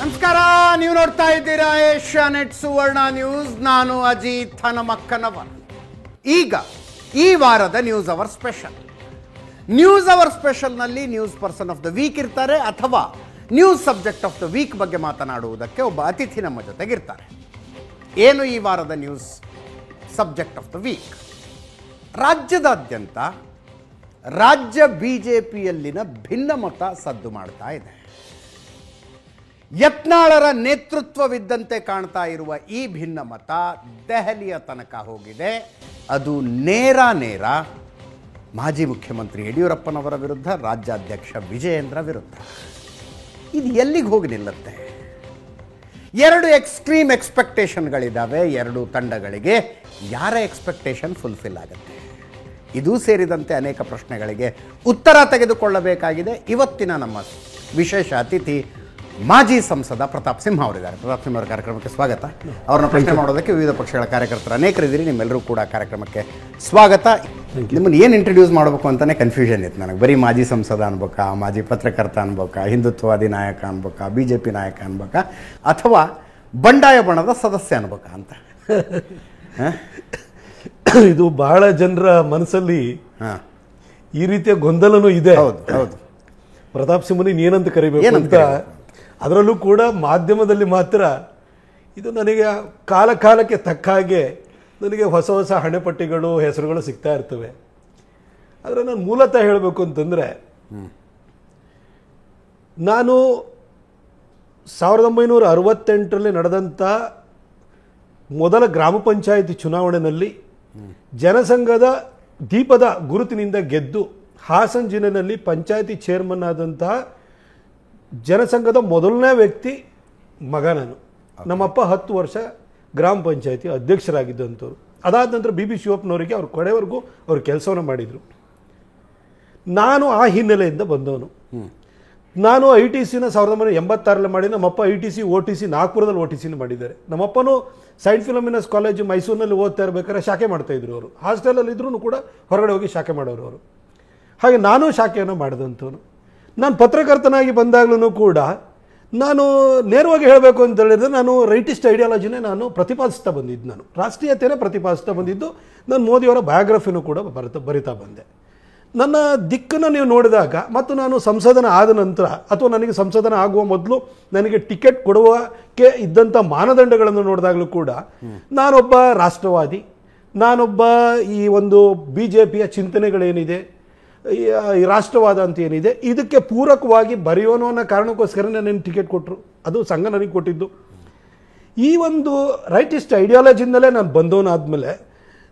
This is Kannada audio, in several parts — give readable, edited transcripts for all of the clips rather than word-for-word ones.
ನಮಸ್ಕಾರ, ನೀವು ನೋಡ್ತಾ ಇದ್ದೀರಾ ಏಷ್ಯಾನೆಟ್ ಸುವರ್ಣ ನ್ಯೂಸ್. ನಾನು ಅಜಿತ್ ಹನುಮಕ್ಕನವರ್. ಈಗ ಈ ವಾರದ news hour special. News hour ಸ್ಪೆಷಲ್ನಲ್ಲಿ news person of the week ಇರ್ತಾರೆ, ಅಥವಾ news subject of the week ಬಗ್ಗೆ ಮಾತನಾಡುವುದಕ್ಕೆ ಒಬ್ಬ ಅತಿಥಿ ನಮ್ಮ ಜೊತೆಗಿರ್ತಾರೆ. ಏನು ಈ ವಾರದ news subject of the week? ರಾಜ್ಯದಾದ್ಯಂತ ರಾಜ್ಯ ಬಿಜೆಪಿಯಲ್ಲಿನ ಭಿನ್ನಮತ ಸದ್ದು ಮಾಡ್ತಾ ಇದೆ. ಯತ್ನಾಳರ ನೇತೃತ್ವವಿದ್ದಂತೆ ಕಾಣ್ತಾ ಇರುವ ಈ ಭಿನ್ನಮತ ದೆಹಲಿಯ ತನಕ ಹೋಗಿದೆ. ಅದು ನೇರ ಮಾಜಿ ಮುಖ್ಯಮಂತ್ರಿ ಯಡಿಯೂರಪ್ಪನವರ ವಿರುದ್ಧ, ರಾಜ್ಯಾಧ್ಯಕ್ಷ ವಿಜಯೇಂದ್ರ ವಿರುದ್ಧ. ಇದು ಎಲ್ಲಿಗೆ ಹೋಗಿ ನಿಲ್ಲುತ್ತೆ? ಎರಡು ಎಕ್ಸ್ಟ್ರೀಮ್ ಎಕ್ಸ್ಪೆಕ್ಟೇಷನ್ಗಳಿದ್ದಾವೆ ಎರಡು ತಂಡಗಳಿಗೆ. ಯಾರ ಎಕ್ಸ್ಪೆಕ್ಟೇಷನ್ ಫುಲ್ಫಿಲ್ ಆಗುತ್ತೆ? ಇದು ಸೇರಿದಂತೆ ಅನೇಕ ಪ್ರಶ್ನೆಗಳಿಗೆ ಉತ್ತರ ತೆಗೆದುಕೊಳ್ಳಬೇಕಾಗಿದೆ. ಇವತ್ತಿನ ನಮ್ಮ ವಿಶೇಷ ಅತಿಥಿ ಮಾಜಿ ಸಂಸದ ಪ್ರತಾಪ್ ಸಿಂಹ ಅವರಿದ್ದಾರೆ. ಪ್ರತಾಪ್ ಸಿಂಹ ಅವರ ಕಾರ್ಯಕ್ರಮಕ್ಕೆ ಸ್ವಾಗತ. ಅವ್ರನ್ನ ಪ್ರಶ್ನೆ ಮಾಡೋದಕ್ಕೆ ವಿವಿಧ ಪಕ್ಷಗಳ ಕಾರ್ಯಕರ್ತರು ಅನೇಕರಿದ್ದೀರಿ. ನಿಮ್ಮೆಲ್ಲರೂ ಕೂಡ ಕಾರ್ಯಕ್ರಮಕ್ಕೆ ಸ್ವಾಗತ. ನಿಮ್ಮನ್ನು ಏನು ಇಂಟ್ರಡ್ಯೂಸ್ ಮಾಡಬೇಕು ಅಂತಲೇ ಕನ್ಫ್ಯೂಷನ್ ಇತ್ತು ನನಗೆ. ಬರೀ ಮಾಜಿ ಸಂಸದ ಅನ್ಬೇಕಾ, ಮಾಜಿ ಪತ್ರಕರ್ತ ಅನ್ಬೇಕಾ, ಹಿಂದುತ್ವವಾದಿ ನಾಯಕ ಅನ್ಬೇಕಾ, ಬಿ ಜೆ ಪಿ ನಾಯಕ ಅನ್ಬೇಕಾ, ಅಥವಾ ಬಂಡಾಯ ಬಣದ ಸದಸ್ಯ ಅನ್ಬೇಕಾ ಅಂತ. ಇದು ಬಹಳ ಜನರ ಮನಸ್ಸಲ್ಲಿ ಈ ರೀತಿಯ ಗೊಂದಲನೂ ಇದೆ. ಹೌದು ಹೌದು. ಪ್ರತಾಪ್ ಸಿಂಹನಿಗೆ ಏನಂತ ಕರಿಬೇಕು ಅಂತ, ಅದರಲ್ಲೂ ಕೂಡ ಮಾಧ್ಯಮದಲ್ಲಿ ಮಾತ್ರ ಇದು ನನಗೆ ಕಾಲಕ್ಕೆ ತಕ್ಕ ಹಾಗೆ ನನಗೆ ಹೊಸ ಹೊಸ ಹಣೆಪಟ್ಟಿಗಳು, ಹೆಸರುಗಳು ಸಿಗ್ತಾ ಇರ್ತವೆ. ಆದರೆ ನಾನು ಮೂಲತಃ ಹೇಳಬೇಕು ಅಂತಂದರೆ, ನಾನು 1968ರಲ್ಲಿ ನಡೆದಂಥ ಮೊದಲ ಗ್ರಾಮ ಪಂಚಾಯಿತಿ ಚುನಾವಣೆಯಲ್ಲಿ ಜನಸಂಘದ ದೀಪದ ಗುರುತಿನಿಂದ ಗೆದ್ದು ಹಾಸನ ಜಿಲ್ಲೆಯಲ್ಲಿ ಪಂಚಾಯಿತಿ ಚೇರ್ಮನ್ ಆದಂತಹ ಜನಸಂಘದ ಮೊದಲನೇ ವ್ಯಕ್ತಿ ಮಗ ನಾನು. ನಮ್ಮಪ್ಪ 10 ವರ್ಷ ಗ್ರಾಮ ಪಂಚಾಯಿತಿ ಅಧ್ಯಕ್ಷರಾಗಿದ್ದಂಥವ್ರು. ಅದಾದ ನಂತರ ಬಿ ಶಿವಪ್ಪನವರಿಗೆ ಅವ್ರ ಕಡೆವರೆಗೂ ಅವ್ರು ಕೆಲಸವನ್ನು ಮಾಡಿದರು. ನಾನು ಆ ಹಿನ್ನೆಲೆಯಿಂದ ಬಂದವನು. ನಾನು ITC 1986ರಲ್ಲಿ ಮಾಡಿ, ನಮ್ಮಪ್ಪ ITC OTC ನಾಗ್ಪುರದಲ್ಲಿ OTC ಮಾಡಿದ್ದಾರೆ. ನಮ್ಮಪ್ಪನೂ ಸೈಂಟ್ ಫಿಲೋಮಿನಸ್ ಕಾಲೇಜು ಮೈಸೂರಿನಲ್ಲಿ ಓದ್ತಾ ಇರಬೇಕಾದ್ರೆ ಶಾಖೆ ಮಾಡ್ತಾಯಿದ್ರು. ಅವರು ಹಾಸ್ಟೆಲಲ್ಲಿ ಇದ್ರೂ ಕೂಡ ಹೊರಗಡೆ ಹೋಗಿ ಶಾಖೆ ಮಾಡೋರು ಅವರು. ಹಾಗೆ ನಾನು ಶಾಖೆಯನ್ನು ಮಾಡಿದಂಥವನು. ನಾನು ಪತ್ರಕರ್ತನಾಗಿ ಬಂದಾಗಲೂ ಕೂಡ ನಾನು ನೇರವಾಗಿ ಹೇಳಬೇಕು ಅಂತ ಹೇಳಿದ್ರೆ, ನಾನು ರೈಟಿಸ್ಟ್ ಐಡಿಯಾಲಜಿನೇ ನಾನು ಪ್ರತಿಪಾದಿಸ್ತಾ ಬಂದಿದ್ದು. ನಾನು ರಾಷ್ಟ್ರೀಯತೆಯೇ ಪ್ರತಿಪಾದಿಸ್ತಾ ಬಂದಿದ್ದು. ನಾನು ಮೋದಿಯವರ ಬಯೋಗ್ರಫಿನೂ ಕೂಡ ಬರಿತಾ ಬಂದೆ. ನನ್ನ ದಿಕ್ಕನ್ನು ನೀವು ನೋಡಿದಾಗ, ಮತ್ತು ನಾನು ಸಂಸದನ ಆದ ನಂತರ ಅಥವಾ ನನಗೆ ಸಂಸದನ ಆಗುವ ಮೊದಲು ನನಗೆ ಟಿಕೆಟ್ ಕೊಡುವಕ್ಕೆ ಇದ್ದಂಥ ಮಾನದಂಡಗಳನ್ನು ನೋಡಿದಾಗಲೂ ಕೂಡ ನಾನೊಬ್ಬ ರಾಷ್ಟ್ರವಾದಿ, ನಾನೊಬ್ಬ ಈ ಒಂದು BJPಯ ಚಿಂತನೆಗಳೇನಿದೆ, ಈ ರಾಷ್ಟ್ರವಾದ ಅಂತ ಏನಿದೆ, ಇದಕ್ಕೆ ಪೂರಕವಾಗಿ ಬರೆಯೋನು ಅನ್ನೋ ಕಾರಣಕ್ಕೋಸ್ಕರ ನನಗೆ ಟಿಕೆಟ್ ಕೊಟ್ಟರು. ಅದು ಸಂಘ ನನಗೆ ಕೊಟ್ಟಿದ್ದು. ಈ ಒಂದು ರೈಟಿಸ್ಟ್ ಐಡಿಯಾಲಜಿಯಿಂದಲೇ ನಾನು ಬಂದವನಾದ್ಮೇಲೆ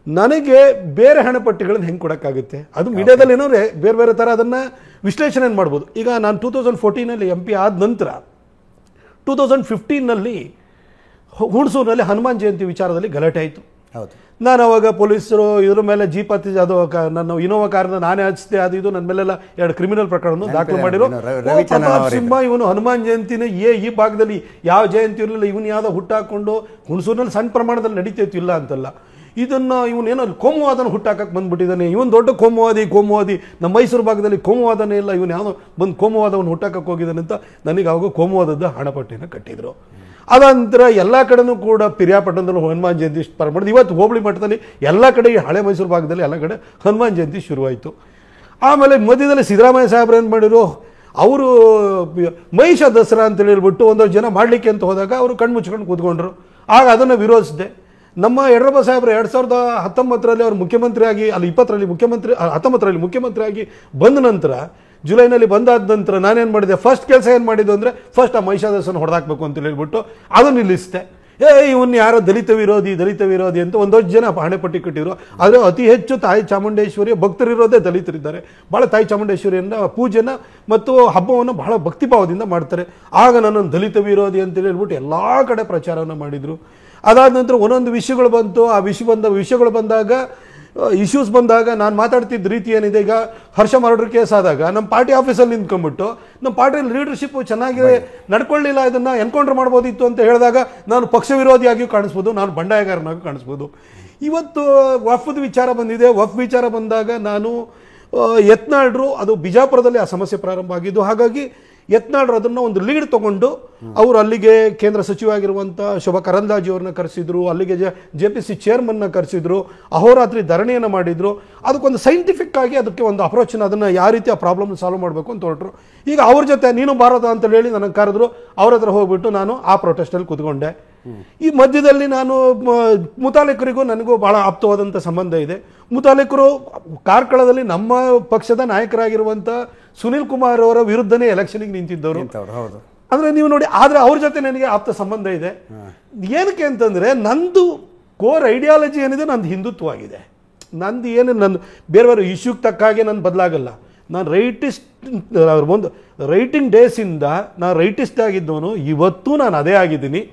ನನಗೆ ಬೇರೆ ಹಣಪಟ್ಟಿಗಳನ್ನು ಹೆಂಗೆ ಕೊಡೋಕ್ಕಾಗುತ್ತೆ? ಅದು ಮೀಡಿಯಾದಲ್ಲಿ ಏನೋ ಬೇರೆ ಬೇರೆ ಥರ ಅದನ್ನು ವಿಶ್ಲೇಷಣೆ ಮಾಡ್ಬೋದು. ಈಗ ನಾನು 2014ನಲ್ಲಿ MP ಆದ ನಂತರ 2015ನಲ್ಲಿ ಹುಣಸೂರಿನಲ್ಲಿ ಹನುಮಾನ್ ಜಯಂತಿ ವಿಚಾರದಲ್ಲಿ ಗಲಾಟೆ ಆಯಿತು. ಹೌದು. ನಾನು ಅವಾಗ ಪೊಲೀಸರು ಇದ್ರ ಮೇಲೆ ಜೀಪ್ ಹತ್ತಿ, ಅದು ನನ್ನ ಇನೋವಾ ಕಾರ್ನ ನಾನೇ ಹಚ್ಚಿದೆ, ಅದು ಇದು ನನ್ನ ಮೇಲೆಲ್ಲ 2 ಕ್ರಿಮಿನಲ್ ಪ್ರಕರಣವನ್ನು ದಾಖಲು ಮಾಡಿರೋ. ಪ್ರತಾಪ್ ಸಿಂಹ ಇವನು ಹನುಮಾನ್ ಜಯಂತಿನ ಈ ಭಾಗದಲ್ಲಿ ಯಾವ ಜಯಂತಿ ಇರಲಿಲ್ಲ, ಇವನು ಯಾವುದೋ ಹುಟ್ಟಾಕೊಂಡು ಹುಣಸೂರಿನಲ್ಲಿ ಸಣ್ಣ ಪ್ರಮಾಣದಲ್ಲಿ ನಡೀತೈತಿ, ಇಲ್ಲ ಅಂತಲ್ಲ. ಇದನ್ನು ಇವನೇನೋ ಕೋಮುವಾದನ ಹುಟ್ಟಾಕಕ್ಕೆ ಬಂದ್ಬಿಟ್ಟಿದ್ದಾನೆ. ಇವನು ದೊಡ್ಡ ಕೋಮುವಾದಿ. ನಮ್ಮ ಮೈಸೂರು ಭಾಗದಲ್ಲಿ ಕೋಮುವಾದನೇ ಇಲ್ಲ, ಇವನು ಯಾವುದೋ ಬಂದು ಕೋಮುವಾದವನ್ನು ಹುಟ್ಟಾಕಕ್ಕೆ ಹೋಗಿದ್ದಾನೆ ಅಂತ ನನಗೆ ಅವಾಗ ಕೋಮುವಾದದ ಹಣಪಟ್ಟಿನ ಕಟ್ಟಿದ್ರು. ಅದಂತರ ಎಲ್ಲ ಕಡೆನೂ ಕೂಡ ಪಿರಿಯಾಪಟ್ಟಣದಲ್ಲಿ ಹನುಮಾನ್ ಜಯಂತಿ ಮಾಡಿದ್ರು. ಇವತ್ತು ಹೋಬಳಿ ಮಟ್ಟದಲ್ಲಿ ಎಲ್ಲ ಕಡೆ, ಹಳೆ ಮೈಸೂರು ಭಾಗದಲ್ಲಿ ಎಲ್ಲ ಕಡೆ ಹನುಮಾನ್ ಜಯಂತಿ ಶುರುವಾಯಿತು. ಆಮೇಲೆ ಮಧ್ಯದಲ್ಲಿ ಸಿದ್ದರಾಮಯ್ಯ ಸಾಹೇಬ್ರು ಏನು ಮಾಡಿದ್ರು, ಅವರು ಮಹಿಷ ದಸರಾ ಅಂತೇಳಿ ಹೇಳ್ಬಿಟ್ಟು ಒಂದಷ್ಟು ಜನ ಮಾಡಲಿಕ್ಕೆ ಅಂತ ಹೋದಾಗ ಅವರು ಕಣ್ಣು ಮುಚ್ಕೊಂಡು ಕೂತ್ಕೊಂಡ್ರು. ಆಗ ಅದನ್ನು ವಿರೋಧಿಸಿದೆ. ನಮ್ಮ ಯಡಿಯೂರಪ್ಪ ಸಾಹೇಬ್ರು 2019ರಲ್ಲಿ ಅವರು ಮುಖ್ಯಮಂತ್ರಿಯಾಗಿ, 19ರಲ್ಲಿ ಮುಖ್ಯಮಂತ್ರಿಯಾಗಿ ಬಂದ ನಂತರ, ಜುಲೈನಲ್ಲಿ ಬಂದಾದ ನಂತರ ನಾನೇನು ಮಾಡಿದೆ, ಫಸ್ಟ್ ಕೆಲಸ ಏನು ಮಾಡಿದ್ದು ಅಂದರೆ, ಫಸ್ಟ್ ಆ ಮಹಿಷಾದಸನ ಹೊಡೆದಾಕಬೇಕು ಅಂತ ಹೇಳ್ಬಿಟ್ಟು ಅದನ್ನು ನಿಲ್ಲಿಸಿದೆ. ಇವನು ಯಾರೋ ದಲಿತ ವಿರೋಧಿ ಅಂತ ಒಂದಷ್ಟು ಜನ ಹಣೆಪಟ್ಟಿ ಕಟ್ಟಿದ್ರು. ಆದರೆ ಅತಿ ಹೆಚ್ಚು ತಾಯಿ ಚಾಮುಂಡೇಶ್ವರಿಯ ಭಕ್ತರಿರೋದೇ ದಲಿತರಿದ್ದಾರೆ. ಭಾಳ ತಾಯಿ ಚಾಮುಂಡೇಶ್ವರಿಯನ್ನು ಪೂಜೆನ ಮತ್ತು ಹಬ್ಬವನ್ನು ಬಹಳ ಭಕ್ತಿಭಾವದಿಂದ ಮಾಡ್ತಾರೆ. ಆಗ ನನ್ನನ್ನು ದಲಿತ ವಿರೋಧಿ ಅಂತೇಳಿ ಹೇಳ್ಬಿಟ್ಟು ಎಲ್ಲ ಕಡೆ ಪ್ರಚಾರವನ್ನು ಮಾಡಿದರು. ಅದಾದ ನಂತರ ಒಂದೊಂದು ವಿಷಯಗಳು ಬಂತು. ಆ ವಿಷಯಗಳು ಬಂದಾಗ, ಇಶ್ಯೂಸ್ ಬಂದಾಗ ನಾನು ಮಾತಾಡ್ತಿದ್ದ ರೀತಿ ಏನಿದೆ, ಈಗ ಹರ್ಷ ಮರ್ಡರ್ ಕೇಸ್ ಆದಾಗ ನಮ್ಮ ಪಾರ್ಟಿ ಆಫೀಸಲ್ಲಿ ನಿಂತ್ಕೊಂಡ್ಬಿಟ್ಟು ನಮ್ಮ ಪಾರ್ಟಿಯಲ್ಲಿ ಲೀಡರ್ಶಿಪ್ ಚೆನ್ನಾಗಿ ನಡ್ಕೊಳ್ಳಿಲ್ಲ, ಇದನ್ನು ಎನ್ಕೌಂಟರ್ ಮಾಡ್ಬೋದಿತ್ತು ಅಂತ ಹೇಳಿದಾಗ ನಾನು ಪಕ್ಷ ವಿರೋಧಿಯಾಗಿಯೂ ಕಾಣಿಸ್ಬೋದು, ನಾನು ಬಂಡಾಯಗಾರನಾಗೂ ಕಾಣಿಸ್ಬೋದು. ಇವತ್ತು ವಫ್ದ್ ವಿಚಾರ ಬಂದಿದೆ. ವಫ್ ವಿಚಾರ ಬಂದಾಗ ನಾನು ಯತ್ನಾಳರು, ಅದು ಬಿಜಾಪುರದಲ್ಲಿ ಆ ಸಮಸ್ಯೆ ಪ್ರಾರಂಭ ಆಗಿದ್ದು. ಹಾಗಾಗಿ ಯತ್ನಾಳರು ಅದನ್ನು ಒಂದು ಲೀಡ್ ತಗೊಂಡು ಅವರು ಅಲ್ಲಿಗೆ ಕೇಂದ್ರ ಸಚಿವ ಆಗಿರುವಂಥ ಶೋಭಾ ಕರಂದ್ಲಾಜೆ ಅವ್ರನ್ನ ಕರೆಸಿದ್ರು, ಅಲ್ಲಿಗೆ JPC ಚೇರ್ಮನ್ನ ಕರೆಸಿದ್ರು, ಅಹೋರಾತ್ರಿ ಧರಣಿಯನ್ನು ಮಾಡಿದ್ರು. ಅದಕ್ಕೊಂದು ಸೈಂಟಿಫಿಕ್ ಆಗಿ ಅದಕ್ಕೆ ಒಂದು ಅಪ್ರೋಚನ್ನ ಅದನ್ನು ಯಾವ ರೀತಿ ಆ ಪ್ರಾಬ್ಲಮ್ ಸಾಲ್ವ್ ಮಾಡಬೇಕು ಅಂತ ಹೊರಟರು. ಈಗ ಅವ್ರ ಜೊತೆ ನೀನು ಭಾರತ ಅಂತ ಹೇಳಿ ನನಗೆ ಕರೆದ್ರು, ಅವ್ರ ಹತ್ರ ಹೋಗ್ಬಿಟ್ಟು ನಾನು ಆ ಪ್ರೊಟೆಸ್ಟಲ್ಲಿ ಕೂತ್ಕೊಂಡೆ. ಈ ಮಧ್ಯದಲ್ಲಿ ನಾನು ಮುತಾಲಿಕರಿಗೂ ನನಗೂ ಬಹಳ ಆಪ್ತವಾದಂಥ ಸಂಬಂಧ ಇದೆ. ಮುತಾಲಿಕರು ಕಾರ್ಕಳದಲ್ಲಿ ನಮ್ಮ ಪಕ್ಷದ ನಾಯಕರಾಗಿರುವಂಥ ಸುನಿಲ್ ಕುಮಾರ್ ಅವರ ವಿರುದ್ಧನೇ ಎಲೆಕ್ಷನ್ಗೆ ನಿಂತಿದ್ದವರು. ಅಂದರೆ ನೀವು ನೋಡಿ, ಆದರೆ ಅವ್ರ ಜೊತೆ ನನಗೆ ಆಪ್ತ ಸಂಬಂಧ ಇದೆ. ಏನಕ್ಕೆ ಅಂತಂದರೆ ನಂದು ಕೋರ್ ಐಡಿಯಾಲಜಿ ಏನಿದೆ ನಂದು ಹಿಂದುತ್ವ ಆಗಿದೆ. ನಂದು ಏನು ನನ್ನ ಬೇರೆ ಬೇರೆ ಇಶ್ಯೂಗೆ ತಕ್ಕ ಹಾಗೆ ನಾನು ಬದಲಾಗಲ್ಲ. ನಾನು ರೈಟಿಂಗ್ ಡೇಸಿಂದ ನಾನು ರೈಟಿಸ್ಟ್ ಆಗಿದ್ದವನು, ಇವತ್ತೂ ನಾನು ಅದೇ ಆಗಿದ್ದೀನಿ.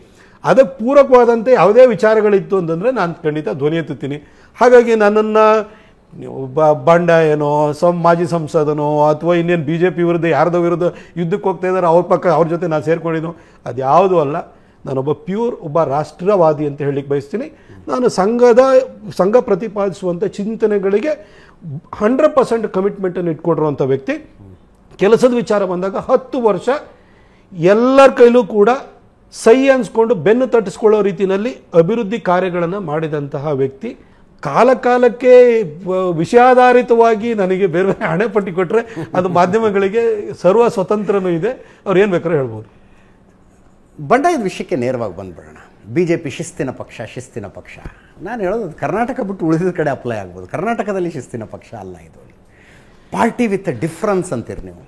ಅದಕ್ಕೆ ಪೂರಕವಾದಂತೆ ಯಾವುದೇ ವಿಚಾರಗಳಿತ್ತು ಅಂತಂದರೆ ನಾನು ಖಂಡಿತ ಧ್ವನಿ ಎತ್ತುತ್ತೀನಿ. ಹಾಗಾಗಿ ನನ್ನನ್ನು ಬಂಡಾಯನೋ ಮಾಜಿ ಸಂಸದನೋ ಅಥವಾ ಇನ್ನೇನು BJP ವಿರುದ್ಧ ಯಾರ್ದೋ ವಿರುದ್ಧ ಯುದ್ಧಕ್ಕೆ ಹೋಗ್ತಾ ಇದ್ದಾರೆ ಅವ್ರ ಜೊತೆ ನಾನು ಸೇರ್ಕೊಂಡಿದ್ದು ಅದು ಯಾವುದೂ ಅಲ್ಲ. ನಾನೊಬ್ಬ ಒಬ್ಬ ರಾಷ್ಟ್ರವಾದಿ ಅಂತ ಹೇಳಲಿಕ್ಕೆ ಬಯಸ್ತೀನಿ. ನಾನು ಸಂಘ ಪ್ರತಿಪಾದಿಸುವಂಥ ಚಿಂತನೆಗಳಿಗೆ 100% ಕಮಿಟ್ಮೆಂಟನ್ನು ಇಟ್ಕೊಂಡಿರುವಂಥ ವ್ಯಕ್ತಿ. ಕೆಲಸದ ವಿಚಾರ ಬಂದಾಗ 10 ವರ್ಷ ಎಲ್ಲರ ಕೈಲೂ ಕೂಡ ಸೈ ಅನ್ಸ್ಕೊಂಡು ಬೆನ್ನು ತಟ್ಟಿಸ್ಕೊಳ್ಳೋ ರೀತಿಯಲ್ಲಿ ಅಭಿವೃದ್ಧಿ ಕಾರ್ಯಗಳನ್ನು ಮಾಡಿದಂತಹ ವ್ಯಕ್ತಿ. ಕಾಲಕ್ಕೆ ವಿಷಯಾಧಾರಿತವಾಗಿ ನನಗೆ ಬೇರೆ ಬೇರೆ ಹಣೆಪಟ್ಟಿ ಕೊಟ್ಟರೆ ಅದು ಮಾಧ್ಯಮಗಳಿಗೆ ಸರ್ವ ಸ್ವತಂತ್ರನೂ ಇದೆ, ಅವ್ರು ಏನು ಬೇಕಾದ್ರೂ ಹೇಳ್ಬೋದು. ಬಂಡಾಯದ ವಿಷಯಕ್ಕೆ ನೇರವಾಗಿ ಬಂದ್ಬಿಡೋಣ. BJP ಶಿಸ್ತಿನ ಪಕ್ಷ. ನಾನು ಹೇಳೋದು ಕರ್ನಾಟಕ ಬಿಟ್ಟು ಉಳಿದ ಕಡೆ ಅಪ್ಲೈ ಆಗ್ಬೋದು. ಕರ್ನಾಟಕದಲ್ಲಿ ಶಿಸ್ತಿನ ಪಕ್ಷ ಅಲ್ಲ ಇದು. ಪಾರ್ಟಿ ವಿತ್ ಡಿಫ್ರೆನ್ಸ್ ಅಂತೀರಿ ನೀವು.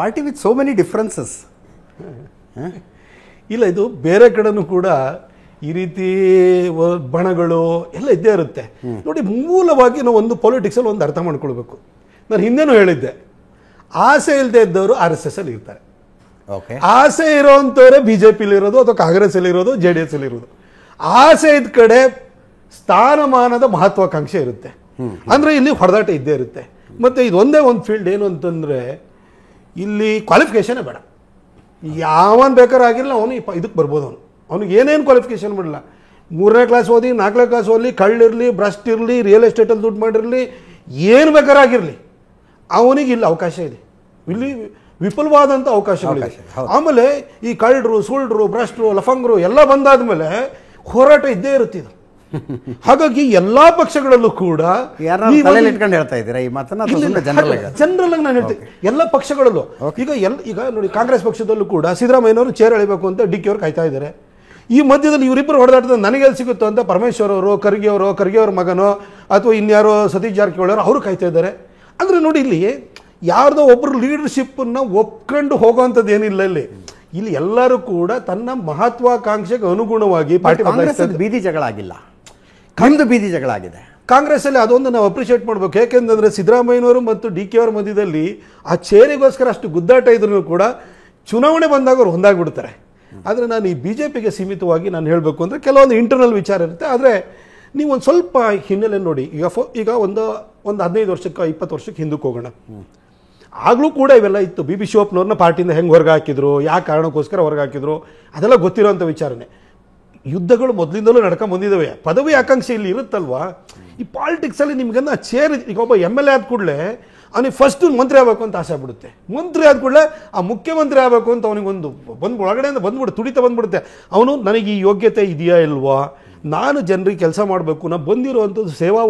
Party with so many differences. ಇಲ್ಲ, ಇದು ಬೇರೆ ಕಡೆನೂ ಕೂಡ ಈ ರೀತಿ ಬಣಗಳು ಎಲ್ಲ ಇದ್ದೇ ಇರುತ್ತೆ. ನೋಡಿ, ಮೂಲವಾಗಿ ನಾವು ಒಂದು ಪೊಲಿಟಿಕ್ಸಲ್ಲಿ ಒಂದು ಅರ್ಥ ಮಾಡ್ಕೊಳ್ಬೇಕು. ನಾನು ಹಿಂದೆನೂ ಹೇಳಿದ್ದೆ, ಆಸೆ ಇಲ್ಲದೆ ಇದ್ದವರು RSS ಅಲ್ಲಿ ಇರ್ತಾರೆ. ಆಸೆ ಇರೋವಂಥವ್ರೆ BJPಲಿ ಇರೋದು ಅಥವಾ ಕಾಂಗ್ರೆಸ್ಸಲ್ಲಿ ಇರೋದು, JDS ಅಲ್ಲಿ ಇರೋದು. ಆಸೆ ಇದ್ದ ಕಡೆ ಸ್ಥಾನಮಾನದ ಮಹತ್ವಾಕಾಂಕ್ಷೆ ಇರುತ್ತೆ. ಅಂದರೆ ಇಲ್ಲಿ ಹೊಡೆದಾಟ ಇದ್ದೇ ಇರುತ್ತೆ. ಮತ್ತು ಇದೊಂದೇ ಒಂದು ಫೀಲ್ಡ್ ಏನು ಅಂತಂದರೆ ಇಲ್ಲಿ ಕ್ವಾಲಿಫಿಕೇಷನೇ ಬೇಡ. ಯಾವನ್ ಬೇಕಾರಾಗಿರಲ್ಲ ಅವನು ಇದಕ್ಕೆ ಬರ್ಬೋದು. ಅವನಿಗೆ ಏನೇನು ಕ್ವಾಲಿಫಿಕೇಷನ್ ಮಾಡಲ್ಲ. 3ನೇ ಕ್ಲಾಸ್ ಓದಿ 4ನೇ ಕ್ಲಾಸ್ ಓದಲಿ, ಕಳ್ಳಿರಲಿ, ಭ್ರಷ್ಟ್ ಇರಲಿ, ರಿಯಲ್ ಎಸ್ಟೇಟಲ್ಲಿ ದುಡ್ಡು ಮಾಡಿರಲಿ, ಏನು ಬೇಕಾರಾಗಿರಲಿ ಅವನಿಗೆ ಇಲ್ಲಿ ಅವಕಾಶ ಇದೆ. ಇಲ್ಲಿ ವಿಪುಲವಾದಂಥ ಅವಕಾಶಗಳಿದೆ. ಆಮೇಲೆ ಈ ಕಳ್ಳರು, ಸುಳ್ಳರು, ಭ್ರಷ್ಟರು, ಲಫಂಗರು ಎಲ್ಲ ಬಂದಾದ್ಮೇಲೆ ಹೋರಾಟ ಇದ್ದೇ ಇರುತ್ತಿದ್ದು. ಹಾಗಾಗಿ ಎಲ್ಲಾ ಪಕ್ಷಗಳಲ್ಲೂ ಕೂಡ ಜನರಲ್ ಆಗಿ ನಾನು ಹೇಳ್ತೀನಿ, ಎಲ್ಲ ಪಕ್ಷಗಳಲ್ಲೂ ಈಗ ನೋಡಿ, ಕಾಂಗ್ರೆಸ್ ಪಕ್ಷದಲ್ಲೂ ಕೂಡ ಸಿದ್ದರಾಮಯ್ಯನವರು ಚೇರ್ ಎಳಿಬೇಕು ಅಂತ DK ಅವರು ಕಾಯ್ತಾ ಇದ್ದಾರೆ. ಈ ಮಧ್ಯದಲ್ಲಿ ಇವರಿಬ್ಬರು ಹೊಡೆದಾಟದ ನನಗೆಲ್ಲಿ ಸಿಗುತ್ತೋ ಅಂತ ಪರಮೇಶ್ವರ್ ಅವರು, ಖರ್ಗೆ ಅವ್ರ ಮಗನೋ ಅಥವಾ ಇನ್ಯಾರೋ ಸತೀಶ್ ಜಾರಕಿಹೊಳಿ ಅವರು ಕಾಯ್ತಾ ಇದ್ದಾರೆ. ಅಂದ್ರೆ ನೋಡಿ, ಇಲ್ಲಿ ಯಾರ್ದೋ ಒಬ್ರು ಲೀಡರ್ಶಿಪ್ಪನ್ನು ಒಪ್ಕೊಂಡು ಹೋಗೋವಂಥದ್ದು ಏನಿಲ್ಲ. ಇಲ್ಲಿ ಎಲ್ಲರೂ ಕೂಡ ತನ್ನ ಮಹತ್ವಾಕಾಂಕ್ಷೆಗೆ ಅನುಗುಣವಾಗಿ ಪಾರ್ಟಿ ಬೀದಿ ಜಗಳ ಆಗಿಲ್ಲ, ನಮ್ದು ಬೀದಿ ಜಗಳ ಆಗಿದೆ. ಕಾಂಗ್ರೆಸ್ಸಲ್ಲಿ ಅದೊಂದು ನಾವು ಅಪ್ರಿಷಿಯೇಟ್ ಮಾಡಬೇಕು. ಯಾಕೆಂತಂದರೆ ಸಿದ್ದರಾಮಯ್ಯನವರು ಮತ್ತು DK ಅವರ ಮಧ್ಯದಲ್ಲಿ ಆ ಚೇರಿಗೋಸ್ಕರ ಅಷ್ಟು ಗುದ್ದಾಟ ಇದ್ರೂ ಕೂಡ ಚುನಾವಣೆ ಬಂದಾಗ ಅವ್ರು ಹೊಂದಾಗ್ಬಿಡ್ತಾರೆ. ಆದರೆ ನಾನು ಈ BJPಗೆ ಸೀಮಿತವಾಗಿ ನಾನು ಹೇಳಬೇಕು ಅಂದರೆ ಕೆಲವೊಂದು ಇಂಟರ್ನಲ್ ವಿಚಾರ ಇರುತ್ತೆ. ಆದರೆ ನೀವು ಒಂದು ಸ್ವಲ್ಪ ಹಿನ್ನೆಲೆ ನೋಡಿ. ಈಗ ಒಂದು 15 ವರ್ಷಕ್ಕೆ 20 ವರ್ಷಕ್ಕೆ ಹಿಂದಕ್ಕೆ ಹೋಗೋಣ. ಆಗಲೂ ಕೂಡ ಇವೆಲ್ಲ ಇತ್ತು. BB ಶಿವಪ್ಪನವ್ರನ್ನ ಪಾರ್ಟಿಯಿಂದ ಹೆಂಗೆ ಹೊರಗೆ ಹಾಕಿದ್ರು, ಯಾವ ಕಾರಣಕ್ಕೋಸ್ಕರ ಹೊರಗೆ ಹಾಕಿದ್ರು, ಅದೆಲ್ಲ ಗೊತ್ತಿರೋಂಥ ವಿಚಾರನೆ. ಯುದ್ಧಗಳು ಮೊದಲಿಂದಲೂ ನಡ್ಕೊಂಡು ಬಂದಿದ್ದಾವೆ. ಪದವಿ ಆಕಾಂಕ್ಷೆ ಇಲ್ಲಿ ಇರುತ್ತಲ್ವಾ. ಈ ಪಾಲಿಟಿಕ್ಸಲ್ಲಿ ನಿಮ್ಗನ್ನ ಚೇರ್, ಈಗ ಒಬ್ಬ MLA ಆದ ಕೂಡಲೇ ಅವನಿಗೆ ಫಸ್ಟ್ ಮಂತ್ರಿ ಆಗಬೇಕು ಅಂತ ಆಸೆ ಆಗ್ಬಿಡುತ್ತೆ. ಮಂತ್ರಿ ಆದ ಕೂಡಲೇ ಆ ಮುಖ್ಯಮಂತ್ರಿ ಆಗಬೇಕು ಅಂತ ಅವನಿಗೊಂದು ಒಳಗಡೆಯಿಂದ ಬಂದ್ಬಿಡುತ್ತೆ, ತುಡಿತ ಬಂದ್ಬಿಡುತ್ತೆ. ಅವನು ನನಗೆ ಈ ಯೋಗ್ಯತೆ ಇದೆಯಾ ಇಲ್ವಾ, ನಾನು ಜನರಿಗೆ ಕೆಲಸ ಮಾಡಬೇಕು, ನಾನು ಬಂದಿರುವಂಥದ್ದು ಸೇವಾ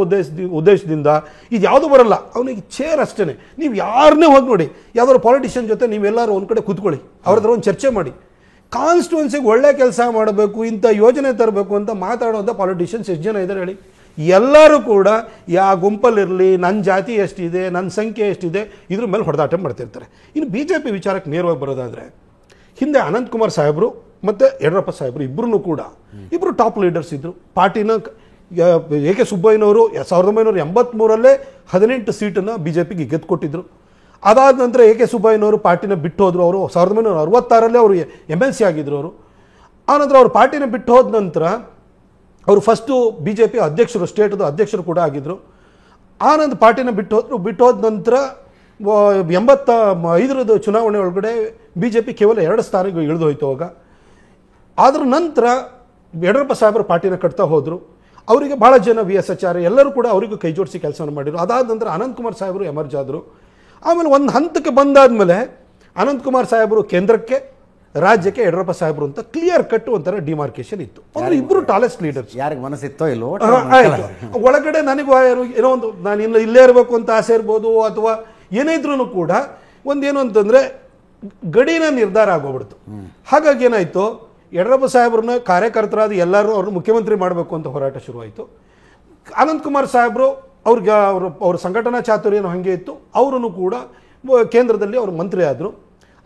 ಉದ್ದೇಶದಿಂದ, ಇದು ಯಾವುದೂ ಬರಲ್ಲ. ಅವನಿಗೆ ಚೇರ್ ಅಷ್ಟೇ. ನೀವು ಯಾರನ್ನೇ ಹೋಗಿ ನೋಡಿ, ಯಾವ್ದಾದ್ರು ಪಾಲಿಟಿಷಿಯನ್ ಜೊತೆ ನೀವೆಲ್ಲರೂ ಒಂದು ಕಡೆ ಕೂತ್ಕೊಳ್ಳಿ, ಅವ್ರ ಹತ್ರ ಒಂದು ಚರ್ಚೆ ಮಾಡಿ. ಕಾನ್ಸ್ಟಿಟ್ಯೂನ್ಸಿಗೆ ಒಳ್ಳೆ ಕೆಲಸ ಮಾಡಬೇಕು, ಇಂಥ ಯೋಜನೆ ತರಬೇಕು ಅಂತ ಮಾತಾಡುವಂಥ ಪಾಲಿಟಿಷಿಯನ್ಸ್ ಎಷ್ಟು ಜನ ಇದ್ದಾರೆ ಹೇಳಿ? ಎಲ್ಲರೂ ಕೂಡ ಯಾವ ಗುಂಪಲ್ಲಿರಲಿ, ನನ್ನ ಜಾತಿ ಎಷ್ಟಿದೆ, ನನ್ನ ಸಂಖ್ಯೆ ಎಷ್ಟಿದೆ, ಇದ್ರ ಮೇಲೆ ಹೊಡೆದಾಟ ಮಾಡ್ತಿರ್ತಾರೆ. ಇನ್ನು BJP ವಿಚಾರಕ್ಕೆ ನೇರವಾಗಿ ಬರೋದಾದರೆ, ಹಿಂದೆ ಅನಂತಕುಮಾರ್ ಸಾಹೇಬರು ಮತ್ತು ಯಡಿಯೂರಪ್ಪ ಸಾಹೇಬರು ಇಬ್ಬರು ಟಾಪ್ ಲೀಡರ್ಸ್ ಇದ್ದರು. ಪಾರ್ಟಿನ AK ಸುಬ್ಬಯ್ಯನವರು 1983 18 ಸೀಟನ್ನು BJPಗೆ ಗೆದ್ದುಕೊಟ್ಟಿದ್ರು. ಅದಾದ ನಂತರ AK ಸುಬ್ಬಯ್ಯನವರು ಪಾರ್ಟಿನ ಬಿಟ್ಟು ಹೋದರು. ಅವರು 1966 ಅವರು MLC ಆಗಿದ್ದರು ಅವರು. ಆನಂತರ ಅವರು ಪಾರ್ಟಿನ ಬಿಟ್ಟು ಹೋದ ನಂತರ ಅವರು ಫಸ್ಟು BJP ಅಧ್ಯಕ್ಷರು, ಸ್ಟೇಟ್ದು ಅಧ್ಯಕ್ಷರು ಕೂಡ ಆಗಿದ್ದರು. ಆನಂತರ ಪಾರ್ಟಿನ ಬಿಟ್ಟು ಹೋದ ನಂತರ 85 ಚುನಾವಣೆ ಒಳಗಡೆ BJP ಕೇವಲ 2 ಸ್ಥಾನಕ್ಕೆ ಇಳಿದು ಹೋಯ್ತು ಅವಾಗ. ಅದರ ನಂತರ ಯಡಿಯೂರಪ್ಪ ಸಾಹೇಬರು ಪಾರ್ಟಿನ ಕಟ್ತಾ ಹೋದರು. ಅವರಿಗೆ ಭಾಳ ಜನ VS ಆಚಾರ್ಯ ಎಲ್ಲರೂ ಕೂಡ ಅವರಿಗೂ ಕೈ ಜೋಡಿಸಿ ಕೆಲಸವನ್ನು ಮಾಡಿದರು. ಅದಾದ ನಂತರ ಅನಂತಕುಮಾರ್ ಸಾಹೇಬರು ಎಮರ್ಜ್ ಆದರು. ಆಮೇಲೆ ಒಂದು ಹಂತಕ್ಕೆ ಬಂದಾದಮೇಲೆ ಅನಂತಕುಮಾರ್ ಸಾಹೇಬರು ಕೇಂದ್ರಕ್ಕೆ, ರಾಜ್ಯಕ್ಕೆ ಯಡಿಯೂರಪ್ಪ ಸಾಹೇಬರು ಅಂತ ಕ್ಲಿಯರ್ ಕಟ್ ಒಂಥರ ಡಿಮಾರ್ಕೇಶನ್ ಇತ್ತು. ಅಂದ್ರೆ ಇಬ್ರು ಟಾಲೆಸ್ಟ್ ಲೀಡರ್ಸ್. ಯಾರಿಗೆ ಮನಸ್ಸಿತ್ತೋ ಇಲ್ಲೋ ಒಳಗಡೆ ನನಗೂ ಏನೋ ಒಂದು ನಾನು ಇಲ್ಲೇ ಇರಬೇಕು ಅಂತ ಆಸೆ ಇರ್ಬೋದು, ಅಥವಾ ಏನೇ ಇದ್ರೂ ಕೂಡ ಒಂದೇನು ಅಂತಂದ್ರೆ ಗಡಿನ ನಿರ್ಧಾರ ಆಗೋಗ್ಬಿಡ್ತು. ಹಾಗಾಗಿ ಏನಾಯ್ತು, ಯಡಿಯೂರಪ್ಪ ಸಾಹೇಬ್ರನ್ನ ಕಾರ್ಯಕರ್ತರಾದ ಎಲ್ಲರೂ ಅವ್ರನ್ನ ಮುಖ್ಯಮಂತ್ರಿ ಮಾಡಬೇಕು ಅಂತ ಹೋರಾಟ ಶುರುವಾಯಿತು. ಅನಂತಕುಮಾರ್ ಸಾಹೇಬರು ಅವ್ರಿಗೆ ಅವ್ರ ಸಂಘಟನಾ ಚಾತುರ್ಯನೂ ಹಾಗೆ ಇತ್ತು. ಅವರನ್ನು ಕೂಡ ಕೇಂದ್ರದಲ್ಲಿ ಅವರು ಮಂತ್ರಿ ಆದರು.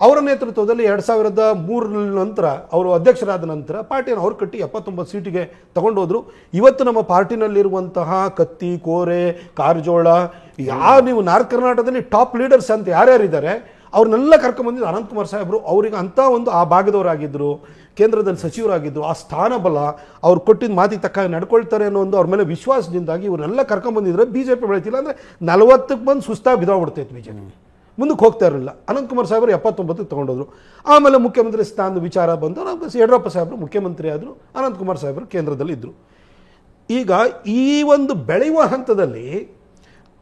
ಅವರ ನೇತೃತ್ವದಲ್ಲಿ 2003 ನಂತರ ಅವರು ಅಧ್ಯಕ್ಷರಾದ ನಂತರ ಪಾರ್ಟಿಯನ್ನು ಅವ್ರು ಕಟ್ಟಿ 79 ಸೀಟಿಗೆ ತಗೊಂಡೋದ್ರು. ಇವತ್ತು ನಮ್ಮ ಪಾರ್ಟಿನಲ್ಲಿರುವಂತಹ ಕತ್ತಿ, ಕೋರೆ, ಕಾರಜೋಳ, ನೀವು ನಾರ್ತ್ ಕರ್ನಾಟಕದಲ್ಲಿ ಟಾಪ್ ಲೀಡರ್ಸ್ ಅಂತ ಯಾರ್ಯಾರಿದ್ದಾರೆ ಅವ್ರನ್ನೆಲ್ಲ ಕರ್ಕೊಂಡ್ಬಂದಿದ್ದು ಅನಂತಕುಮಾರ್ ಸಾಹೇಬರು. ಅವ್ರಿಗೆ ಅಂಥ ಒಂದು ಆ ಭಾಗದವರಾಗಿದ್ದರು, ಕೇಂದ್ರದಲ್ಲಿ ಸಚಿವರಾಗಿದ್ದರು. ಆ ಸ್ಥಾನಬಲ ಅವ್ರು ಕೊಟ್ಟಿದ್ದ ಮಾತಿಗೆ ತಕ್ಕ ನಡ್ಕೊಳ್ತಾರೆ ಅನ್ನೋ ಒಂದು ಅವ್ರ ಮೇಲೆ ವಿಶ್ವಾಸದಿಂದಾಗಿ ಇವ್ರನ್ನೆಲ್ಲ ಕರ್ಕೊಂಡ್ಬಂದಿದ್ರೆ BJP ಬೆಳೀತಿಲ್ಲ. ಅಂದರೆ 40ಕ್ಕೆ ಬಂದು ಸುಸ್ತಾಗಿ ಬಿದ್ದೋಗ್ಬಿಡ್ತೈತೆ BJP, ಮುಂದಕ್ಕೆ ಹೋಗ್ತಾ ಇರಲಿಲ್ಲ. ಅನಂತಕುಮಾರ್ ಸಾಹೇಬರು 79ಕ್ಕೆ ತಗೊಂಡೋದ್ರು. ಆಮೇಲೆ ಮುಖ್ಯಮಂತ್ರಿ ಸ್ಥಾನದ ವಿಚಾರ ಬಂದು ಯಡಿಯೂರಪ್ಪ ಸಾಹೇಬರು ಮುಖ್ಯಮಂತ್ರಿ ಆದರು, ಅನಂತಕುಮಾರ್ ಸಾಹೇಬರು ಕೇಂದ್ರದಲ್ಲಿ ಇದ್ದರು. ಈಗ ಈ ಒಂದು ಬೆಳೆಯುವ ಹಂತದಲ್ಲಿ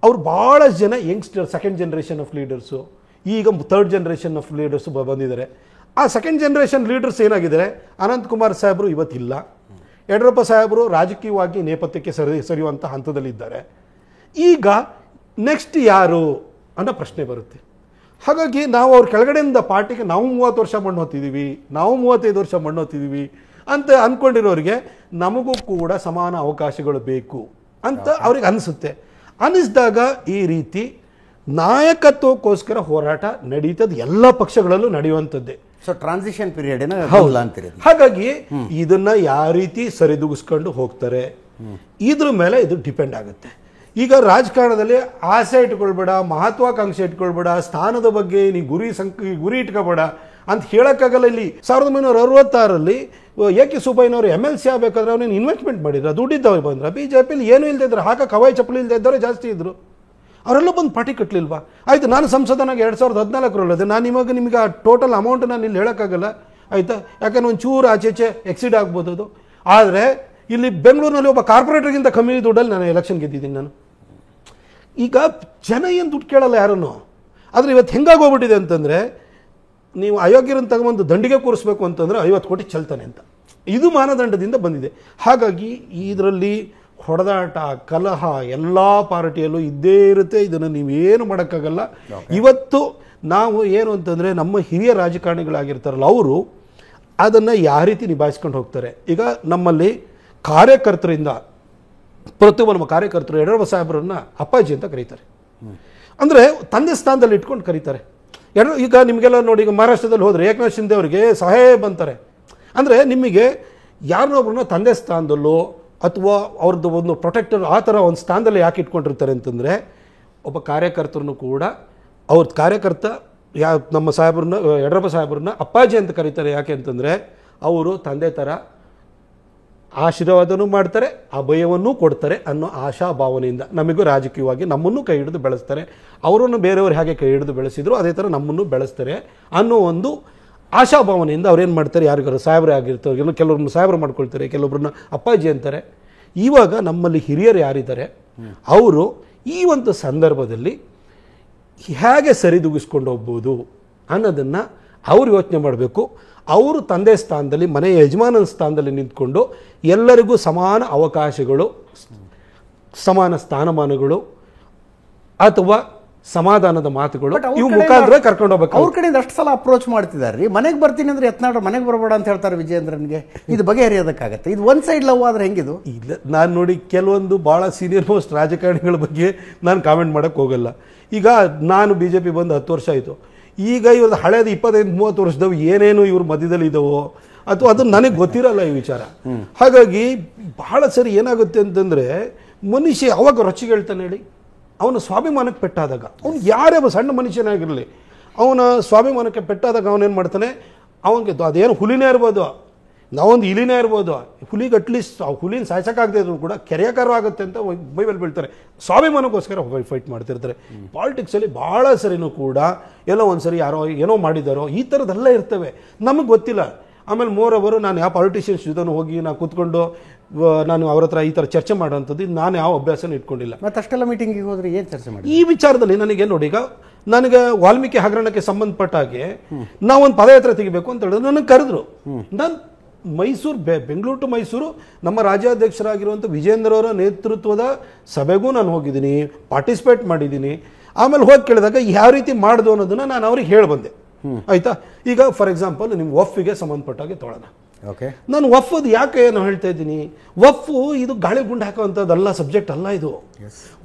ಅವ್ರು ಭಾಳ ಜನ youngster, second generation of leaders, ಈಗ ಥರ್ಡ್ ಜನರೇಷನ್ ಆಫ್ ಲೀಡರ್ಸು ಬಂದಿದ್ದಾರೆ. ಆ ಸೆಕೆಂಡ್ ಜನರೇಷನ್ ಲೀಡರ್ಸ್ ಏನಾಗಿದ್ದಾರೆ, ಅನಂತಕುಮಾರ್ ಸಾಹೇಬರು ಇವತ್ತಿಲ್ಲ, ಯಡಿಯೂರಪ್ಪ ಸಾಹೇಬರು ರಾಜಕೀಯವಾಗಿ ನೇಪಥ್ಯಕ್ಕೆ ಸರಿಯುವಂಥ ಹಂತದಲ್ಲಿದ್ದಾರೆ. ಈಗ ನೆಕ್ಸ್ಟ್ ಯಾರು ಅನ್ನೋ ಪ್ರಶ್ನೆ ಬರುತ್ತೆ. ಹಾಗಾಗಿ ನಾವು ಅವ್ರ ಕೆಳಗಡೆಯಿಂದ ಪಾರ್ಟಿಗೆ ನಾವು 30 ವರ್ಷ ಮಣ್ಣು ಹೊತ್ತಿದ್ದೀವಿ, ನಾವು 35 ವರ್ಷ ಮಣ್ಣು ಹೊತ್ತಿದ್ದೀವಿ ಅಂತ ಅಂದ್ಕೊಂಡಿರೋರಿಗೆ ನಮಗೂ ಕೂಡ ಸಮಾನ ಅವಕಾಶಗಳು ಬೇಕು ಅಂತ ಅವ್ರಿಗೆ ಅನಿಸುತ್ತೆ. ಅನ್ನಿಸಿದಾಗ ಈ ರೀತಿ ನಾಯಕತ್ವಕ್ಕೋಸ್ಕರ ಹೋರಾಟ ನಡೀತದೆ, ಎಲ್ಲ ಪಕ್ಷಗಳಲ್ಲೂ ನಡೆಯುವಂಥದ್ದೇ. ಸೊ ಟ್ರಾನ್ಸಿಷನ್ ಪೀರಿಯಡ್ ಅಂತೀರಿ. ಹಾಗಾಗಿ ಇದನ್ನ ಯಾವ ರೀತಿ ಸರಿದೂಗಿಸ್ಕೊಂಡು ಹೋಗ್ತಾರೆ ಇದ್ರ ಮೇಲೆ ಇದು ಡಿಪೆಂಡ್ ಆಗುತ್ತೆ. ಈಗ ರಾಜಕಾರಣದಲ್ಲಿ ಆಸೆ ಇಟ್ಕೊಳ್ಬೇಡ, ಮಹತ್ವಾಕಾಂಕ್ಷೆ ಇಟ್ಕೊಳ್ಬೇಡ, ಸ್ಥಾನದ ಬಗ್ಗೆ ನೀ ಗುರಿ ಇಟ್ಕೋಬೇಡ ಅಂತ ಹೇಳಕ್ಕಾಗಲ್ಲ. ಇಲ್ಲಿ 1966ರಲ್ಲಿ ಎ.ಕೆ. ಸುಬ್ಬಯ್ಯನವರು MLC ಆಗಬೇಕಾದ್ರೆ ಅವನೇನು ಇನ್ವೆಸ್ಟ್ಮೆಂಟ್ ಮಾಡಿದ್ರು, ದುಡ್ಡಿದ್ದವ್ರು ಬಂದ್ರೆ. BJPಲಿ ಏನೂ ಇಲ್ಲದೆ ಇದ್ರು, ಹಾಕಕ್ಕೆ ಹವಾಯಿ ಚಪ್ಪಲಿ ಇಲ್ಲದೆ ಇದ್ದವರೇ ಜಾಸ್ತಿ ಇದ್ರು. ಅವರೆಲ್ಲ ಬಂದು ಪಾರ್ಟಿ ಕಟ್ಟಲಿಲ್ವಾ? ಆಯಿತು, ನಾನು ಸಂಸದನಾಗಿ 2014 ನಾನು ನಿಮಗೆ ಆ ಟೋಟಲ್ ಅಮೌಂಟ್ ನಾನು ಇಲ್ಲಿ ಹೇಳೋಕ್ಕಾಗಲ್ಲ, ಆಯಿತಾ? ಯಾಕಂದ್ರೆ ಒಂದು ಚೂರು ಆಚೆಚೆ ಎಕ್ಸಿಡ್ ಆಗ್ಬೋದು ಅದು. ಆದರೆ ಇಲ್ಲಿ ಬೆಂಗಳೂರಿನಲ್ಲಿ ಒಬ್ಬ ಕಾರ್ಪೊರೇಟರ್ಗಿಂತ ಕಮ್ಮಿ ದುಡ್ಡಲ್ಲಿ ನಾನು ಎಲೆಕ್ಷನ್ ಗೆದ್ದಿದ್ದೀನಿ ನಾನು. ಈಗ ಜನ ಏನು ದುಡ್ಡು ಕೇಳಲ್ಲ ಯಾರನ್ನು. ಆದರೆ ಇವತ್ತು ಹೆಂಗಾಗೋಗ್ಬಿಟ್ಟಿದೆ ಅಂತಂದರೆ, ನೀವು ಅಯೋಗ್ಯರನ್ನು ತಗೊಂಬಂದು ದಂಡಿಗೆ ಕೂರಿಸ್ಬೇಕು ಅಂತಂದರೆ 50 ಕೋಟಿ ಚೆಲ್ತಾನೆ ಅಂತ, ಇದು ಮಾನದಂಡದಿಂದ ಬಂದಿದೆ. ಹಾಗಾಗಿ ಇದರಲ್ಲಿ ಹೊಡೆದಾಟ, ಕಲಹ ಎಲ್ಲ ಪಾರ್ಟಿಯಲ್ಲೂ ಇದ್ದೇ ಇರುತ್ತೆ. ಇದನ್ನು ನೀವೇನು ಮಾಡೋಕ್ಕಾಗಲ್ಲ. ಇವತ್ತು ನಾವು ಏನು ಅಂತಂದರೆ, ನಮ್ಮ ಹಿರಿಯ ರಾಜಕಾರಣಿಗಳಾಗಿರ್ತಾರಲ್ಲ ಅವರು ಅದನ್ನು ಯಾವ ರೀತಿ ನಿಭಾಯಿಸ್ಕೊಂಡು ಹೋಗ್ತಾರೆ. ಈಗ ನಮ್ಮಲ್ಲಿ ಕಾರ್ಯಕರ್ತರಿಂದ ಪ್ರತಿಯೊಬ್ಬ ನಮ್ಮ ಕಾರ್ಯಕರ್ತರು ಯಡಿಯೂರಪ್ಪ ಸಾಹೇಬರನ್ನ ಅಪ್ಪಾಜಿ ಅಂತ ಕರೀತಾರೆ. ಅಂದರೆ ತಂದೆ ಸ್ಥಾನದಲ್ಲಿ ಇಟ್ಕೊಂಡು ಕರೀತಾರೆ. ಈಗ ನಿಮಗೆಲ್ಲ ನೋಡಿ, ಈಗ ಮಹಾರಾಷ್ಟ್ರದಲ್ಲಿ ಹೋದರೆ ಏಕನಾಥ್ ಶಿಂದೆ ಅವರಿಗೆ ಸಾಹೇಬ್ ಅಂತಾರೆ. ಅಂದರೆ ನಿಮಗೆ ಯಾರನ್ನೊಬ್ಬರನ್ನ ತಂದೆ ಸ್ಥಾನದಲ್ಲೋ ಅಥವಾ ಅವ್ರದ್ದು ಒಂದು ಪ್ರೊಟೆಕ್ಟರ್ ಆ ಥರ ಒಂದು ಸ್ಥಾನದಲ್ಲಿ ಯಾಕೆ ಇಟ್ಕೊಂಡಿರ್ತಾರೆ ಅಂತಂದರೆ, ಒಬ್ಬ ಕಾರ್ಯಕರ್ತರನ್ನು ಕೂಡ ಅವ್ರ ಕಾರ್ಯಕರ್ತ ನಮ್ಮ ಸಾಹೇಬ್ರನ್ನ, ಯಡಿಯೂರಪ್ಪ ಸಾಹೇಬ್ರನ್ನ ಅಪ್ಪಾಜಿ ಅಂತ ಕರೀತಾರೆ. ಯಾಕೆ ಅಂತಂದರೆ ಅವರು ತಂದೆ ಥರ ಆಶೀರ್ವಾದನೂ ಮಾಡ್ತಾರೆ, ಅಭಯವನ್ನೂ ಕೊಡ್ತಾರೆ ಅನ್ನೋ ಆಶಾ ಭಾವನೆಯಿಂದ ನಮಗೂ ರಾಜಕೀಯವಾಗಿ ನಮ್ಮನ್ನು ಕೈ ಹಿಡಿದು ಬೆಳೆಸ್ತಾರೆ. ಅವರನ್ನು ಬೇರೆಯವರು ಹೇಗೆ ಕೈ ಹಿಡಿದು ಬೆಳೆಸಿದ್ರು ಅದೇ ಥರ ನಮ್ಮನ್ನು ಬೆಳೆಸ್ತಾರೆ ಅನ್ನೋ ಒಂದು ಆಶಾಭಾವನೆಯಿಂದ ಅವ್ರೇನು ಮಾಡ್ತಾರೆ, ಯಾರಿಗಾರು ಸಾಹೇಬ್ರೆ ಆಗಿರ್ತಾರೆ, ಕೆಲವ್ರನ್ನ ಸಾಹೇಬ್ರು ಮಾಡ್ಕೊಳ್ತಾರೆ, ಕೆಲವೊಬ್ಬರನ್ನ ಅಪ್ಪಾಜಿ ಅಂತಾರೆ. ಇವಾಗ ನಮ್ಮಲ್ಲಿ ಹಿರಿಯರು ಯಾರಿದ್ದಾರೆ ಅವರು ಈ ಒಂದು ಸಂದರ್ಭದಲ್ಲಿ ಹೇಗೆ ಸರಿದೂಗಿಸ್ಕೊಂಡು ಹೋಗ್ಬೋದು ಅನ್ನೋದನ್ನು ಅವ್ರು ಯೋಚನೆ ಮಾಡಬೇಕು. ಅವರು ತಂದೆ ಸ್ಥಾನದಲ್ಲಿ, ಮನೆಯ ಯಜಮಾನನ ಸ್ಥಾನದಲ್ಲಿ ನಿಂತ್ಕೊಂಡು ಎಲ್ಲರಿಗೂ ಸಮಾನ ಅವಕಾಶಗಳು, ಸಮಾನ ಸ್ಥಾನಮಾನಗಳು ಅಥವಾ ಸಮಾಧಾನದ ಮಾತುಗಳು ಇವು ಮುಖಾಂತರ ಕರ್ಕೊಂಡು ಹೋಗ್ಬೇಕು. ಅವ್ರ ಕಡೆಯಿಂದ ಅಷ್ಟು ಸಲ ಅಪ್ರೋಚ್ ಮಾಡ್ತಿದ್ದಾರೆ. ಮನೆಗೆ ಬರ್ತೀನಿ ಅಂದ್ರೆ ಯತ್ನಾಳ್ ಮನೆಗೆ ಬರಬೇಡ ಅಂತ ಹೇಳ್ತಾರೆ ವಿಜಯೇಂದ್ರನ್ಗೆ. ಇದು ಬಗೆಹರಿಯೋದಕ್ಕಾಗತ್ತೆ? ಇದು ಒನ್ ಸೈಡ್ ಲವ್ ಆದ್ರೆ ಹೆಂಗಿದು? ಇಲ್ಲ, ನಾನು ನೋಡಿ ಕೆಲವೊಂದು ಭಾಳ ಸೀನಿಯರ್ ಮೋಸ್ಟ್ ರಾಜಕಾರಣಿಗಳ ಬಗ್ಗೆ ನಾನು ಕಾಮೆಂಟ್ ಮಾಡೋಕ್ಕೆ ಹೋಗಲ್ಲ. ಈಗ ನಾನು BJP ಬಂದು 10 ವರ್ಷ ಆಯಿತು. ಈಗ ಇವ್ರದ್ದು ಹಳೇದು 25-30 ವರ್ಷದವು ಏನೇನು ಇವ್ರ ಮಧ್ಯದಲ್ಲಿ ಇದ್ದಾವೋ ಅಥವಾ ಅದು ನನಗೆ ಗೊತ್ತಿರಲ್ಲ ಈ ವಿಚಾರ. ಹಾಗಾಗಿ ಬಹಳ ಸರಿ ಏನಾಗುತ್ತೆ ಅಂತಂದರೆ, ಮನುಷ್ಯ ಅವಾಗ ರೊಚ್ಚಿಗೆ ಹೇಳ್ತಾನೆ ಹೇಳಿ, ಅವನ ಸ್ವಾಭಿಮಾನಕ್ಕೆ ಪೆಟ್ಟಾದಾಗ, ಅವನು ಯಾರೇ ಸಣ್ಣ ಮನುಷ್ಯನಾಗಿರಲಿ, ಅವನ ಸ್ವಾಭಿಮಾನಕ್ಕೆ ಪೆಟ್ಟಾದಾಗ ಅವನೇನು ಮಾಡ್ತಾನೆ, ಅವನಿಗೆ ಅದೇನು ಹುಲಿನೇ ಇರ್ಬೋದು, ನಾವೊಂದು ಇಲಿನೇ ಇರ್ಬೋದು, ಹುಲಿಗೆ ಅಟ್ಲೀಸ್ಟ್ ಆ ಹುಲಿನ ಸಾಯ್ಸೋಕ್ಕಾಗದೇ ಇದ್ರು ಕೂಡ ಕೆರೆಯಕಾರು ಆಗುತ್ತೆ ಅಂತ ಬೈಬಲ್ ಬೀಳ್ತಾರೆ. ಸ್ವಾಭಿಮಾನಕ್ಕೋಸ್ಕರ ಫೈಟ್ ಮಾಡ್ತಿರ್ತಾರೆ. ಪಾಲಿಟಿಕ್ಸಲ್ಲಿ ಭಾಳ ಸರಿನೂ ಕೂಡ ಎಲ್ಲೋ ಒಂದು ಸರಿ ಯಾರೋ ಏನೋ ಮಾಡಿದಾರೋ ಈ ಥರದ್ದೆಲ್ಲ ಇರ್ತವೆ, ನಮಗೆ ಗೊತ್ತಿಲ್ಲ. ಆಮೇಲೆ ಮೋರವರು ನಾನು ಯಾವ ಪಾಲಿಟಿಷಿಯನ್ಸ್ ಜೊತೆ ಹೋಗಿ ನಾನು ಕೂತ್ಕೊಂಡು ನಾನು ಅವ್ರ ಹತ್ರ ಈ ಥರ ಚರ್ಚೆ ಮಾಡೋಂಥದ್ದು ನಾನು ಯಾವ ಅಭ್ಯಾಸನ ಇಟ್ಕೊಂಡಿಲ್ಲ. ಮತ್ತೆ ಅಷ್ಟೆಲ್ಲ ಮೀಟಿಂಗಿಗೆ ಹೋದ್ರೆ ಏನು ಚರ್ಚೆ ಮಾಡಿ ಈ ವಿಚಾರದಲ್ಲಿ ನನಗೆ ನೋಡಿ, ಈಗ ನನಗೆ ವಾಲ್ಮೀಕಿ ಹಗರಣಕ್ಕೆ ಸಂಬಂಧಪಟ್ಟ ಹಾಗೆ ನಾವೊಂದು ಪದಯಾತ್ರೆ ತೆಗಿಬೇಕು ಅಂತ ಹೇಳಿದ್ರೆ ನನಗೆ ಕರೆದ್ರು. ನಾನು ಮೈಸೂರು ಬೆಂಗಳೂರು ಟು ಮೈಸೂರು ನಮ್ಮ ರಾಜ್ಯಾಧ್ಯಕ್ಷರಾಗಿರುವಂಥ ವಿಜೇಂದ್ರ ಅವರ ನೇತೃತ್ವದ ಸಭೆಗೂ ನಾನು ಹೋಗಿದ್ದೀನಿ, ಪಾರ್ಟಿಸಿಪೇಟ್ ಮಾಡಿದ್ದೀನಿ. ಆಮೇಲೆ ಹೋಗಿ ಕೇಳಿದಾಗ ಯಾವ ರೀತಿ ಮಾಡ್ದು ಅನ್ನೋದನ್ನ ನಾನು ಅವ್ರಿಗೆ ಹೇಳಿ ಬಂದೆ. ಆಯ್ತಾ, ಈಗ ಫಾರ್ ಎಕ್ಸಾಂಪಲ್ ನಿಮ್ಮ ವಫ್ಗೆ ಸಂಬಂಧಪಟ್ಟಾಗೆ ತೊಗೊಳ್ಳೋಣ. ಓಕೆ, ನಾನು ವಫ್ ಅದು ಯಾಕೆ ನಾನು ಹೇಳ್ತಾ ಇದ್ದೀನಿ, ವಫ್ ಇದು ಗಾಳಿ ಗುಂಡು ಹಾಕುವಂಥದ್ದಲ್ಲ, ಸಬ್ಜೆಕ್ಟ್ ಅಲ್ಲ ಇದು.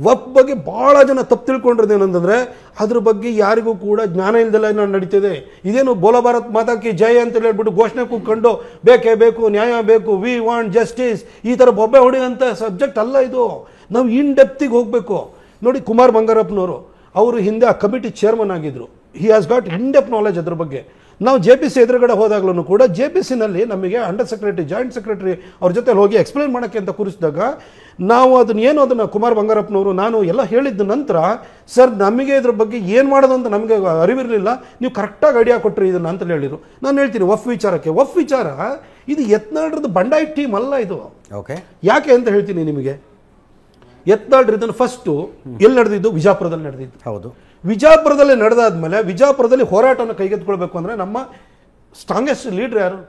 ವಫ್ ಬಗ್ಗೆ ಭಾಳ ಜನ ತಪ್ಪು ತಿಳ್ಕೊಂಡಿರೋದು ಏನಂತಂದ್ರೆ ಅದ್ರ ಬಗ್ಗೆ ಯಾರಿಗೂ ಕೂಡ ಜ್ಞಾನ ಇಲ್ದೆಲ್ಲ ನಡೀತಿದೆ. ಇದೇನು ಬೋಲೋ ಭಾರತ್ ಮಾತಾ ಕಿ ಜೈ ಅಂತ ಹೇಳ್ಬಿಟ್ಟು ಘೋಷಣೆ ಕೂತ್ಕೊಂಡು ಬೇಕೇ ಬೇಕು, ನ್ಯಾಯ ಬೇಕು, ವಿ ವಾಂಟ್ ಜಸ್ಟಿಸ್, ಈ ಥರ ಬೊಬ್ಬೆ ಹೊಡೆಯುವಂಥ ಸಬ್ಜೆಕ್ಟ್ ಅಲ್ಲ ಇದು. ನಾವು ಇನ್ ಡೆಪ್ತಿಗೆ ಹೋಗಬೇಕು. ನೋಡಿ, ಕುಮಾರ್ ಬಂಗಾರಪ್ಪನವರು ಅವರು ಹಿಂದೆ ಆ ಕಮಿಟಿ ಚೇರ್ಮನ್ ಆಗಿದ್ರು. He has got in depth knowledge ಅದ್ರ ಬಗ್ಗೆ. ನಾವು JPC ಎದುರುಗಡೆ ಹೋದಾಗ್ಲೂ ಕೂಡ JPCನಲ್ಲಿ ನಮಗೆ ಅಂಡರ್ ಸೆಕ್ರೆಟರಿ, ಜಾಯಿಂಟ್ ಸೆಕ್ರೆಟರಿ ಅವ್ರ ಜೊತೆ ಹೋಗಿ ಎಕ್ಸ್ಪ್ಲೈನ್ ಮಾಡೋಕ್ಕೆ ಅಂತ ಕೂರಿಸಿದಾಗ ನಾವು ಅದನ್ನು ಕುಮಾರ್ ಬಂಗಾರಪ್ಪನವರು ನಾನು ಎಲ್ಲ ಹೇಳಿದ್ದ ನಂತರ, ಸರ್ ನಮಗೆ ಇದ್ರ ಬಗ್ಗೆ ಏನು ಮಾಡೋದು ಅಂತ ನಮಗೆ ಅರಿವಿರಲಿಲ್ಲ, ನೀವು ಕರೆಕ್ಟಾಗಿ ಐಡಿಯಾ ಕೊಟ್ಟರು ಇದನ್ನು ಅಂತ ಹೇಳಿದರು. ನಾನು ಹೇಳ್ತೀನಿ ವಫ್ ವಿಚಾರ ಇದು ಯತ್ನಾಳ್ರದ್ದು ಬಂಡಾಯ ಟೀಮ್ ಅಲ್ಲ ಇದು. ಓಕೆ, ಯಾಕೆ ಅಂತ ಹೇಳ್ತೀನಿ ನಿಮಗೆ. ಯತ್ನಾಳ್ರು ಇದನ್ನು ಫಸ್ಟು ಎಲ್ಲಿ ನಡೆದಿದ್ದು? ವಿಜಾಪುರದಲ್ಲಿ ನಡೆದಿದ್ದು. ಹೌದು, ವಿಜಾಪುರದಲ್ಲಿ ನಡೆದಾದ್ಮೇಲೆ ವಿಜಾಪುರದಲ್ಲಿ ಹೋರಾಟವನ್ನು ಕೈಗೆತ್ತಿಕೊಳ್ಬೇಕು ಅಂದರೆ ನಮ್ಮ ಸ್ಟ್ರಾಂಗೆಸ್ಟ್ ಲೀಡ್ರ್ ಯಾರು?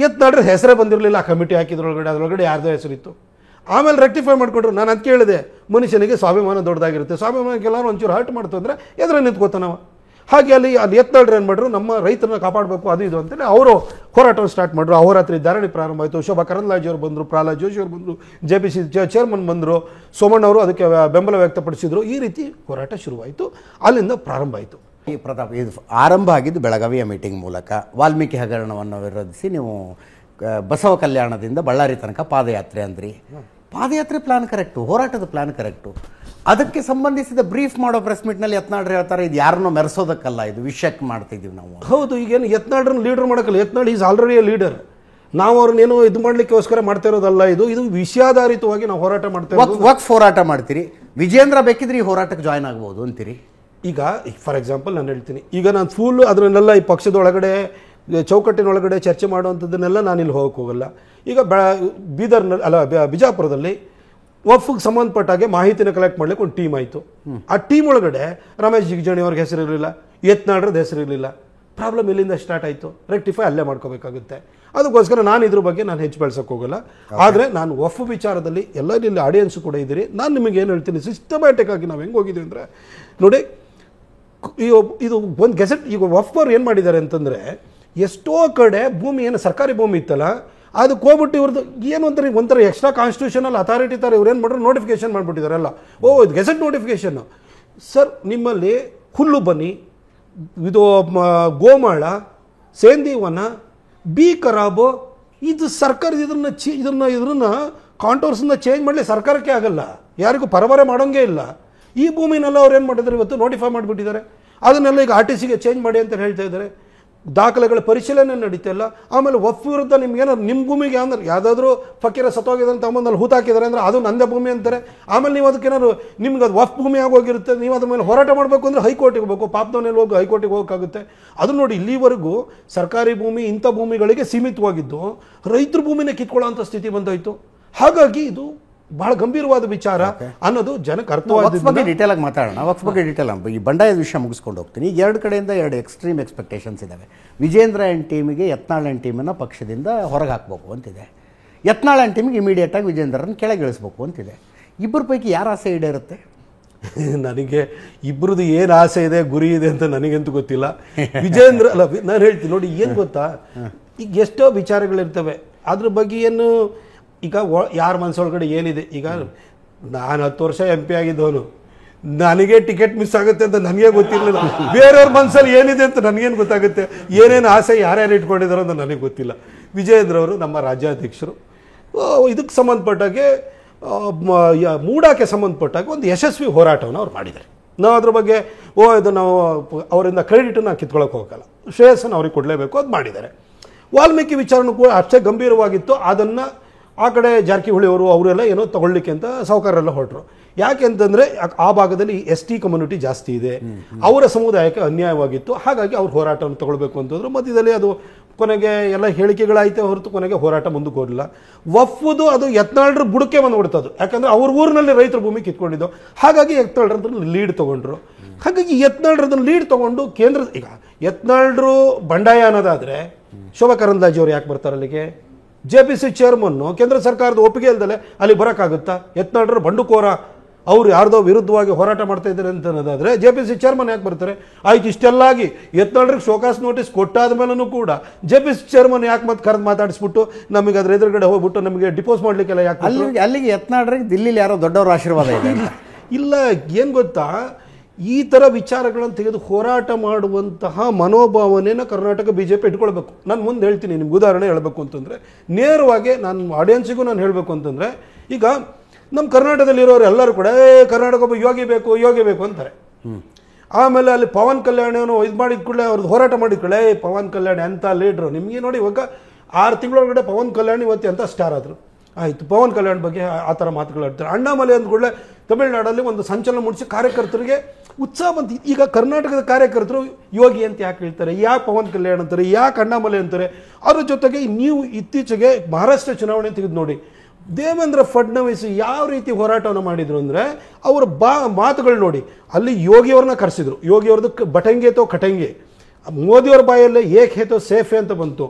ಯತ್ನಾಳ್ರ ಹೆಸರೇ ಬಂದಿರಲಿಲ್ಲ. ಆ ಕಮಿಟಿ ಹಾಕಿದ್ರೊಳಗಡೆ ಅದರೊಳಗಡೆ ಯಾರ್ದೋ ಹೆಸರಿತ್ತು. ಆಮೇಲೆ ರೆಕ್ಟಿಫೈ ಮಾಡಿಕೊಟ್ರು. ನಾನು ಅದು ಕೇಳಿದೆ, ಮನುಷ್ಯನಿಗೆ ಸ್ವಾಭಿಮಾನ ದೊಡ್ಡದಾಗಿರುತ್ತೆ, ಸ್ವಾಭಿಮಾನಕ್ಕೆಲ್ಲರೂ ಒಂಚೂರು ಹರ್ಟ್ ಮಾಡ್ತು ಅಂದರೆ ಎದುರು ನಿಂತ್ಕೋತಾನವ. ಹಾಗೆ ಅಲ್ಲಿ ಯತ್ನಾಳ್ರು ಏನು ಮಾಡ್ರು, ನಮ್ಮ ರೈತರನ್ನ ಕಾಪಾಡಬೇಕು ಅದು ಇದು ಅಂತೇಳಿ ಅವರು ಹೋರಾಟವನ್ನು ಸ್ಟಾರ್ಟ್ ಮಾಡಿದ್ರು. ಅಹೋರಾತ್ರಿ ಧರಣಿ ಪ್ರಾರಂಭ ಆಯಿತು. ಶೋಭಾ ಕರಂದ್ಲಾಜೆ ಅವರು ಬಂದರು, ಪ್ರಹ್ಲಾದ್ ಜೋಶಿ ಅವರು ಬಂದರು, JPC ಚೇರ್ಮನ್ ಬಂದರು, ಸೋಮಣ್ಣ ಅವರು ಅದಕ್ಕೆ ಬೆಂಬಲ ವ್ಯಕ್ತಪಡಿಸಿದರು. ಈ ರೀತಿ ಹೋರಾಟ ಶುರುವಾಯಿತು, ಅಲ್ಲಿಂದ ಪ್ರಾರಂಭ ಆಯಿತು. ಈ ಪ್ರತಾಪ್, ಇದು ಆರಂಭ ಆಗಿದ್ದು ಬೆಳಗಾವಿಯ ಮೀಟಿಂಗ್ ಮೂಲಕ. ವಾಲ್ಮೀಕಿ ಹಗರಣವನ್ನು ವಿರೋಧಿಸಿ ನೀವು ಬಸವ ಕಲ್ಯಾಣದಿಂದ ಬಳ್ಳಾರಿ ತನಕ ಪಾದಯಾತ್ರೆ ಅಂದ್ರಿ. ಪಾದಯಾತ್ರೆ ಪ್ಲಾನ್ ಕರೆಕ್ಟು, ಹೋರಾಟದ ಪ್ಲಾನ್ ಕರೆಕ್ಟು. ಅದಕ್ಕೆ ಸಂಬಂಧಿಸಿದ ಬ್ರೀಫ್ ಮಾಡೋ ಪ್ರೆಸ್ ಮೀಟ್ನಲ್ಲಿ ಯತ್ನಾಳ್ರು ಹೇಳ್ತಾರೆ ಇದು ಯಾರನ್ನೋ ಮೆರೆಸೋದಕ್ಕಲ್ಲ, ಇದು ವಿಷಯಕ್ಕೆ ಮಾಡ್ತಿದ್ದೀವಿ ನಾವು. ಹೌದು, ಈಗೇನು ಯತ್ನಾಳ್ರನ್ನ ಲೀಡರ್ ಮಾಡೋಕ್ಕಲ್ಲ. Yatnal is already a leader. ನಾವು ಅವ್ರನ್ನೇನೋ ಇದು ಮಾಡಲಿಕ್ಕೋಸ್ಕರ ಮಾಡ್ತಾ ಇರೋದಲ್ಲ. ಇದು ವಿಷಯಾಧಾರಿತವಾಗಿ ನಾವು ಹೋರಾಟ ಮಾಡ್ತಾ ಇರೋದು. ವಕ್ಫ್ ಹೋರಾಟ ಮಾಡ್ತೀರಿ, ವಿಜೇಂದ್ರ ಬೇಕಿದ್ರೆ ಈ ಹೋರಾಟಕ್ಕೆ ಜಾಯ್ನ್ ಆಗ್ಬೋದು ಅಂತೀರಿ. ಈಗ ಫಾರ್ ಎಕ್ಸಾಂಪಲ್ ನಾನು ಹೇಳ್ತೀನಿ, ಈಗ ನಾನು ಫುಲ್ ಅದನ್ನೆಲ್ಲ ಈ ಪಕ್ಷದ ಒಳಗಡೆ ಚೌಕಟ್ಟಿನೊಳಗಡೆ ಚರ್ಚೆ ಮಾಡುವಂಥದ್ದನ್ನೆಲ್ಲ ನಾನಿಲ್ಲಿ ಹೋಗಕ್ಕೆ ಹೋಗಲ್ಲ. ಈಗ ಬಿಜಾಪುರದಲ್ಲಿ ವಫ್ಗೆ ಸಂಬಂಧಪಟ್ಟಾಗೆ ಮಾಹಿತಿನ ಕಲೆಕ್ಟ್ ಮಾಡ್ಲಿಕ್ಕೆ ಒಂದು ಟೀಮ್ ಆಯಿತು. ಆ ಟೀಮ್ ಒಳಗಡೆ ರಮೇಶ್ ಜಿಗಜಿಣಿ ಅವ್ರಿಗೆ ಹೆಸರಿರಲಿಲ್ಲ, ಯತ್ನಾಳ್ರದ್ದು ಹೆಸರಿರಲಿಲ್ಲ. ಪ್ರಾಬ್ಲಮ್ ಎಲ್ಲಿಂದ ಸ್ಟಾರ್ಟ್ ಆಯಿತು? ರೆಕ್ಟಿಫೈ ಅಲ್ಲೇ ಮಾಡ್ಕೋಬೇಕಾಗುತ್ತೆ. ಅದಕ್ಕೋಸ್ಕರ ನಾನು ಇದ್ರ ಬಗ್ಗೆ ನಾನು ಹೆಚ್ಚು ಬೆಳೆಸೋಕೆ ಹೋಗಲ್ಲ. ಆದರೆ ನಾನು ವಫ್ ವಿಚಾರದಲ್ಲಿ ಎಲ್ಲ ಇಲ್ಲಿ ಆಡಿಯನ್ಸು ಕೂಡ ಇದ್ದೀರಿ. ನಾನು ನಿಮಗೆ ಏನು ಹೇಳ್ತೀನಿ, ಸಿಸ್ಟಮ್ಯಾಟಿಕ್ ಆಗಿ ನಾವು ಹೆಂಗೆ ಹೋಗಿದ್ದೀವಿ ಅಂದರೆ, ನೋಡಿ ಇದು ಒಂದು ಗೆಸೆಟ್. ಈಗ ವಫ್ ಅವ್ರು ಏನು ಮಾಡಿದ್ದಾರೆ ಅಂತಂದರೆ, ಎಷ್ಟೋ ಕಡೆ ಭೂಮಿ ಏನು ಸರ್ಕಾರಿ ಭೂಮಿ ಇತ್ತಲ್ಲ, ಅದಕ್ಕೆ ಹೋಗ್ಬಿಟ್ಟು ಇವ್ರದ್ದು ಏನು ಒಂಥರ ಎಕ್ಸ್ಟ್ರಾ ಕಾನ್ಸ್ಟಿಟ್ಯೂಷನಲ್ ಅಥಾರಿಟಿ ಥರ ಇವ್ರು ಏನು ಮಾಡ್ರು, ನೋಟಿಫಿಕೇಶನ್ ಮಾಡಿಬಿಟ್ಟಿದ್ದಾರೆ ಎಲ್ಲ. ಇದು ಗೆಸೆಟ್ ನೋಟಿಫಿಕೇಶನ್ನು. ಸರ್, ನಿಮ್ಮಲ್ಲಿ ಹುಲ್ಲು ಬನ್ನಿ, ಇದು ಗೋಮಾಳ, ಸೇಂದಿವನ, ಬಿ ಖರಾಬು, ಇದು ಸರ್ಕಾರ ಇದನ್ನ ಕಾಂಟೋರ್ಸನ್ನ ಚೇಂಜ್ ಮಾಡಲಿ ಸರ್ಕಾರಕ್ಕೆ ಆಗಲ್ಲ, ಯಾರಿಗೂ ಪರಬರೆ ಮಾಡೋಂಗೇ ಇಲ್ಲ. ಈ ಭೂಮಿನೆಲ್ಲ ಅವ್ರು ಏನು ಮಾಡಿದ್ದಾರೆ, ಇವತ್ತು ನೋಟಿಫೈ ಮಾಡಿಬಿಟ್ಟಿದ್ದಾರೆ. ಅದನ್ನೆಲ್ಲ ಈಗ RTCಗೆ ಚೇಂಜ್ ಮಾಡಿ ಅಂತ ಹೇಳ್ತಾ ಇದ್ದಾರೆ. ದಾಖಲೆಗಳ ಪರಿಶೀಲನೆ ನಡೀತಾ ಇಲ್ಲ. ಆಮೇಲೆ ವಫ್ ವಿರುದ್ಧ ನಿಮ್ಗೇನೋ ನಿಮ್ಮ ಭೂಮಿಗೆ ಅಂದ್ರೆ ಯಾವುದಾದ್ರೂ ಫಕೀರ ಸತ್ತೋಗಿದೆ ಅಂತ ತಮ್ಮಲ್ಲಿ ಹೂತಾಕಿದ್ದಾರೆ ಅಂದರೆ ಅದು ನಂದೇ ಭೂಮಿ ಅಂತಾರೆ. ಆಮೇಲೆ ನೀವು ಅದಕ್ಕೇನಾದ್ರು ನಿಮ್ಗೆ ಅದು ವಫ್ ಭೂಮಿ ಆಗೋಗಿರುತ್ತೆ, ನೀವು ಅದ್ರ ಮೇಲೆ ಹೋರಾಟ ಮಾಡಬೇಕು ಅಂದರೆ ಹೈಕೋರ್ಟಿಗೆ ಹೋಗಬೇಕು, ಪಾಪದವನಲ್ಲಿ ಹೋಗಿ ಹೈಕೋರ್ಟಿಗೆ ಹೋಗೋಕ್ಕಾಗುತ್ತೆ. ಅದು ನೋಡಿ, ಇಲ್ಲಿವರೆಗೂ ಸರ್ಕಾರಿ ಭೂಮಿ ಇಂಥ ಭೂಮಿಗಳಿಗೆ ಸೀಮಿತವಾಗಿದ್ದು ರೈತರ ಭೂಮಿನೇ ಕಿತ್ಕೊಳ್ಳೋಂಥ ಸ್ಥಿತಿ ಬಂದೋಯ್ತು. ಹಾಗಾಗಿ ಇದು ಬಹಳ ಗಂಭೀರವಾದ ವಿಚಾರ ಅನ್ನೋದು ಜನಕ್ಕೆ ಅರ್ಥವಾದ. ಡೀಟೇಲ್ ಆಗಿ ಮಾತಾಡೋಣ. ವಕ್ಫ್ ಬಗ್ಗೆ ಡೀಟೇಲ್ ಆಗಿ ಈ ಬಂಡಾಯದ ವಿಷಯ ಮುಗಿಸ್ಕೊಂಡು ಹೋಗ್ತೀನಿ. ಈಗ ಎರಡು ಕಡೆಯಿಂದ ಎರಡು ಎಕ್ಸ್ಟ್ರೀಮ್ ಎಕ್ಸ್ಪೆಕ್ಟೇಷನ್ಸ್ ಇದ್ದಾವೆ. ವಿಜೇಂದ್ರ ಆ್ಯಂಡ್ ಟೀಮಿಗೆ ಯತ್ನಾಳ್ ಆ್ಯಂಡ್ ಟೀಮನ್ನು ಪಕ್ಷದಿಂದ ಹೊರಗೆ ಹಾಕಬೇಕು ಅಂತಿದೆ. ಯತ್ನಾಳ್ ಆ್ಯಂಡ್ ಟೀಮಿಗೆ ಇಮಿಡಿಯೇಟಾಗಿ ವಿಜೇಂದ್ರನ ಕೆಳಗಿಳಿಸ್ಬೇಕು ಅಂತಿದೆ. ಇಬ್ಬರ ಪೈಕಿ ಯಾರು ಆಸೆ ಈಡೇರುತ್ತೆ? ನನಗೆ ಇಬ್ಬರದು ಏನು ಆಸೆ ಇದೆ, ಗುರಿ ಇದೆ ಅಂತ ನನಗಂತೂ ಗೊತ್ತಿಲ್ಲ. ವಿಜೇಂದ್ರ ಅಲ್ಲ, ನಾನು ಹೇಳ್ತೀನಿ ನೋಡಿ, ಏನು ಗೊತ್ತಾ, ಈಗ ಎಷ್ಟೋ ವಿಚಾರಗಳಿರ್ತವೆ, ಅದ್ರ ಬಗ್ಗೆ ಏನು ಈಗ ಯಾರ ಮನಸ್ಸೊಳಗಡೆ ಏನಿದೆ. ಈಗ ನಾನು 10 ವರ್ಷ MP ಆಗಿದ್ದವನು, ನನಗೆ ಟಿಕೆಟ್ ಮಿಸ್ ಆಗುತ್ತೆ ಅಂತ ನನಗೆ ಗೊತ್ತಿರಲಿಲ್ಲ. ಬೇರೆಯವ್ರ ಮನಸ್ಸಲ್ಲಿ ಏನಿದೆ ಅಂತ ನನಗೇನು ಗೊತ್ತಾಗುತ್ತೆ, ಏನೇನು ಆಸೆ ಯಾರ್ಯಾರು ಇಟ್ಕೊಂಡಿದ್ದಾರೋ ಅಂತ ನನಗೆ ಗೊತ್ತಿಲ್ಲ. ವಿಜಯೇಂದ್ರ ಅವರು ನಮ್ಮ ರಾಜ್ಯಾಧ್ಯಕ್ಷರು. ಇದಕ್ಕೆ ಸಂಬಂಧಪಟ್ಟಾಗೆ ಮೂಡಾಕ್ಕೆ ಸಂಬಂಧಪಟ್ಟಾಗ ಒಂದು ಯಶಸ್ವಿ ಹೋರಾಟವನ್ನು ಅವ್ರು ಮಾಡಿದ್ದಾರೆ. ನಾವು ಅದ್ರ ಬಗ್ಗೆ ಇದು ನಾವು ಅವರಿಂದ ಕ್ರೆಡಿಟನ್ನು ಕಿತ್ಕೊಳ್ಳೋಕೆ ಹೋಗಲ್ಲ, ಶ್ರೇಯಸ್ಸನ್ನು ಅವ್ರಿಗೆ ಕೊಡಲೇಬೇಕು, ಅದು ಮಾಡಿದ್ದಾರೆ. ವಾಲ್ಮೀಕಿ ವಿಚಾರನೂ ಕೂಡ ಅಷ್ಟೇ ಗಂಭೀರವಾಗಿತ್ತು. ಅದನ್ನು ಆ ಕಡೆ ಜಾರಕಿಹೊಳಿ ಅವರೆಲ್ಲ ಏನೋ ತಗೊಳ್ಳಿಕ್ಕೆ ಅಂತ ಸಾಹುಕಾರರೆಲ್ಲ ಹೊರಟರು. ಯಾಕೆ ಅಂತಂದರೆ ಆ ಭಾಗದಲ್ಲಿ ST ಕಮ್ಯುನಿಟಿ ಜಾಸ್ತಿ ಇದೆ, ಅವರ ಸಮುದಾಯಕ್ಕೆ ಅನ್ಯಾಯವಾಗಿತ್ತು, ಹಾಗಾಗಿ ಅವ್ರು ಹೋರಾಟವನ್ನು ತಗೊಳ್ಬೇಕು ಅಂತಂದ್ರು. ಮಧ್ಯದಲ್ಲಿ ಅದು ಕೊನೆಗೆ ಎಲ್ಲ ಹೇಳಿಕೆಗಳಾಯ್ತು ಹೊರತು ಕೊನೆಗೆ ಹೋರಾಟ ಮುಂದಕ್ಕೆ ಹೋಗಲಿಲ್ಲ. ವಫ್ದು ಅದು ಯತ್ನಾಳ್ರ ಬುಡಕ್ಕೆ ಬಂದುಬಿಡ್ತದು, ಯಾಕಂದರೆ ಅವ್ರ ಊರಿನಲ್ಲಿ ರೈತರ ಭೂಮಿ ಕಿತ್ಕೊಂಡಿದ್ದು, ಹಾಗಾಗಿ ಯತ್ನಾಳ್ರದನ್ನು ಲೀಡ್ ತೊಗೊಂಡ್ರು. ಹಾಗಾಗಿ ಯತ್ನಾಳ್ರದನ್ನು ಲೀಡ್ ತೊಗೊಂಡು ಕೇಂದ್ರ, ಈಗ ಯತ್ನಾಳ್ರು ಬಂಡಾಯ ಅನ್ನೋದಾದರೆ ಶೋಭಾ ಕರಂದ್ಲಾಜೆ ಅವರು ಯಾಕೆ ಬರ್ತಾರೆ ಅಲ್ಲಿಗೆ? JPC ಚೇರ್ಮನ್ನು ಕೇಂದ್ರ ಸರ್ಕಾರದ ಒಪ್ಪಿಗೆ ಇಲ್ದಲೆ ಅಲ್ಲಿ ಬರೋಕ್ಕಾಗುತ್ತಾ? ಯತ್ನಾಳ್ರ ಬಂಡುಕೋರ, ಅವರು ಯಾರ್ದೋ ವಿರುದ್ಧವಾಗಿ ಹೋರಾಟ ಮಾಡ್ತಾ ಇದ್ದಾರೆ ಅಂತ ಅನ್ನೋದಾದರೆ JPC ಚೇರ್ಮನ್ ಯಾಕೆ ಬರ್ತಾರೆ? ಆಯ್ತು, ಇಷ್ಟೆಲ್ಲಾಗಿ ಯತ್ನಾಳ್ರಿಗೆ ಶೋಕಾಸ್ ನೋಟಿಸ್ ಕೊಟ್ಟಾದ ಮೇಲೂ ಕೂಡ JPC ಚೇರ್ಮನ್ ಯಾಕೆ ಮತ್ತೆ ಕರೆದು ಮಾತಾಡಿಸ್ಬಿಟ್ಟು ನಮಗೆ ಅದ್ರ ಎದುರುಗಡೆ ಹೋಗ್ಬಿಟ್ಟು ನಮಗೆ ಡಿಪೋಸ್ ಮಾಡ್ಲಿಕ್ಕೆಲ್ಲ ಯಾಕೆ? ಅಲ್ಲಿಗೆ ಯತ್ನಾಳ್ರಿಗೆ ದಿಲ್ಲಿಲಿ ಯಾರೋ ದೊಡ್ಡವರ ಆಶೀರ್ವಾದ ಇದೆ ಇಲ್ಲ. ಏನು ಗೊತ್ತಾ, ಈ ಥರ ವಿಚಾರಗಳನ್ನು ತೆಗೆದು ಹೋರಾಟ ಮಾಡುವಂತಹ ಮನೋಭಾವನೆಯನ್ನು ಕರ್ನಾಟಕ BJP ಇಟ್ಕೊಳ್ಬೇಕು. ನಾನು ಮುಂದೆ ಹೇಳ್ತೀನಿ, ನಿಮ್ಗೆ ಉದಾಹರಣೆ ಹೇಳಬೇಕು ಅಂತಂದರೆ, ನೇರವಾಗಿ ನಾನು ಆಡಿಯನ್ಸಿಗೂ ನಾನು ಹೇಳಬೇಕು ಅಂತಂದರೆ, ಈಗ ನಮ್ಮ ಕರ್ನಾಟಕದಲ್ಲಿರೋರು ಎಲ್ಲರೂ ಕೂಡ ಕರ್ನಾಟಕ ಒಬ್ಬ ಯೋಗಿ ಬೇಕು ಅಂತಾರೆ. ಆಮೇಲೆ ಅಲ್ಲಿ ಪವನ್ ಕಲ್ಯಾಣವನ್ನು ಇದು ಮಾಡಿದ ಕೂಡಲೇ ಅವ್ರದ್ದು ಹೋರಾಟ ಮಾಡಿದ ಕೂಡಲೇ ಪವನ್ ಕಲ್ಯಾಣ್ ಅಂತ ಲೀಡ್ರು. ನಿಮಗೆ ನೋಡಿ, ಇವಾಗ 6 ತಿಂಗಳೊಳಗಡೆ ಪವನ್ ಕಲ್ಯಾಣ್ ಇವತ್ತು ಅಂತ ಸ್ಟಾರ್ ಆದರು. ಆಯಿತು, ಪವನ್ ಕಲ್ಯಾಣ್ ಬಗ್ಗೆ ಆ ಥರ ಮಾತುಗಳಾಡ್ತಾರೆ. ಅಣ್ಣಾಮಲೈ ಅಂದ ಕೂಡಲೇ ತಮಿಳುನಾಡಲ್ಲಿ ಒಂದು ಸಂಚಲನ ಮೂಡಿಸಿ ಕಾರ್ಯಕರ್ತರಿಗೆ ಉತ್ಸಾಹ ಬಂತು. ಈಗ ಕರ್ನಾಟಕದ ಕಾರ್ಯಕರ್ತರು ಯೋಗಿ ಅಂತ ಯಾಕೆ ಹೇಳ್ತಾರೆ, ಯಾಕೆ ಪವನ್ ಕಲ್ಯಾಣ್ ಅಂತಾರೆ, ಯಾಕೆ ಅಣ್ಣಾಮಲೈ ಅಂತಾರೆ? ಅದ್ರ ಜೊತೆಗೆ ನೀವು ಇತ್ತೀಚೆಗೆ ಮಹಾರಾಷ್ಟ್ರ ಚುನಾವಣೆ ತೆಗೆದು ನೋಡಿ, ದೇವೇಂದ್ರ ಫಡ್ನವೀಸ್ ಯಾವ ರೀತಿ ಹೋರಾಟವನ್ನು ಮಾಡಿದರು ಅಂದರೆ, ಅವರ ಮಾತುಗಳು ನೋಡಿ, ಅಲ್ಲಿ ಯೋಗಿಯವ್ರನ್ನ ಕರೆಸಿದ್ರು. ಯೋಗಿಯವ್ರದ್ದು ಬಟಂಗೆ ತೋ ಕಟಂಗೆ, ಮೋದಿಯವ್ರ ಬಾಯಲ್ಲೇ ಏಕ್ ಹೇತೋ ಸೇಫೆ ಅಂತ ಬಂತು.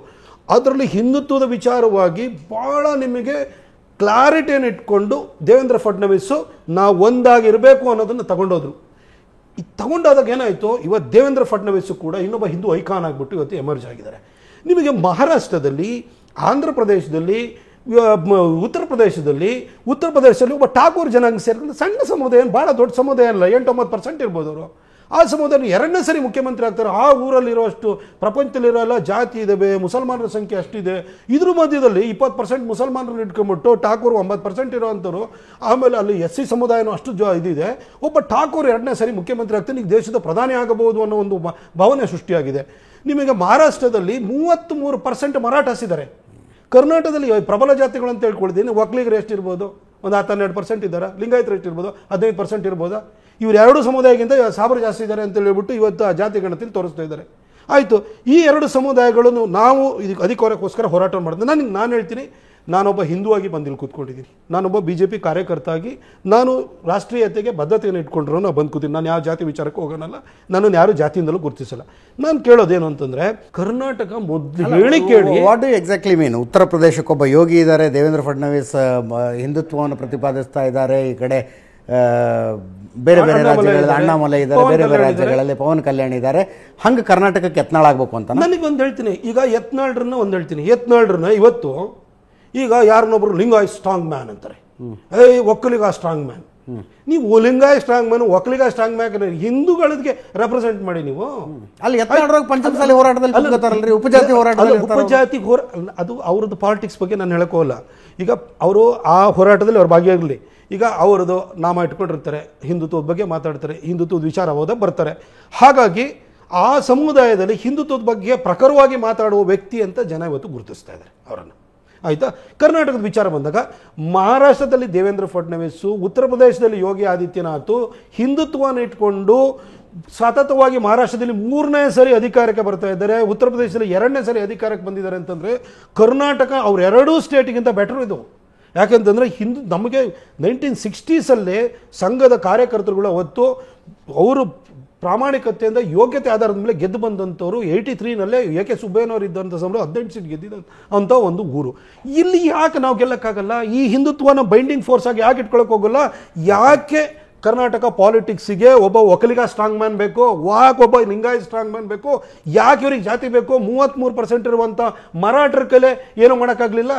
ಅದರಲ್ಲಿ ಹಿಂದುತ್ವದ ವಿಚಾರವಾಗಿ ಭಾಳ ನಿಮಗೆ ಕ್ಲಾರಿಟಿಯನ್ನು ಇಟ್ಕೊಂಡು ದೇವೇಂದ್ರ ಫಡ್ನವೀಸು ನಾವು ಒಂದಾಗಿರಬೇಕು ಅನ್ನೋದನ್ನು ತಗೊಂಡೋದ್ರು. ಇದು ತಗೊಂಡಾದಾಗ ಏನಾಯಿತು, ಇವತ್ತು ದೇವೇಂದ್ರ ಫಡ್ನವೀಸು ಕೂಡ ಇನ್ನೊಬ್ಬ ಹಿಂದೂ ಐಕಾನ್ ಆಗಿಬಿಟ್ಟು ಇವತ್ತು ಎಮರ್ಜ್ ಆಗಿದ್ದಾರೆ. ನಿಮಗೆ ಮಹಾರಾಷ್ಟ್ರದಲ್ಲಿ, ಆಂಧ್ರ ಪ್ರದೇಶದಲ್ಲಿ, ಉತ್ತರ ಪ್ರದೇಶದಲ್ಲಿ ಒಬ್ಬ ಠಾಕೂರ್ ಜನಾಂಗ ಸೇರಿದ್ರೆ ಸಣ್ಣ ಸಮುದಾಯ, ಭಾಳ ದೊಡ್ಡ ಸಮುದಾಯ ಅಲ್ಲ, 8-9% ಇರ್ಬೋದು ಅವರು. ಆ ಸಮುದಾಯ 2ನೇ ಸರಿ ಮುಖ್ಯಮಂತ್ರಿ ಆಗ್ತಾರೆ. ಆ ಊರಲ್ಲಿರೋಷ್ಟು ಪ್ರಪಂಚದಲ್ಲಿರೋಲ್ಲ ಜಾತಿ ಇದ್ದಾವೆ, ಮುಸಲ್ಮಾನರ ಸಂಖ್ಯೆ ಅಷ್ಟಿದೆ. ಇದ್ರ ಮಧ್ಯದಲ್ಲಿ 20% ಮುಸಲ್ಮಾನರನ್ನು ಇಟ್ಕೊಂಡ್ಬಿಟ್ಟು ಠಾಕೂರ್ 9% ಇರೋವಂಥವ್ರು, ಆಮೇಲೆ ಅಲ್ಲಿ SC ಸಮುದಾಯನೂ ಅಷ್ಟು ಇದಿದೆ. ಒಬ್ಬ ಠಾಕೂರ್ 2ನೇ ಸರಿ ಮುಖ್ಯಮಂತ್ರಿ ಆಗ್ತಾನೆ, ಈಗ ದೇಶದ ಪ್ರಧಾನಿ ಆಗಬಹುದು ಅನ್ನೋ ಒಂದು ಭಾವನೆ ಸೃಷ್ಟಿಯಾಗಿದೆ. ನಿಮಗೆ ಮಹಾರಾಷ್ಟ್ರದಲ್ಲಿ 33% ಮರಾಠಾಸ್ ಇದ್ದಾರೆ. ಕರ್ನಾಟಕದಲ್ಲಿ ಪ್ರಬಲ ಜಾತಿಗಳು ಅಂತ ಹೇಳ್ಕೊಳ್ತೀನಿ, ಒಕ್ಕಲಿಗರು ಎಷ್ಟಿರ್ಬೋದು? ಒಂದು 10-12% ಇದ್ದಾರೆ. ಲಿಂಗಾಯತರು ಎಷ್ಟಿರ್ಬೋದು? 15% ಇರ್ಬೋದಾ? ಇವ್ರು 2 ಸಮುದಾಯಕ್ಕಿಂತ ಸಾವಿರ ಜಾಸ್ತಿ ಇದ್ದಾರೆ ಅಂತ ಹೇಳ್ಬಿಟ್ಟು ಇವತ್ತು ಆ ಜಾತಿ ಗಣತಿಯಲ್ಲಿ ತೋರಿಸ್ತಾ ಇದ್ದಾರೆ. ಆಯಿತು, ಈ 2 ಸಮುದಾಯಗಳನ್ನು ನಾವು ಇದಕ್ಕೆ ಅಧಿಕಾರಕ್ಕೋಸ್ಕರ ಹೋರಾಟ ಮಾಡ್ತೀನಿ. ನಾನು ಹೇಳ್ತೀನಿ, ನಾನೊಬ್ಬ ಹಿಂದೂವಾಗಿ ಬಂದಿಲ್ಲಿ ಕೂತ್ಕೊಂಡಿದ್ದೀನಿ, ನಾನೊಬ್ಬ BJP ಕಾರ್ಯಕರ್ತ ಆಗಿ ನಾನು ರಾಷ್ಟ್ರೀಯತೆಗೆ ಬದ್ಧತೆಯನ್ನು ಇಟ್ಕೊಂಡ್ರೂ ನಾನು ಬಂದು ಕೂತೀನಿ. ನಾನು ಯಾವ ಜಾತಿ ವಿಚಾರಕ್ಕೆ ಹೋಗೋನಲ್ಲ, ನನ್ನನ್ನು ಯಾರು ಜಾತಿಯಿಂದಲೂ ಗುರುತಿಸಲ್ಲ. ನಾನು ಕೇಳೋದೇನು ಅಂತಂದರೆ, ಕರ್ನಾಟಕ ಮೊದಲು ಹೇಳಿ ಕೇಳಿ ವಾಟ್ ಡು ಎಕ್ಸಾಕ್ಟ್ಲಿ ಮೀನ್? ಉತ್ತರ ಪ್ರದೇಶಕ್ಕೊಬ್ಬ ಯೋಗಿ ಇದ್ದಾರೆ, ದೇವೇಂದ್ರ ಫಡ್ನವೀಸ್ ಹಿಂದುತ್ವವನ್ನು ಪ್ರತಿಪಾದಿಸ್ತಾ ಇದ್ದಾರೆ, ಈ ಕಡೆ ಬೇರೆ ಬೇರೆ ರಾಜ್ಯಗಳಲ್ಲಿ ಅಣ್ಣಾಮಲೈ ಇದ್ದಾರೆ, ಬೇರೆ ಬೇರೆ ರಾಜ್ಯಗಳಲ್ಲಿ ಪವನ್ ಕಲ್ಯಾಣ್ ಇದ್ದಾರೆ. ಹಂಗೆ ಕರ್ನಾಟಕಕ್ಕೆ ಯತ್ನಾಳಾಗಬೇಕು ಅಂತ ನನಗೊಂದು ಹೇಳ್ತೀನಿ. ಈಗ ಯತ್ನಾಳ್ರನ್ನ ಒಂದು ಹೇಳ್ತೀನಿ, ಯತ್ನಾಳ್ರನ್ನ ಇವತ್ತು ಈಗ ಯಾರನ್ನೊಬ್ರು ಲಿಂಗಾಯತ್ ಸ್ಟ್ರಾಂಗ್ ಮ್ಯಾನ್ ಅಂತಾರೆ, ಒಕ್ಕಲಿಗ ಸ್ಟ್ರಾಂಗ್ ಮ್ಯಾನ್. ನೀವು Lingayat strong man, Vokkaliga strong man ಹಿಂದೂಗಳಿಗೆ ರೆಪ್ರೆಸೆಂಟ್ ಮಾಡಿ. ನೀವು ಅಲ್ಲಿ ಪಂಚಮಸಾಲಿ ಹೋರಾಟದಲ್ಲಿ ಉಪಜಾತಿ ಹೋರಾಟ, ಉಪಜಾತಿ ಅದು ಅವ್ರದ್ದು ಪಾಲಿಟಿಕ್ಸ್ ಬಗ್ಗೆ ನಾನು ಹೇಳೋಕೋಲ್ಲ. ಈಗ ಅವರು ಆ ಹೋರಾಟದಲ್ಲಿ ಅವ್ರು ಭಾಗಿಯಾಗಲಿ. ಈಗ ಅವರದು ನಾಮ ಇಟ್ಕೊಂಡಿರ್ತಾರೆ, ಹಿಂದುತ್ವದ ಬಗ್ಗೆ ಮಾತಾಡ್ತಾರೆ, ಹಿಂದುತ್ವದ ವಿಚಾರ ಹೋದಾಗ ಬರ್ತಾರೆ. ಹಾಗಾಗಿ ಆ ಸಮುದಾಯದಲ್ಲಿ ಹಿಂದುತ್ವದ ಬಗ್ಗೆ ಪ್ರಖರವಾಗಿ ಮಾತಾಡುವ ವ್ಯಕ್ತಿ ಅಂತ ಜನ ಇವತ್ತು ಗುರುತಿಸ್ತಾ ಇದ್ದಾರೆ ಅವರನ್ನು. ಆಯಿತಾ? ಕರ್ನಾಟಕದ ವಿಚಾರ ಬಂದಾಗ ಮಹಾರಾಷ್ಟ್ರದಲ್ಲಿ ದೇವೇಂದ್ರ ಫಡ್ನವೀಸು, ಉತ್ತರ ಪ್ರದೇಶದಲ್ಲಿ ಯೋಗಿ ಆದಿತ್ಯನಾಥ್ ಹಿಂದುತ್ವವನ್ನು ಇಟ್ಕೊಂಡು ಸತತವಾಗಿ ಮಹಾರಾಷ್ಟ್ರದಲ್ಲಿ 3ನೇ ಸರಿ ಅಧಿಕಾರಕ್ಕೆ ಬರ್ತಾ ಇದ್ದಾರೆ, ಉತ್ತರ ಪ್ರದೇಶದಲ್ಲಿ 2ನೇ ಸರಿ ಅಧಿಕಾರಕ್ಕೆ ಬಂದಿದ್ದಾರೆ ಅಂತಂದರೆ ಕರ್ನಾಟಕ ಅವ್ರ 2 ಸ್ಟೇಟಿಗಿಂತ ಬೆಟರ್ ಇದು. ಯಾಕೆಂತಂದರೆ ನಮಗೆ 1960ಸಲ್ಲೇ ಸಂಘದ ಕಾರ್ಯಕರ್ತರುಗಳು ಅವತ್ತು ಅವರು ಪ್ರಾಮಾಣಿಕತೆಯಿಂದ ಯೋಗ್ಯತೆ ಆಧಾರದ ಮೇಲೆ ಗೆದ್ದು ಬಂದಂಥವ್ರು 83ನಲ್ಲೇ AK ಸುಬ್ಬಯ್ಯನವರು ಇದ್ದಂಥ ಸಮಯ 18 ಸೀಟ್ ಗೆದ್ದಿದ್ದ ಅಂಥ ಒಂದು ಊರು. ಇಲ್ಲಿ ಯಾಕೆ ನಾವು ಗೆಲ್ಲಕ್ಕಾಗಲ್ಲ? ಈ ಹಿಂದುತ್ವನ ಬೈಂಡಿಂಗ್ ಫೋರ್ಸ್ ಆಗಿ ಯಾಕೆ ಇಟ್ಕೊಳಕ್ಕೆ ಹೋಗಲ್ಲ? ಯಾಕೆ ಕರ್ನಾಟಕ ಪಾಲಿಟಿಕ್ಸಿಗೆ ಒಬ್ಬ ಒಕ್ಕಲಿಗ ಸ್ಟ್ರಾಂಗ್ ಮ್ಯಾನ್ ಬೇಕು, ಯಾಕೆ ಒಬ್ಬ ಲಿಂಗಾಯತ್ ಸ್ಟ್ರಾಂಗ್ ಮ್ಯಾನ್ ಬೇಕು, ಯಾಕೆ ಇವ್ರಿಗೆ ಜಾತಿ ಬೇಕು? 33% ಇರುವಂಥ ಮರಾಠರ ಕಲೆ ಏನೂ ಮಾಡೋಕ್ಕಾಗಲಿಲ್ಲ.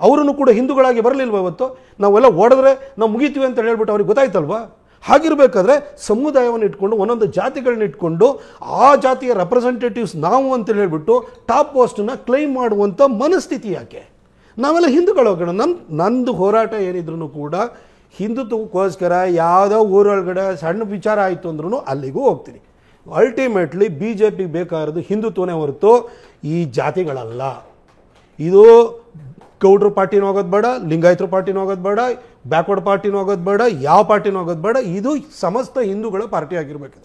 ಅವರನ್ನು ಕೂಡ ಹಿಂದೂಗಳಾಗಿ ಬರಲಿಲ್ವ? ಇವತ್ತು ನಾವೆಲ್ಲ ಓಡಿದ್ರೆ ನಾವು ಮುಗಿತೀವಿ ಅಂತ ಹೇಳ್ಬಿಟ್ಟು ಅವ್ರಿಗೆ ಗೊತ್ತಾಯ್ತಲ್ವಾ? ಹಾಗಿರಬೇಕಾದ್ರೆ ಸಮುದಾಯವನ್ನು ಇಟ್ಕೊಂಡು ಒಂದೊಂದು ಜಾತಿಗಳನ್ನ ಇಟ್ಕೊಂಡು ಆ ಜಾತಿಯ ರೆಪ್ರೆಸೆಂಟೇಟಿವ್ಸ್ ನಾವು ಅಂತೇಳಿ ಹೇಳ್ಬಿಟ್ಟು ಟಾಪ್ ಪೋಸ್ಟನ್ನು ಕ್ಲೈಮ್ ಮಾಡುವಂಥ ಮನಸ್ಥಿತಿ ಯಾಕೆ? ನಾವೆಲ್ಲ ಹಿಂದೂಗಳು ಹೋಗೋಣ. ನಂದು ಹೋರಾಟ ಏನಿದ್ರು ಕೂಡ ಹಿಂದುತ್ವಕ್ಕೋಸ್ಕರ ಯಾವುದೋ ಊರೊಳಗಡೆ ಸಣ್ಣ ವಿಚಾರ ಆಯಿತು ಅಂದ್ರೂ ಅಲ್ಲಿಗೂ ಹೋಗ್ತೀನಿ. ಅಲ್ಟಿಮೇಟ್ಲಿ BJP ಬೇಕಾಗಿರೋದು ಹಿಂದುತ್ವನೇ ಹೊರತು ಈ ಜಾತಿಗಳಲ್ಲ. ಇದು ಗೌಡ್ರ ಪಾರ್ಟಿನೂ ಹೋಗೋದು ಬೇಡ, ಲಿಂಗಾಯತರ ಪಾರ್ಟಿನೂ ಹೋಗೋದು ಬೇಡ, ಬ್ಯಾಕ್ವರ್ಡ್ ಪಾರ್ಟಿನೂ ಹೋಗೋದು ಬೇಡ, ಯಾವ ಪಾರ್ಟಿನೂ ಹೋಗೋದು ಬೇಡ. ಇದು ಸಮಸ್ತ ಹಿಂದೂಗಳ ಪಾರ್ಟಿ ಆಗಿರಬೇಕು.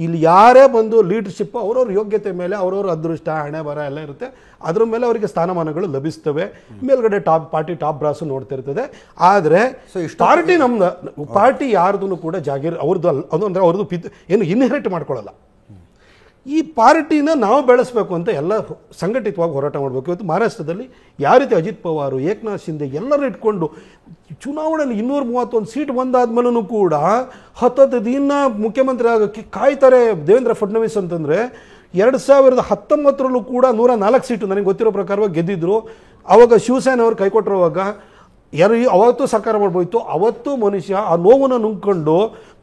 ಇಲ್ಲಿ ಯಾರೇ ಬಂದು ಲೀಡರ್ಶಿಪ್ ಅವ್ರವ್ರ ಯೋಗ್ಯತೆ ಮೇಲೆ ಅವ್ರವ್ರ ಅದೃಷ್ಟ ಹಣೆ ಬರ ಎಲ್ಲ ಇರುತ್ತೆ. ಅದ್ರ ಮೇಲೆ ಅವರಿಗೆ ಸ್ಥಾನಮಾನಗಳು ಲಭಿಸ್ತವೆ. ಮೇಲ್ಗಡೆ ಪಾರ್ಟಿ ಟಾಪ್ ಬ್ರಾಸು ನೋಡ್ತಿರ್ತದೆ. ಆದರೆ ಪಾರ್ಟಿ ನಮ್ದು ಪಾರ್ಟಿ ಯಾರ್ದು ಕೂಡ ಜಾಗೀರ್ ಅವ್ರದ್ದು ಅದು ಅಂದರೆ ಅವ್ರದ್ದು ಏನು ಇನ್ಹೆರಿಟ್ ಮಾಡ್ಕೊಳ್ಳಲ್ಲ. ಈ ಪಾರ್ಟಿನ ನಾವು ಬೆಳೆಸಬೇಕು ಅಂತ ಎಲ್ಲ ಸಂಘಟಿತವಾಗಿ ಹೋರಾಟ ಮಾಡಬೇಕು. ಇವತ್ತು ಮಹಾರಾಷ್ಟ್ರದಲ್ಲಿ ಯಾವ ರೀತಿ ಅಜಿತ್ ಪವಾರ್, ಏಕನಾಥ್ ಶಿಂದೆ ಎಲ್ಲರೂ ಇಟ್ಕೊಂಡು ಚುನಾವಣೆಯಲ್ಲಿ 231 ಸೀಟ್ ಬಂದಾದ್ಮೇಲೂ ಕೂಡ 10 ದಿನ ಮುಖ್ಯಮಂತ್ರಿ ಆಗೋಕ್ಕೆ ಕಾಯ್ತಾರೆ ದೇವೇಂದ್ರ ಫಡ್ನವೀಸ್ ಅಂತಂದರೆ 2019ರಲ್ಲೂ ಕೂಡ 104 ಸೀಟು ನನಗೆ ಗೊತ್ತಿರೋ ಪ್ರಕಾರವಾಗಿ ಗೆದ್ದಿದ್ರು. ಆವಾಗ ಶಿವಸೇನೆ ಅವರು ಕೈಕೊಟ್ಟಿರುವಾಗ ಅವತ್ತು ಸರ್ಕಾರ ಮಾಡ್ಬೋಯ್ತು. ಅವತ್ತು ಮನುಷ್ಯ ಆ ನೋವನ್ನು ನುಂಗ್ಕೊಂಡು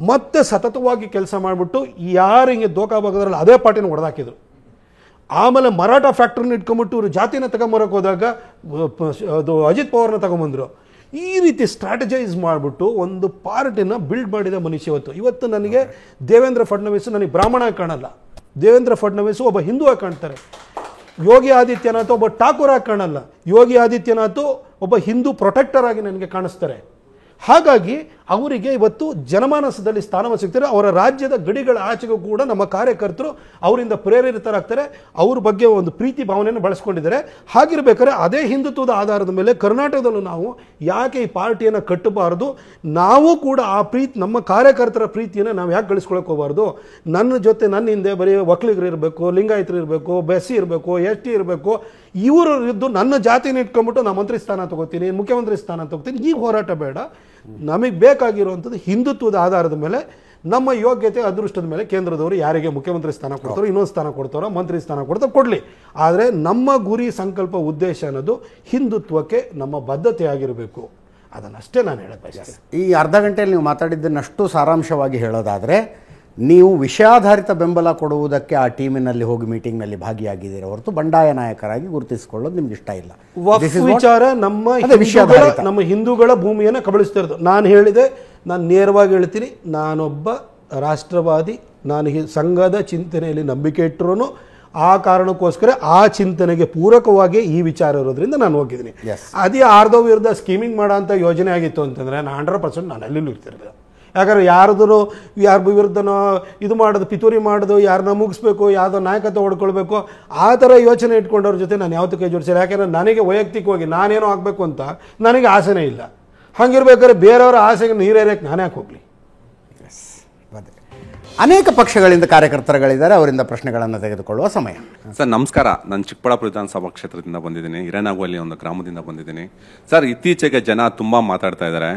ಮತ್ತೆ ಸತತವಾಗಿ ಕೆಲಸ ಮಾಡಿಬಿಟ್ಟು ಯಾರು ಹಿಂಗೆ ದೋಖಾ ಭಾಗದಲ್ಲಿ ಅದೇ ಪಾರ್ಟಿನ ಹೊಡೆದಾಕಿದ್ರು. ಆಮೇಲೆ ಮರಾಠ ಫ್ಯಾಕ್ಟ್ರಿನ ಇಟ್ಕೊಂಬಿಟ್ಟು ಇವರು ಜಾತಿನ ತಗೊಂಬರಕ್ಕೆ ಹೋದಾಗ ಅದು ಅಜಿತ್ ಪವಾರ್ನ ತಗೊಂಬಂದರು. ಈ ರೀತಿ ಸ್ಟ್ರಾಟಜೈಸ್ ಮಾಡಿಬಿಟ್ಟು ಒಂದು ಪಾರ್ಟಿನ ಬಿಲ್ಡ್ ಮಾಡಿದ ಮನುಷ್ಯ ಇವತ್ತು ನನಗೆ ದೇವೇಂದ್ರ ಫಡ್ನವೀಸ್ ನನಗೆ ಬ್ರಾಹ್ಮಣ ಕಾಣಲ್ಲ. ದೇವೇಂದ್ರ ಫಡ್ನವೀಸ್ ಒಬ್ಬ ಹಿಂದೂ ಆಗಿ ಕಾಣ್ತಾರೆ. ಯೋಗಿ ಆದಿತ್ಯನಾಥ್ ಒಬ್ಬ ಠಾಕೂರ್ ಆಗಿ ಕಾಣಲ್ಲ. ಯೋಗಿ ಆದಿತ್ಯನಾಥ್ ಒಬ್ಬ ಹಿಂದೂ ಪ್ರೊಟೆಕ್ಟರ್ ಆಗಿ ನನಗೆ ಕಾಣಿಸ್ತಾರೆ. ಹಾಗಾಗಿ ಅವರಿಗೆ ಇವತ್ತು ಜನಮಾನಸದಲ್ಲಿ ಸ್ಥಾನಮಾನ ಸಿಗ್ತಾರೆ. ಅವರ ರಾಜ್ಯದ ಗಡಿಗಳ ಆಚೆಗೂ ಕೂಡ ನಮ್ಮ ಕಾರ್ಯಕರ್ತರು ಅವರಿಂದ ಪ್ರೇರಿತರಾಗ್ತಾರೆ. ಅವ್ರ ಬಗ್ಗೆ ಒಂದು ಪ್ರೀತಿ ಭಾವನೆಯನ್ನು ಬಳಸ್ಕೊಂಡಿದ್ದಾರೆ. ಹಾಗಿರ್ಬೇಕಾದ್ರೆ ಅದೇ ಹಿಂದುತ್ವದ ಆಧಾರದ ಮೇಲೆ ಕರ್ನಾಟಕದಲ್ಲೂ ನಾವು ಯಾಕೆ ಈ ಪಾರ್ಟಿಯನ್ನು ಕಟ್ಟಬಾರದು? ನಾವು ಕೂಡ ಆ ನಮ್ಮ ಕಾರ್ಯಕರ್ತರ ಪ್ರೀತಿಯನ್ನು ನಾವು ಯಾಕೆ ಗಳಿಸ್ಕೊಳಕ್ಕೆ ಹೋಗಬಾರ್ದು? ನನ್ನ ಜೊತೆ ನನ್ನ ಹಿಂದೆ ಬರೀ ಒಕ್ಕಲಿಗರು ಇರಬೇಕು, ಲಿಂಗಾಯತರು ಇರಬೇಕು, ಬೆಸ್ಸಿ ಇರಬೇಕು, ST ಇರಬೇಕು, ಇವರು ಇದ್ದು ನನ್ನ ಜಾತಿನ ಇಟ್ಕೊಂಡ್ಬಿಟ್ಟು ನಾನು ಮಂತ್ರಿ ಸ್ಥಾನ ತಗೋತೀನಿ, ಮುಖ್ಯಮಂತ್ರಿ ಸ್ಥಾನ ತಗೋತೀನಿ. ಈ ಹೋರಾಟ ಬೇಡ. ನಮಗೆ ಬೇಕಾಗಿರುವಂಥದ್ದು ಹಿಂದುತ್ವದ ಆಧಾರದ ಮೇಲೆ ನಮ್ಮ ಯೋಗ್ಯತೆ ಅದೃಷ್ಟದ ಮೇಲೆ ಕೇಂದ್ರದವರು ಯಾರಿಗೆ ಮುಖ್ಯಮಂತ್ರಿ ಸ್ಥಾನ ಕೊಡ್ತಾರೋ, ಇನ್ನೊಂದು ಸ್ಥಾನ ಕೊಡ್ತಾರೋ, ಮಂತ್ರಿ ಸ್ಥಾನ ಕೊಡ್ತಾರೋ ಕೊಡಲಿ. ಆದರೆ ನಮ್ಮ ಗುರಿ, ಸಂಕಲ್ಪ, ಉದ್ದೇಶ ಅನ್ನೋದು ಹಿಂದುತ್ವಕ್ಕೆ ನಮ್ಮ ಬದ್ಧತೆ ಆಗಿರಬೇಕು. ಅದನ್ನಷ್ಟೇ ನಾನು ಹೇಳಕ್ಕೆ ಬಯಸ್ತೇನೆ. ಈ ಅರ್ಧ ಗಂಟೆಯಲ್ಲಿ ನೀವು ಮಾತಾಡಿದ್ದನ್ನಷ್ಟು ಸಾರಾಂಶವಾಗಿ ಹೇಳೋದಾದರೆ, ನೀವು ವಿಷಯಾಧಾರಿತ ಬೆಂಬಲ ಕೊಡುವುದಕ್ಕೆ ಆ ಟೀಮಿನಲ್ಲಿ ಹೋಗಿ ಮೀಟಿಂಗ್ನಲ್ಲಿ ಭಾಗಿಯಾಗಿದ್ದೀರ ಹೊರತು ಬಂಡಾಯ ನಾಯಕರಾಗಿ ಗುರುತಿಸಿಕೊಳ್ಳೋದು ನಿಮ್ಗೆ ಇಷ್ಟ ಇಲ್ಲ. ವಿಚಾರ ನಮ್ಮ ಹಿಂದೂಗಳ ಭೂಮಿಯನ್ನು ಕಬಳಿಸ್ತಾ ಇರೋದು. ನಾನು ಹೇಳಿದೆ, ನಾನು ನೇರವಾಗಿ ಹೇಳ್ತೀನಿ, ನಾನೊಬ್ಬ ರಾಷ್ಟ್ರವಾದಿ. ನಾನು ಸಂಘದ ಚಿಂತನೆಯಲ್ಲಿ ನಂಬಿಕೆ ಇಟ್ಟರೂ ಆ ಕಾರಣಕ್ಕೋಸ್ಕರ ಆ ಚಿಂತನೆಗೆ ಪೂರಕವಾಗಿ ಈ ವಿಚಾರ ಇರೋದ್ರಿಂದ ನಾನು ಹೋಗಿದ್ದೀನಿ. ಅದೇ ಆರ್ಧೋ ವಿರುದ್ಧ ಸ್ಕೀಮಿಂಗ್ ಮಾಡೋ ಅಂಥ ಯೋಜನೆ ಆಗಿತ್ತು ಅಂತಂದರೆ 100% ನಾನು ಅಲ್ಲಿಲ್ಲೂ ಇರ್ತಿರ್ಲಿಲ್ಲ. ಯಾಕಂದ್ರೆ ಯಾರ ವಿರುದ್ಧನೋ ಇದು ಮಾಡೋದು, ಪಿತೂರಿ ಮಾಡೋದು, ಯಾರನ್ನ ಮುಗಿಸ್ಬೇಕು, ಯಾವುದೋ ನಾಯಕತ್ವ ಹೊಡ್ಕೊಳ್ಬೇಕು, ಆ ಥರ ಯೋಚನೆ ಇಟ್ಕೊಂಡವ್ರ ಜೊತೆ ನಾನು ಯಾವತ್ತೂ ಕೈ ಜೋಡಿಸಿಲ್ಲ. ಯಾಕೆಂದರೆ ನನಗೆ ವೈಯಕ್ತಿಕವಾಗಿ ನಾನೇನೋ ಆಗಬೇಕು ಅಂತ ನನಗೆ ಆಸೆನೇ ಇಲ್ಲ. ಹಾಗಿರ್ಬೇಕಾದ್ರೆ ಬೇರೆಯವರ ಆಸೆಗೆ ನೀರೇರಕ್ಕೆ ನಾನೇ ಯಾಕೆ ಹೋಗಲಿ? ಅನೇಕ ಪಕ್ಷಗಳಿಂದ ಕಾರ್ಯಕರ್ತರುಗಳಿದ್ದಾರೆ, ಅವರಿಂದ ಪ್ರಶ್ನೆಗಳನ್ನು ತೆಗೆದುಕೊಳ್ಳುವ ಸಮಯ. ಸರ್ ನಮಸ್ಕಾರ, ನಾನು ಚಿಕ್ಕಬಳ್ಳಾಪುರ ವಿಧಾನಸಭಾ ಕ್ಷೇತ್ರದಿಂದ ಬಂದಿದ್ದೀನಿ. ಹಿರೇನಾಗುವಲ್ಲಿ ಒಂದು ಗ್ರಾಮದಿಂದ ಬಂದಿದ್ದೀನಿ. ಸರ್, ಇತ್ತೀಚೆಗೆ ಜನ ತುಂಬ ಮಾತಾಡ್ತಾ ಇದ್ದಾರೆ.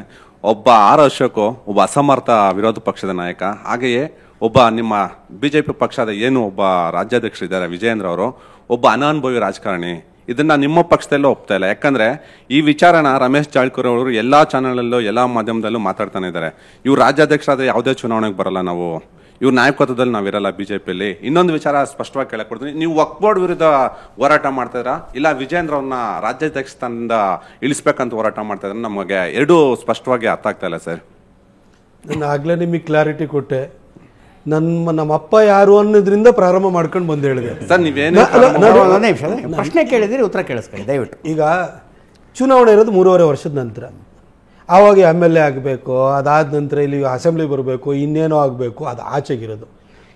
ಒಬ್ಬ ಆರ್ ಅಶೋಕ್ ಒಬ್ಬ ಅಸಮರ್ಥ ವಿರೋಧ ಪಕ್ಷದ ನಾಯಕ, ಹಾಗೆಯೇ ಒಬ್ಬ ನಿಮ್ಮ BJP ಪಕ್ಷದ ಏನು ಒಬ್ಬ ರಾಜ್ಯಾಧ್ಯಕ್ಷರಿದ್ದಾರೆ ವಿಜಯೇಂದ್ರ ಅವರು ಒಬ್ಬ ಅನಾನುಭವಿ ರಾಜಕಾರಣಿ. ಇದನ್ನ ನಿಮ್ಮ ಪಕ್ಷದಲ್ಲೂ ಒಪ್ತಾ ಇಲ್ಲ. ಯಾಕಂದ್ರೆ ಈ ವಿಚಾರನ ರಮೇಶ್ ಜಾರಕಿಹೊಳಿ ಅವರು ಎಲ್ಲಾ ಚಾನೆಲಲ್ಲೂ ಎಲ್ಲಾ ಮಾಧ್ಯಮದಲ್ಲೂ ಮಾತಾಡ್ತಾನೆ ಇದ್ದಾರೆ. ಇವ್ರು ರಾಜ್ಯಾಧ್ಯಕ್ಷರಾದ್ರೆ ಯಾವುದೇ ಚುನಾವಣೆಗೆ ಬರಲ್ಲ, ನಾವು ಇವ್ರ ನಾಯಕತ್ವದಲ್ಲಿ ನಾವಿರಲ್ಲ BJPಯಲ್ಲಿ. ಇನ್ನೊಂದು ವಿಚಾರ ಸ್ಪಷ್ಟವಾಗಿ ಕೇಳಕ್ ಕೊಡ್ತೀನಿ, ನೀವು ವಕ್ಫ್ ಬೋರ್ಡ್ ವಿರುದ್ಧ ಹೋರಾಟ ಮಾಡ್ತಾ ಇಲ್ಲ ವಿಜಯೇಂದ್ರ ಅವ್ರನ್ನ ರಾಜ್ಯಾಧ್ಯಕ್ಷ ಸ್ಥಾನದಿಂದ ಇಳಿಸ್ಬೇಕಂತ ಹೋರಾಟ ಮಾಡ್ತಾ ಇದ್ರೆ ನಮಗೆ ಎರಡೂ ಸ್ಪಷ್ಟವಾಗಿ ಅರ್ಥ ಆಗ್ತಾ ಇಲ್ಲ ಸರ್. ನಾನು ಆಗ್ಲೇ ನಿಮಗೆ ಕ್ಲಾರಿಟಿ ಕೊಟ್ಟೆ. ನಮ್ಮ ಅಪ್ಪ ಯಾರು ಅನ್ನೋದ್ರಿಂದ ಪ್ರಾರಂಭ ಮಾಡ್ಕೊಂಡು ಬಂದು ಹೇಳಿದೆ ಸರ್. ನೀವೇನು ಪ್ರಶ್ನೆ ಕೇಳಿದಿರಿ, ಉತ್ತರ ಕೇಳಿಸ್ಕೊಳ್ಳಿ ದಯವಿಟ್ಟು. ಈಗ ಚುನಾವಣೆ ಇರೋದು 3.5 ವರ್ಷದ ನಂತರ. ಆವಾಗ MLA ಆಗಬೇಕು, ಅದಾದ ನಂತರ ಇಲ್ಲಿ ಅಸೆಂಬ್ಲಿ ಬರಬೇಕು, ಇನ್ನೇನೋ ಆಗಬೇಕು, ಅದು ಆಚೆಗಿರೋದು.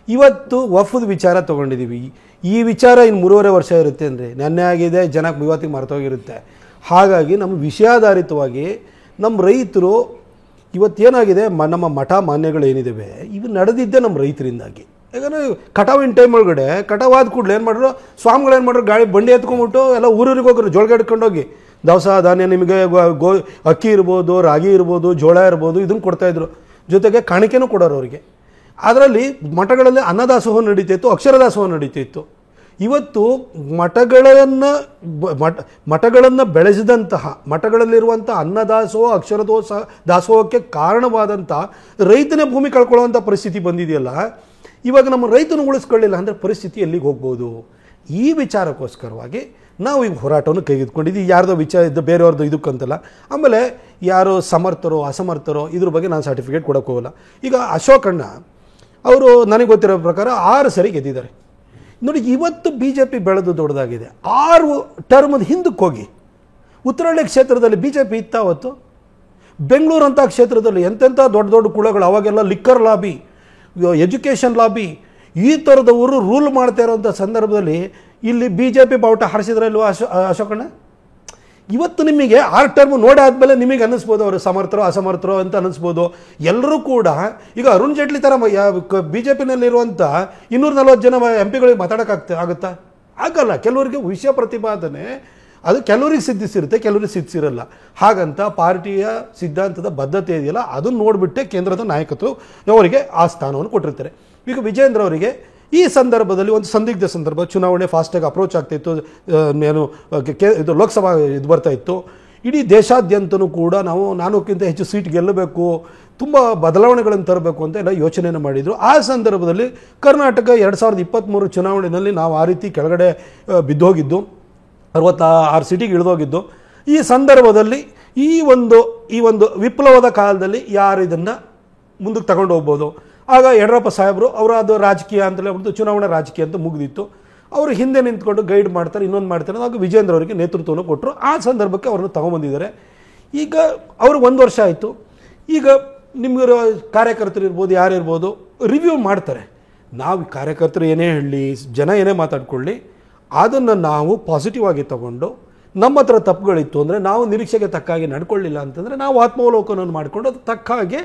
ಇವತ್ತು ವಫ್ದ್ ವಿಚಾರ ತೊಗೊಂಡಿದ್ದೀವಿ. ಈ ವಿಚಾರ ಇನ್ನು 3.5 ವರ್ಷ ಇರುತ್ತೆ ಅಂದರೆ ನೆನ್ನೆ ಆಗಿದೆ, ಜನಕ್ಕೆ ಇವತ್ತಿಗೆ ಮರ್ತೋಗಿರುತ್ತೆ. ಹಾಗಾಗಿ ನಮ್ಮ ವಿಷಯಾಧಾರಿತವಾಗಿ ನಮ್ಮ ರೈತರು ಇವತ್ತೇನಾಗಿದೆ, ನಮ್ಮ ಮಠ ಮಾನ್ಯಗಳು ಏನಿದ್ದಾವೆ ಇವು ನಡೆದಿದ್ದೆ ನಮ್ಮ ರೈತರಿಂದಾಗಿ. ಯಾಕಂದರೆ ಕಟಾವಿನ ಟೈಮ್ ಒಳಗಡೆ ಕಟಾವಾದ ಕೂಡಲೇ ಏನು ಮಾಡಿದ್ರು ಸ್ವಾಮಿಗಳು, ಏನು ಮಾಡಿದ್ರು ಗಾಡಿ ಬಂಡಿ ಎತ್ಕೊಂಡ್ಬಿಟ್ಟು ಎಲ್ಲ ಊರಿಗೆ ಹೋಗ್ರು ಜೋಳಿಗೆ ಹಿಡ್ಕೊಂಡೋಗಿ ದವಸ ಧಾನ್ಯ, ನಿಮಗೆ ಅಕ್ಕಿ ಇರ್ಬೋದು, ರಾಗಿ ಇರ್ಬೋದು, ಜೋಳ ಇರ್ಬೋದು, ಇದನ್ನು ಕೊಡ್ತಾಯಿದ್ರು. ಜೊತೆಗೆ ಕಾಣಿಕೆನೂ ಕೊಡೋರು ಅವರಿಗೆ. ಅದರಲ್ಲಿ ಮಠಗಳಲ್ಲಿ ಅನ್ನದಾಸೋಹ ನಡೀತಿತ್ತು, ಅಕ್ಷರದಾಸೋಹ ನಡೀತಿತ್ತು. ಇವತ್ತು ಮಠಗಳನ್ನು ಬೆಳೆಸಿದಂತಹ ಮಠಗಳಲ್ಲಿರುವಂಥ ಅನ್ನದಾಸೋಹ, ದಾಸೋಹಕ್ಕೆ ಕಾರಣವಾದಂಥ ರೈತನೇ ಭೂಮಿ ಕಳ್ಕೊಳ್ಳುವಂಥ ಪರಿಸ್ಥಿತಿ ಬಂದಿದೆಯಲ್ಲ. ಇವಾಗ ನಮ್ಮ ರೈತನ ಉಳಿಸ್ಕೊಳ್ಳಿಲ್ಲ ಅಂದರೆ ಪರಿಸ್ಥಿತಿ ಎಲ್ಲಿಗೆ ಹೋಗ್ಬೋದು? ಈ ವಿಚಾರಕ್ಕೋಸ್ಕರವಾಗಿ ನಾವು ಈಗ ಹೋರಾಟವನ್ನು ಕೈಗೆತ್ಕೊಂಡಿದ್ದೀವಿ. ಯಾರ್ದೋ ವಿಚಾರ ಇದ್ದು ಬೇರೆಯವ್ರದ್ದು ಇದಕ್ಕಂತಲ್ಲ. ಆಮೇಲೆ ಯಾರು ಸಮರ್ಥರೋ ಅಸಮರ್ಥರೋ ಇದ್ರ ಬಗ್ಗೆ ನಾನು ಸರ್ಟಿಫಿಕೇಟ್ ಕೊಡೋಕೆ ಹೋಗಲ್ಲ. ಈಗ ಅಶೋಕಣ್ಣ ಅವರು ನನಗೆ ಗೊತ್ತಿರೋ ಪ್ರಕಾರ 6 ಸರಿ ಗೆದ್ದಿದ್ದಾರೆ ನೋಡಿ. ಇವತ್ತು BJP ಬೆಳೆದು ದೊಡ್ಡದಾಗಿದೆ. 6 ಟರ್ಮದ ಹಿಂದಕ್ಕೆ ಹೋಗಿ ಉತ್ತರಹಳ್ಳಿ ಕ್ಷೇತ್ರದಲ್ಲಿ BJP ಇತ್ತ ಅವತ್ತು? ಬೆಂಗಳೂರು ಅಂತ ಕ್ಷೇತ್ರದಲ್ಲಿ ಎಂತೆಂಥ ದೊಡ್ಡ ದೊಡ್ಡ ಕುಳಗಳು, ಅವಾಗೆಲ್ಲ ಲಿಕ್ಕರ್ ಲಾಬಿ, ಎಜುಕೇಷನ್ ಲಾಬಿ, ಈ ಥರದವರು ರೂಲ್ ಮಾಡ್ತಾ ಇರೋಂಥ ಸಂದರ್ಭದಲ್ಲಿ ಇಲ್ಲಿ BJP ಬಾವುಟ ಹಾರಿಸಿದ್ರೆ ಇಲ್ವ ಅಶೋಕಣ್ಣ? ಇವತ್ತು ನಿಮಗೆ 6 ಟರ್ಮ್ ನೋಡಾದ್ಮೇಲೆ ನಿಮಗೆ ಅನ್ನಿಸ್ಬೋದು ಅವರು ಸಮರ್ಥರೋ ಅಸಮರ್ಥರೋ ಅಂತ ಅನ್ನಿಸ್ಬೋದು. ಎಲ್ಲರೂ ಕೂಡ ಈಗ ಅರುಣ್ ಜೇಟ್ಲಿ ಥರ BJPನಲ್ಲಿರುವಂಥ 240 ಜನ MP ಗಳಿಗೆ ಆಗುತ್ತಾ? ಆಗಲ್ಲ. ಕೆಲವರಿಗೆ ವಿಷಯ ಪ್ರತಿಪಾದನೆ ಅದು ಕೆಲವರಿಗೆ ಸಿದ್ಧಿಸಿರುತ್ತೆ, ಕೆಲವರಿಗೆ ಸಿದ್ಧಿಸಿರಲ್ಲ. ಹಾಗಂತ ಪಾರ್ಟಿಯ ಸಿದ್ಧಾಂತದ ಬದ್ಧತೆ ಇದೆಯಲ್ಲ, ಅದನ್ನು ನೋಡಿಬಿಟ್ಟೆ ಕೇಂದ್ರದ ನಾಯಕತ್ವ ಅವರಿಗೆ ಆ ಸ್ಥಾನವನ್ನು ಕೊಟ್ಟಿರ್ತಾರೆ. ಈಗ ವಿಜಯೇಂದ್ರ ಅವರಿಗೆ ಈ ಸಂದರ್ಭದಲ್ಲಿ ಒಂದು ಸಂದಿಗ್ಧ ಸಂದರ್ಭ, ಚುನಾವಣೆ ಫಾಸ್ಟಾಗಿ ಅಪ್ರೋಚ್ ಆಗ್ತಾಯಿತ್ತು, ಏನು ಇದು ಲೋಕಸಭಾ ಇದು ಬರ್ತಾ ಇತ್ತು. ಇಡೀ ದೇಶಾದ್ಯಂತನೂ ಕೂಡ ನಾವು 400ಕ್ಕಿಂತ ಹೆಚ್ಚು ಸೀಟ್ ಗೆಲ್ಲಬೇಕು, ತುಂಬ ಬದಲಾವಣೆಗಳನ್ನು ತರಬೇಕು ಅಂತ ಎಲ್ಲ ಯೋಚನೆಯನ್ನು ಮಾಡಿದರು. ಆ ಸಂದರ್ಭದಲ್ಲಿ ಕರ್ನಾಟಕ 2023 ಚುನಾವಣೆಯಲ್ಲಿ ನಾವು ಆ ರೀತಿ ಕೆಳಗಡೆ ಬಿದ್ದೋಗಿದ್ದು, 66 ಸೀಟಿಗೆ ಇಳಿದೋಗಿದ್ದು. ಈ ಸಂದರ್ಭದಲ್ಲಿ ಈ ಒಂದು ವಿಪ್ಲವದ ಕಾಲದಲ್ಲಿ ಯಾರು ಇದನ್ನು ಮುಂದಕ್ಕೆ ತಗೊಂಡು ಹೋಗ್ಬೋದು? ಆಗ ಯಡಿಯೂರಪ್ಪ ಸಾಹೇಬರು ಅವರು ಅದು ರಾಜಕೀಯ ಅಂತಲೇ ಹೇಳ್ಬಿಟ್ಟು ಚುನಾವಣಾ ರಾಜಕೀಯ ಅಂತ ಮುಗಿದಿತ್ತು. ಅವರು ಹಿಂದೆ ನಿಂತ್ಕೊಂಡು ಗೈಡ್ ಮಾಡ್ತಾರೆ, ಇನ್ನೊಂದು ಮಾಡ್ತಾರೆ. ಆಗ ವಿಜೇಂದ್ರ ಅವರಿಗೆ ನೇತೃತ್ವವನ್ನು ಕೊಟ್ಟರು. ಆ ಸಂದರ್ಭಕ್ಕೆ ಅವ್ರನ್ನ ತಗೊಂಡ್ಬಂದಿದ್ದಾರೆ. ಈಗ ಅವರು 1 ವರ್ಷ ಆಯಿತು. ಈಗ ನಿಮ್ಗೆ ಕಾರ್ಯಕರ್ತರು ಇರ್ಬೋದು, ಯಾರಿರ್ಬೋದು, ರಿವ್ಯೂ ಮಾಡ್ತಾರೆ. ನಾವು ಕಾರ್ಯಕರ್ತರು ಏನೇ ಹೇಳಲಿ, ಜನ ಏನೇ ಮಾತಾಡ್ಕೊಳ್ಳಿ, ಅದನ್ನು ನಾವು ಪಾಸಿಟಿವ್ ಆಗಿ ತಗೊಂಡು ನಮ್ಮ ಹತ್ರ ತಪ್ಪುಗಳಿತ್ತು ಅಂದರೆ ನಾವು ನಿರೀಕ್ಷೆಗೆ ತಕ್ಕಾಗಿ ನಡ್ಕೊಳ್ಳಿಲ್ಲ ಅಂತಂದರೆ ನಾವು ಆತ್ಮಾವಲೋಕನವನ್ನು ಮಾಡಿಕೊಂಡು ಅದು ತಕ್ಕ ಹಾಗೆ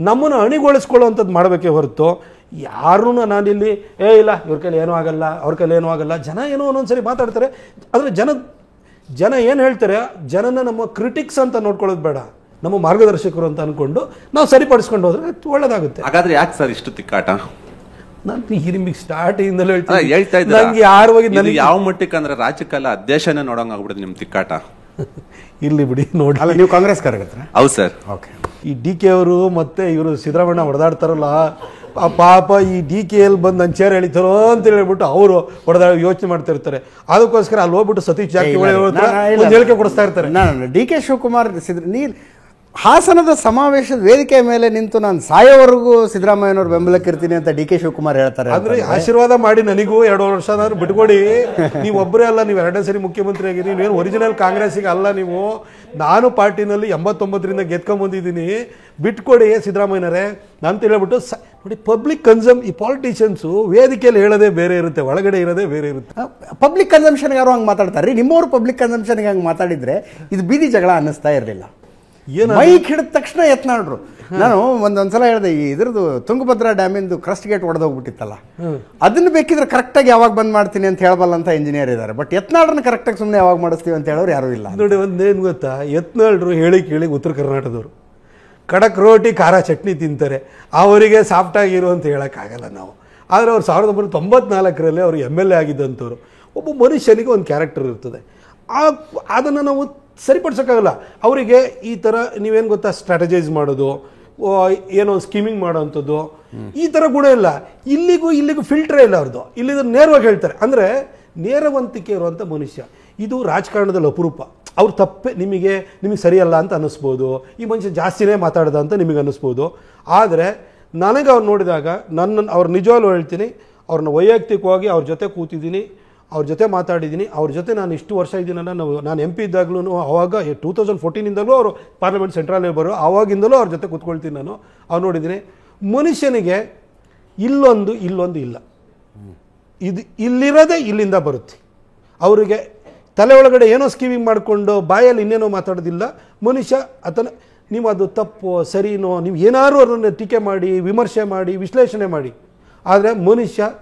ನಮ್ಮನ್ನು ಅಣಿಗೊಳಿಸ್ಕೊಳ್ಳೋವಂಥದ್ದು ಮಾಡಬೇಕೇ ಹೊರತು ಯಾರೂ ನಾನಿಲ್ಲಿ ಇಲ್ಲ ಇವ್ರ ಕೈಲಿ ಏನೂ ಆಗಲ್ಲ, ಅವ್ರ ಕೈಲಿ ಏನೂ ಆಗಲ್ಲ. ಜನ ಏನೋ ಒಂದೊಂದ್ಸರಿ ಮಾತಾಡ್ತಾರೆ. ಆದರೆ ಜನ ಏನು ಹೇಳ್ತಾರೆ, ಜನನ ನಮ್ಮ ಕ್ರಿಟಿಕ್ಸ್ ಅಂತ ನೋಡ್ಕೊಳ್ಳೋದು ಬೇಡ, ನಮ್ಮ ಮಾರ್ಗದರ್ಶಕರು ಅಂತ ಅಂದ್ಕೊಂಡು ನಾವು ಸರಿಪಡಿಸ್ಕೊಂಡು ಹೋದ್ರೆ ಒಳ್ಳೆಯದಾಗುತ್ತೆ. ಹಾಗಾದ್ರೆ ಯಾಕೆ ಸರ್ ಇಷ್ಟು ತಿಕ್ಕಾಟ? ನಾನು ನಿಮಗೆ ಸ್ಟಾರ್ಟಿಂದಲೂ ಹೇಳ್ತಾ ನಂಗೆ ಯಾರು ಹೋಗಿ ನನಗೆ ಯಾವ ಮಟ್ಟಕ್ಕೆ ಅಂದ್ರೆ ರಾಜ್ಯಕ್ಕೆಲ್ಲ ಅಧ್ಯಕ್ಷನೇ ನೋಡಂಗ್ ಆಗ್ಬಿಡುತ್ತೆ ನಿಮ್ಮ ತಿಕ್ಕಾಟ. ಇಲ್ಲಿ ಬಿಡಿ ನೋಡಿ, ನೀವು ಕಾಂಗ್ರೆಸ್ ಕಾರ್ಯಕರ್ತರ? ಹೌದು ಸರ್. ಓಕೆ. ಈ DK ಅವರು ಮತ್ತೆ ಇವರು ಸಿದ್ದರಾಮಯ್ಯ ಹೊಡೆದಾಡ್ತಾರಲ್ಲ, ಪಾಪ ಈ DK ಎಲ್ಲಿ ಬಂದು ನನ್ನ ಚೇರ್ ಎಳಿತಾರೋ ಅಂತ ಹೇಳ್ಬಿಟ್ಟು ಅವರು ಯೋಚನೆ ಮಾಡ್ತಾ ಇರ್ತಾರೆ. ಅದಕ್ಕೋಸ್ಕರ ಅಲ್ಲಿ ಹೋಗ್ಬಿಟ್ಟು ಸತೀಶ್ ಜಾರಕಿಹೊಳಿ ಹೇಳಿಕೆ ಕೊಡಿಸ್ತಾ ಇರ್ತಾರೆ. DK ಶಿವಕುಮಾರ್ ಹಾಸನದ ಸಮಾವೇಶದ ವೇದಿಕೆ ಮೇಲೆ ನಿಂತು ನಾನು ಸಾಯೋವರೆಗೂ ಸಿದ್ದರಾಮಯ್ಯನವ್ರು ಬೆಂಬಲಕ್ಕಿರ್ತೀನಿ ಅಂತ DK ಶಿವಕುಮಾರ್ ಹೇಳ್ತಾರೆ. ಅಂದ್ರೆ ಆಶೀರ್ವಾದ ಮಾಡಿ ನನಗೂ 2 ವರ್ಷ ಬಿಟ್ಕೊಡಿ. ನೀವು ಒಬ್ಬರೇ ಅಲ್ಲ, ನೀವು 2ನೇ ಸರಿ ಮುಖ್ಯಮಂತ್ರಿ ಆಗಿರಿ. ನೀವೇನು ಒರಿಜಿನಲ್ ಕಾಂಗ್ರೆಸ್ಸಿಗೆ ಅಲ್ಲ. ನೀವು ನಾನು ಪಾರ್ಟಿನಲ್ಲಿ 89ರಿಂದ ಗೆದ್ಕೊಂಡ್ಬಂದಿದ್ದೀನಿ, ಬಿಟ್ಕೊಡಿ ಸಿದ್ದರಾಮಯ್ಯನವರೇ ಅಂತ ಹೇಳ್ಬಿಟ್ಟು ನೋಡಿ. ಈ ಪಾಲಿಟಿಷಿಯನ್ಸು ವೇದಿಕೆಯಲ್ಲಿ ಹೇಳೋದೇ ಬೇರೆ ಇರುತ್ತೆ, ಒಳಗಡೆ ಇರೋದೇ ಬೇರೆ ಇರುತ್ತೆ. ಪಬ್ಲಿಕ್ ಕನ್ಸಂಪ್ಷನ್ಗೆ ಯಾರು ಹಂಗೆ ಮಾತಾಡ್ತಾರೆ? ನಿಮ್ಮವರು ಪಬ್ಲಿಕ್ ಕನ್ಸಂಪ್ಷನ್ಗೆ ಹಂಗೆ ಮಾತಾಡಿದ್ರೆ ಇದು ಬೀದಿ ಜಗಳ ಅನ್ನಿಸ್ತಾ ಇರಲಿಲ್ಲ. ಮೈಕ್ ಹಿಡಿದ ತಕ್ಷಣ ಯತ್ನಾಳ್ರು, ನಾನು ಒಂದ್ಸಲ ಹೇಳಿದೆ, ಇದ್ರದ್ದು ತುಂಗಭದ್ರಾ ಡ್ಯಾಮಿಂದು ಕ್ರಸ್ಟ್ ಗೇಟ್ ಒಡೆದೋಗ್ಬಿಟ್ಟಿತ್ತಲ್ಲ, ಅದನ್ನು ಬೇಕಿದ್ರೆ ಕರೆಕ್ಟಾಗಿ ಯಾವಾಗ ಬಂದ್ ಮಾಡ್ತೀನಿ ಅಂತ ಹೇಳಬಲ್ಲ ಅಂತ ಇಂಜಿನಿಯರ್ ಇದ್ದಾರೆ. ಬಟ್ ಯತ್ನಾಳ್ರನ್ನ ಕರೆಕ್ಟಾಗಿ ಸುಮ್ಮನೆ ಯಾವಾಗ ಮಾಡಿಸ್ತೀವಿ ಅಂತ ಹೇಳೋರು ಯಾರೂ ಇಲ್ಲ. ನೋಡಿ, ಒಂದೇನು ಗೊತ್ತಾ, ಯತ್ನಾಳ್ರು ಹೇಳಿ ಕೇಳಿ ಉತ್ತರ ಕರ್ನಾಟಕದವರು ಖಡಕ್ ರೋಟಿ ಖಾರ ಚಟ್ನಿ ತಿಂತಾರೆ. ಅವರಿಗೆ ಸಾಫ್ಟಾಗಿರು ಅಂತ ಹೇಳೋಕ್ಕಾಗಲ್ಲ ನಾವು. ಆದರೆ ಅವ್ರು 1994ರಲ್ಲಿ ಅವರು MLA ಆಗಿದ್ದಂಥವ್ರು. ಒಬ್ಬ ಮನುಷ್ಯನಿಗೆ ಒಂದು ಕ್ಯಾರೆಕ್ಟರ್ ಇರ್ತದೆ, ಅದನ್ನು ನಾವು ಸರಿಪಡಿಸೋಕ್ಕಾಗಲ್ಲ. ಅವರಿಗೆ ಈ ಥರ ನೀವೇನು ಗೊತ್ತಾ, ಸ್ಟ್ರಾಟಜೈಸ್ ಮಾಡೋದು, ಏನೋ ಸ್ಕೀಮಿಂಗ್ ಮಾಡೋವಂಥದ್ದು, ಈ ಥರ ಗುಣ ಇಲ್ಲ. ಇಲ್ಲಿಗೂ ಫಿಲ್ಟ್ರೇ ಇಲ್ಲ ಅವ್ರದ್ದು. ಇಲ್ಲಿದ್ದು ನೇರವಾಗಿ ಹೇಳ್ತಾರೆ. ಅಂದರೆ ನೇರವಂತಿಕೆ ಇರುವಂಥ ಮನುಷ್ಯ. ಇದು ರಾಜಕಾರಣದಲ್ಲಿ ಅಪರೂಪ. ಅವ್ರು ತಪ್ಪೆ ನಿಮಗೆ ಸರಿಯಲ್ಲ ಅಂತ ಅನ್ನಿಸ್ಬೋದು, ಈ ಮನುಷ್ಯ ಜಾಸ್ತಿನೇ ಮಾತಾಡ್ದ ಅಂತ ನಿಮಗೆ ಅನ್ನಿಸ್ಬೋದು. ಆದರೆ ನನಗೆ ಅವ್ರು ನೋಡಿದಾಗ ಅವ್ರು ನಿಜವಾಗ್ಲೂ ಹೇಳ್ತೀನಿ, ಅವ್ರನ್ನ ವೈಯಕ್ತಿಕವಾಗಿ ಅವ್ರ ಜೊತೆ ಕೂತಿದ್ದೀನಿ, ಅವ್ರ ಜೊತೆ ಮಾತಾಡಿದ್ದೀನಿ. ಅವ್ರ ಜೊತೆ ನಾನು ಇಷ್ಟು ವರ್ಷ ಇದ್ದೀನಲ್ಲ, ನಾನು MP ಇದ್ದಾಗಲೂ, ಆವಾಗ 2014ಇಂದಲೂ ಅವರು ಪಾರ್ಲಿಮೆಂಟ್ ಸೆಂಟ್ರಲ್ ಬರೋ ಆವಾಗಿಂದಲೂ ಅವ್ರ ಜೊತೆ ಕೂತ್ಕೊಳ್ತೀನಿ ನಾನು. ಅವ್ರು ನೋಡಿದ್ದೀನಿ, ಮನುಷ್ಯನಿಗೆ ಇಲ್ಲೊಂದು ಇಲ್ಲ, ಇದು ಇಲ್ಲಿರೋದೇ ಇಲ್ಲಿಂದ ಬರುತ್ತೆ. ಅವರಿಗೆ ತಲೆ ಒಳಗಡೆ ಏನೋ ಸ್ಕೀಮಿಂಗ್ ಮಾಡಿಕೊಂಡು ಬಾಯಲ್ಲಿ ಇನ್ನೇನೋ ಮಾತಾಡೋದಿಲ್ಲ ಮನುಷ್ಯ. ನೀವು ಅದು ತಪ್ಪು ಸರಿನೋ, ನೀವು ಏನಾದ್ರು ಅದನ್ನು ಟೀಕೆ ಮಾಡಿ, ವಿಮರ್ಶೆ ಮಾಡಿ, ವಿಶ್ಲೇಷಣೆ ಮಾಡಿ, ಆದರೆ ಮನುಷ್ಯ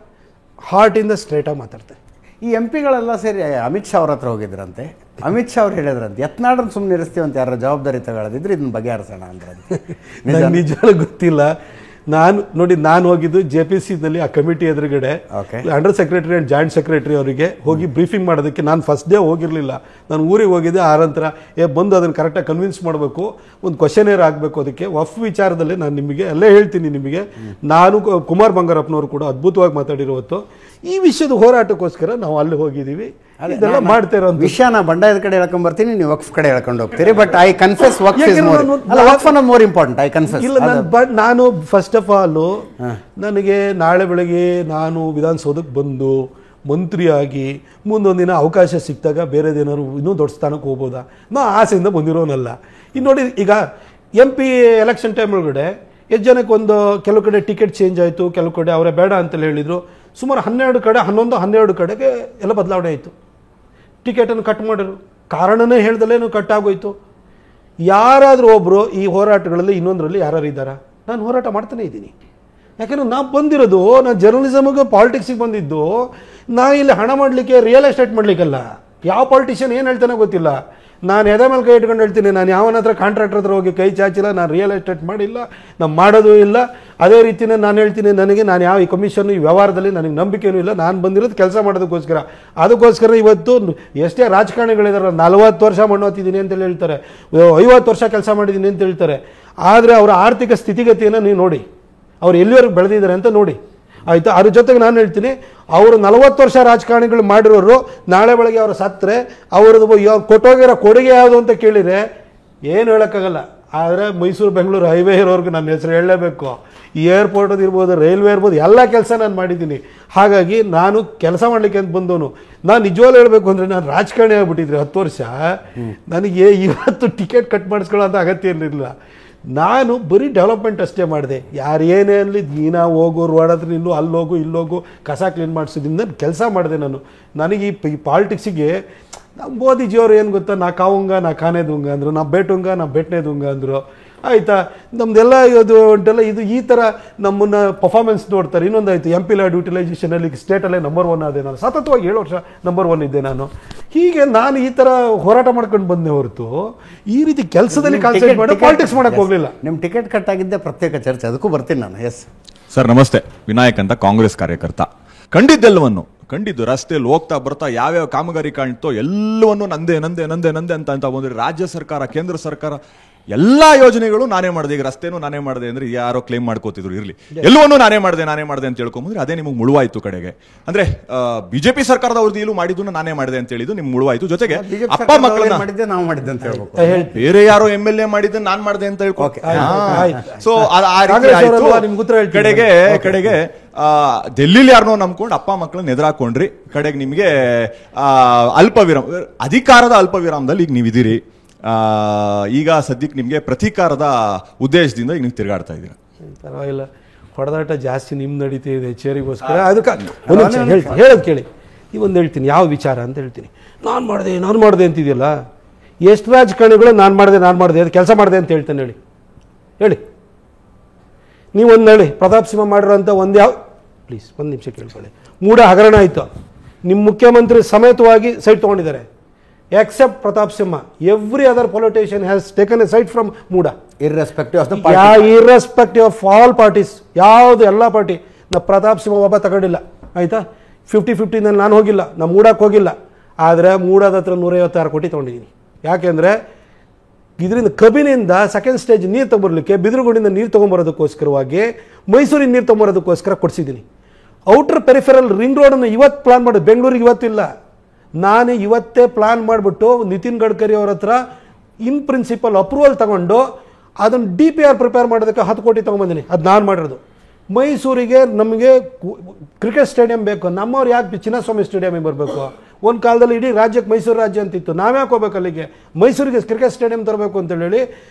ಹಾರ್ಟಿಂದ ಸ್ಟ್ರೈಟಾಗಿ ಮಾತಾಡ್ತಾರೆ. ಈ MP ಸೇರಿ ಅಮಿತ್ ಶಾ ಅವ್ರ ಹತ್ರ ಹೋಗಿದ್ರಂತೆ. ಅಮಿತ್ ಶಾ ಅವ್ರು ಹೇಳಿದ್ರಂತೆ, ಯತ್ನಾಳನ್ನ ಸುಮ್ಮನೆ ಇರಿಸ್ತೀವಂತ ಯಾರು ಜವಾಬ್ದಾರಿ ತಗೊಳ್ಳೋದಿದ್ರೆ ಇದನ್ನ ಬಗೆಹರಿಸೋಣ ಅಂದ್ರೆ. ನಿಜವಾಗ್ಲೂ ಗೊತ್ತಿಲ್ಲ. ನಾನು ಹೋಗಿದ್ದು JPCನಲ್ಲಿ ಆ ಕಮಿಟಿ ಎದುರುಗಡೆ under secretary and joint secretary ಅವರಿಗೆ ಹೋಗಿ ಬ್ರೀಫಿಂಗ್ ಮಾಡೋದಕ್ಕೆ. ನಾನು ಫಸ್ಟ್ ಡೇ ಹೋಗಿರಲಿಲ್ಲ, ನಾನು ಊರಿಗೆ ಹೋಗಿದ್ದೆ. ಆ ನಂತರ ಬಂದು ಅದನ್ನು ಕರೆಕ್ಟಾಗಿ ಕನ್ವಿನ್ಸ್ ಮಾಡಬೇಕು, ಒಂದು ಕ್ವಶನೇರ್ ಆಗಬೇಕು. ಅದಕ್ಕೆ ವಫ್ ವಿಚಾರದಲ್ಲಿ ನಾನು ನಿಮಗೆ ಅಲ್ಲೇ ಹೇಳ್ತೀನಿ. ನಿಮಗೆ ನಾನು ಕುಮಾರ್ ಬಂಗಾರಪ್ಪನವರು ಕೂಡ ಅದ್ಭುತವಾಗಿ ಮಾತಾಡಿರುವತ್ತು ಈ ವಿಷಯದ ಹೋರಾಟಕ್ಕೋಸ್ಕರ ನಾವು ಅಲ್ಲಿ ಹೋಗಿದ್ದೀವಿ. ಇದೆಲ್ಲ ಮಾಡ್ತಾ ಇರೋ ವಿಷಯನ ಬಂಡಾಯದ ಕಡೆ ಹೇಳ್ಕೊಂಡ್ ಬರ್ತೀನಿ, ನೀವು ವಕ್ಫ್ ಕಡೆ ಹೇಳ್ಕೊಂಡು ಹೋಗ್ತೀರಿ. But I confess Waqf more important. I confess. ಇಲ್ಲ, ನಾನು ಫಸ್ಟ್ ಆಫ್ ಆಲ್ ನನಗೆ ನಾಳೆ ಬೆಳಗ್ಗೆ ನಾನು ವಿಧಾನಸೌಧಕ್ಕೆ ಬಂದು ಮಂತ್ರಿಯಾಗಿ ಮುಂದೊಂದು ದಿನ ಅವಕಾಶ ಸಿಕ್ಕಿದಾಗ ಬೇರೆದೇನಾದ್ರು ಇನ್ನೂ ದೊಡ್ಡ ಸ್ಥಾನಕ್ಕೆ ಹೋಗ್ಬೋದಾ, ನಾ ಆಸೆಯಿಂದ ಬಂದಿರೋನಲ್ಲ. ಇನ್ನು ನೋಡಿ, ಈಗ MP ಎಲೆಕ್ಷನ್ ಟೈಮ್ ಒಳಗಡೆ ಎಷ್ಟು ಜನಕ್ಕೆ ಕೆಲವು ಕಡೆ ಟಿಕೆಟ್ ಚೇಂಜ್ ಆಯಿತು, ಕೆಲವು ಕಡೆ ಅವರೇ ಬೇಡ ಅಂತಲೇ ಹೇಳಿದರು. ಸುಮಾರು 12 ಕಡೆಗೆ ಎಲ್ಲ ಬದಲಾವಣೆ ಆಯಿತು. ಟಿಕೆಟನ್ನು ಕಟ್ ಮಾಡಿದ್ರು, ಕಾರಣನೇ ಹೇಳ್ದಲ್ಲೇನು ಕಟ್ ಆಗೋಯ್ತು. ಯಾರಾದರೂ ಒಬ್ಬರು ಈ ಹೋರಾಟಗಳಲ್ಲಿ ಇನ್ನೊಂದರಲ್ಲಿ ಯಾರು ಇದ್ದಾರಾ? ನಾನು ಹೋರಾಟ ಮಾಡ್ತಾನೆ ಇದ್ದೀನಿ. ಯಾಕೆಂದ್ರೆ ನಾನು ಬಂದಿರೋದು, ನಾನು ಜರ್ನಲಿಸಮ್ಗೆ ಪಾಲಿಟಿಕ್ಸಿಗೆ ಬಂದಿದ್ದು, ನಾ ಇಲ್ಲಿ ಹಣ ಮಾಡಲಿಕ್ಕೆ, ರಿಯಲ್ ಎಸ್ಟೇಟ್ ಮಾಡಲಿಕ್ಕಲ್ಲ. ಯಾವ ಪಾಲಿಟಿಷಿಯನ್ ಏನು ಹೇಳ್ತಾನೆ ಗೊತ್ತಿಲ್ಲ. ನಾನು ಎದೆ ಮೇಲೆ ಕೈ ಇಟ್ಕೊಂಡು ಹೇಳ್ತೀನಿ, ನಾನು ಯಾವನ ಹತ್ರ ಕಾಂಟ್ರಾಕ್ಟರ್ ಹತ್ರ ಹೋಗಿ ಕೈ ಚಾಚಿಲ್ಲ, ನಾನು ರಿಯಲ್ ಎಸ್ಟೇಟ್ ಮಾಡಿಲ್ಲ, ನಾನು ಮಾಡೋದು ಇಲ್ಲ. ಅದೇ ರೀತಿಯೇ ನಾನು ಹೇಳ್ತೀನಿ, ನಾನು ಯಾವ ಈ ಕಮಿಷನ್ ಈ ವ್ಯವಹಾರದಲ್ಲಿ ನನಗೆ ನಂಬಿಕೆಯೂ ಇಲ್ಲ. ನಾನು ಬಂದಿರೋದು ಕೆಲಸ ಮಾಡೋದಕ್ಕೋಸ್ಕರ. ಅದಕ್ಕೋಸ್ಕರ ಇವತ್ತು ಎಷ್ಟೇ ರಾಜಕಾರಣಿಗಳಿದ್ದಾರೆ, 40 ವರ್ಷ ಮಣ್ಣು ಹತ್ತಿದ್ದೀನಿ ಅಂತೇಳಿ ಹೇಳ್ತಾರೆ, 50 ವರ್ಷ ಕೆಲಸ ಮಾಡಿದ್ದೀನಿ ಅಂತ ಹೇಳ್ತಾರೆ. ಆದರೆ ಅವರ ಆರ್ಥಿಕ ಸ್ಥಿತಿಗತಿಯನ್ನು ನೀವು ನೋಡಿ, ಅವ್ರು ಎಲ್ಲಿವರೆಗೆ ಬೆಳೆದಿದ್ದಾರೆ ಅಂತ ನೋಡಿ, ಆಯಿತಾ? ಅದ್ರ ಜೊತೆಗೆ ನಾನು ಹೇಳ್ತೀನಿ, ಅವರು 40 ವರ್ಷ ರಾಜಕಾರಣಿಗಳು ಮಾಡಿರೋರು ನಾಳೆ ಬೆಳಗ್ಗೆ ಅವರು ಸತ್ತರೆ ಅವ್ರದ್ದು ಕೊಟ್ಟೋಗಿರೋ ಕೊಡುಗೆ ಯಾವುದು ಅಂತ ಕೇಳಿದರೆ ಏನು ಹೇಳೋಕ್ಕಾಗಲ್ಲ. ಆದರೆ ಮೈಸೂರು ಬೆಂಗಳೂರು ಹೈವೇ ಇರೋರ್ಗೆ ನನ್ನ ಹೆಸರು ಹೇಳಲೇಬೇಕು. ಈ ಏರ್ಪೋರ್ಟದು ಇರ್ಬೋದು, ರೈಲ್ವೆ ಇರ್ಬೋದು, ಎಲ್ಲ ಕೆಲಸ ನಾನು ಮಾಡಿದ್ದೀನಿ. ಹಾಗಾಗಿ ನಾನು ಕೆಲಸ ಮಾಡಲಿಕ್ಕೆ ಅಂತ ಬಂದವನು. ನಾನು ನಿಜವಾಗ್ಲೂ ಹೇಳಬೇಕು ಅಂದರೆ, ನಾನು ರಾಜಕಾರಣಿ ಆಗಿಬಿಟ್ಟಿದ್ರೆ 10 ವರ್ಷ, ನನಗೆ ಇವತ್ತು ಟಿಕೆಟ್ ಕಟ್ ಮಾಡಿಸ್ಕೊಳ್ಳೋ ಅಂತ ಅಗತ್ಯ ಇರಲಿಲ್ಲ. ನಾನು ಬರೀ ಡೆವಲಪ್ಮೆಂಟ್ ಅಷ್ಟೇ ಮಾಡಿದೆ. ಯಾರು ಏನೇ ಅನ್ನಲಿ, ದಿನ ಹೋಗು ರೋಡ್ ಹತ್ರ ನಿಲ್ಲು, ಅಲ್ಲೋಗು ಇಲ್ಲೋಗು, ಕಸ ಕ್ಲೀನ್ ಮಾಡಿಸೋದ್ರಿಂದ ಕೆಲಸ ಮಾಡಿದೆ ನಾನು. ನನಗೆ ಈ ಪಾಲಿಟಿಕ್ಸಿಗೆ ನಮ್ಮ ಮೋದಿಜಿಯವರು ಏನು ಗೊತ್ತಾ, ನಾ ಕಾವುಂಗ ನಾ ಖಾನೆ ದುಂಗ ಅಂದರು, ನಾ ಬೇಟುಂಗ ನಾ ಬೆಟ್ನೆ ದುಂಗ ಅಂದರು, ಆಯಿತಾ? ನಮ್ಮದೆಲ್ಲ ಇದು ಉಂಟಲ್ಲ, ಇದು ಈ ಥರ ನಮ್ಮನ್ನು ಪರ್ಫಾರ್ಮೆನ್ಸ್ ನೋಡ್ತಾರೆ. ಇನ್ನೊಂದಾಯಿತು, MP ಲ್ಯಾಡ್ ಯುಟಿಲೈಸೇಷನಲ್ಲಿ ಸ್ಟೇಟಲ್ಲೇ ನಂಬರ್ 1 ಆದೆ ನಾನು. ಸತತವಾಗಿ 7 ವರ್ಷ ನಂಬರ್ 1 ಇದ್ದೆ ನಾನು. ಹೀಗೆ ನಾನು ಈ ಥರ ಹೋರಾಟ ಮಾಡ್ಕೊಂಡು ಬಂದೆ ಹೊರತು ಈ ರೀತಿ ಕೆಲಸದಲ್ಲಿ ಕಾನ್ಸಂಟ್ರೇಟ್ ಮಾಡಿ ಪಾಲಿಟಿಕ್ಸ್ ಮಾಡೋಕ್ಕೆ ಹೋಗಲಿಲ್ಲ. ನಿಮ್ಮ ಟಿಕೆಟ್ ಕಟ್ ಆಗಿದ್ದೆ ಪ್ರತ್ಯೇಕ ಚರ್ಚೆ, ಅದಕ್ಕೂ ಬರ್ತೀನಿ ನಾನು. ಎಸ್ ಸರ್, ನಮಸ್ತೆ. ವಿನಾಯಕ್ ಅಂತ, ಕಾಂಗ್ರೆಸ್ ಕಾರ್ಯಕರ್ತ. ಕಂಡಿದ್ದು ರಸ್ತೆಯಲ್ಲಿ ಹೋಗ್ತಾ ಬರ್ತಾ ಯಾವ್ಯಾವ ಕಾಮಗಾರಿ ಕಾಣ್ತೋ ಎಲ್ಲವನ್ನು ನಂದೆ ಅಂತ ಬಂದ್ರೆ ರಾಜ್ಯ ಸರ್ಕಾರ, ಕೇಂದ್ರ ಸರ್ಕಾರ ಎಲ್ಲಾ ಯೋಜನೆಗಳು ನಾನೇ ಮಾಡಿದೆ. ಈಗ ರಸ್ತೆನೂ ನಾನೇ ಮಾಡಿದೆ ಅಂದ್ರೆ ಯಾರೋ ಕ್ಲೇಮ್ ಮಾಡ್ಕೋತಿದ್ರು, ಇರ್ಲಿ, ಎಲ್ಲವನ್ನೂ ನಾನೇ ಮಾಡಿದೆ ಅಂತ ಹೇಳ್ಕೊಂಬಂದ್ರೆ ಅದೇ ನಿಮಗೆ ಮುಳುವಾಯ್ತು. ಕಡೆಗೆ ಅಂದ್ರೆ ಬಿಜೆಪಿ ಸರ್ಕಾರದವ್ರದ್ದು ಇಲ್ಲೂ ಮಾಡಿದ್ದು ನಾನೇ ಮಾಡಿದೆ ಅಂತ ಹೇಳಿದ್ದು ನಿಮ್ಗೆ ಮುಳುವಾಯ್ತು. ಜೊತೆಗೆ ಅಪ್ಪ ಮಕ್ಕಳನ್ನ ಬೇರೆ ಯಾರೋ MLA ಮಾಡಿದ್ದು ನಾನ್ ಮಾಡಿದೆ ಅಂತ ಹೇಳ್ಕೊ. ಸೊ ಕಡೆಗೆ ಡೆಲ್ಲಿಲಿ ಯಾರನ್ನೋ ನಂಬ್ಕೊಂಡು ಅಪ್ಪ ಮಕ್ಕಳನ್ನ ಎದುರಾಕೊಂಡ್ರಿ. ಕಡೆಗೆ ನಿಮಗೆ ಅಧಿಕಾರದ ಅಲ್ಪ ವಿರಾಮದಲ್ಲಿ ಈಗ ನೀವಿದ್ದೀರಿ. ಈಗ ಸದ್ಯಕ್ಕೆ ನಿಮಗೆ ಪ್ರತೀಕಾರದ ಉದ್ದೇಶದಿಂದ ಈಗ ನೀವು ತಿರುಗಾಡ್ತಾ ಇದ್ದೀರಾ. ಪರವಾಗಿಲ್ಲ, ಹೊಡೆದಾಟ ಜಾಸ್ತಿ ನಿಮ್ ನಡೀತಾ ಇದೆ ಚೇರಿಗೋಸ್ಕರ. ಅದಕ್ಕೆ ಹೇಳೋದು ಕೇಳಿ, ನೀವೊಂದು ಹೇಳ್ತೀನಿ ಯಾವ ವಿಚಾರ ಅಂತ ಹೇಳ್ತೀನಿ. ನಾನು ಮಾಡಿದೆ ಅಂತಿದೆಯಲ್ಲ, ಎಷ್ಟು ರಾಜಕಾರಣಿಗಳು ನಾನು ಮಾಡಿದೆ ಅದು ಕೆಲಸ ಮಾಡಿದೆ ಅಂತ ಹೇಳ್ತೇನೆ. ಹೇಳಿ ನೀವೊಂದು ಹೇಳಿ. ಪ್ರತಾಪ್ ಸಿಂಹ ಮಾಡಿರೋಂಥ ಪ್ಲೀಸ್ ಒಂದು ನಿಮಿಷ ಕೇಳ್ಕೊಳ್ಳಿ. ಮೂಡ ಹಗರಣ ಆಯಿತು, ನಿಮ್ಮ ಮುಖ್ಯಮಂತ್ರಿ ಸಮೇತವಾಗಿ site ತೊಗೊಂಡಿದ್ದಾರೆ. Except Pratap Simha, every other politician has taken a side from Muda. Irrespective of the party. Irrespective of all parties. ಯಾವುದು ಎಲ್ಲ ಪಾರ್ಟಿ. ನಾ ಪ್ರತಾಪ್ ಸಿಂಹ ಒಬ್ಬ ತಗೊಂಡಿಲ್ಲ, ಆಯಿತಾ? 50-50 ನಾನು ಹೋಗಿಲ್ಲ, ನಾ ಮೂಡಕ್ಕೆ ಹೋಗಿಲ್ಲ. ಆದರೆ ಮೂಡದ ಹತ್ರ 156 ಕೋಟಿ ತೊಗೊಂಡಿದ್ದೀನಿ. ಯಾಕೆಂದರೆ ಇದರಿಂದ ಕಬಿನಿಂದ ಸೆಕೆಂಡ್ ಸ್ಟೇಜ್ ನೀರು ತೊಗೊಂಬರ್ಲಿಕ್ಕೆ, ಬಿದಿರುಗುಡಿಂದ ನೀರು ತೊಗೊಂಬರೋದಕ್ಕೋಸ್ಕರವಾಗಿ, ಮೈಸೂರಿಗೆ ನೀರು ತೊಗೊಂಬರೋದಕ್ಕೋಸ್ಕರ ಕೊಡಿಸಿದ್ದೀನಿ. ಔಟರ್ ಪೆರಿಫೆರಲ್ ರಿಂಗ್ ರೋಡನ್ನು ಇವತ್ತು ಪ್ಲಾನ್ ಮಾಡೋದು, ಬೆಂಗಳೂರಿಗೆ ಇವತ್ತಿಲ್ಲ. ನಾನು ಇವತ್ತೇ ಪ್ಲಾನ್ ಮಾಡಿಬಿಟ್ಟು ನಿತಿನ್ ಗಡ್ಕರಿ ಅವ್ರ ಹತ್ರ ಇನ್ ಪ್ರಿನ್ಸಿಪಲ್ ಅಪ್ರೂವಲ್ ತಗೊಂಡು ಅದನ್ನು DPR ಪ್ರಿಪೇರ್ ಮಾಡೋದಕ್ಕೆ 10 ಕೋಟಿ ತೊಗೊಂಬಂದಿನಿ. ಅದು ನಾನು ಮಾಡಿರೋದು. ಮೈಸೂರಿಗೆ ನಮಗೆ ಕ್ರಿಕೆಟ್ ಸ್ಟೇಡಿಯಂ ಬೇಕು. ನಮ್ಮವ್ರು ಯಾಕೆ ಚಿನ್ನಸ್ವಾಮಿ ಸ್ಟೇಡಿಯಮಿಗೆ ಬರಬೇಕು? ಒಂದು ಕಾಲದಲ್ಲಿ ಇಡೀ ರಾಜ್ಯಕ್ಕೆ ಮೈಸೂರು ರಾಜ್ಯ ಅಂತಿತ್ತು. ನಾವ್ಯಾಕೆ ಹೋಗ್ಬೇಕು ಅಲ್ಲಿಗೆ? ಮೈಸೂರಿಗೆ ಕ್ರಿಕೆಟ್ ಸ್ಟೇಡಿಯಂ ತರಬೇಕು ಅಂತೇಳಿ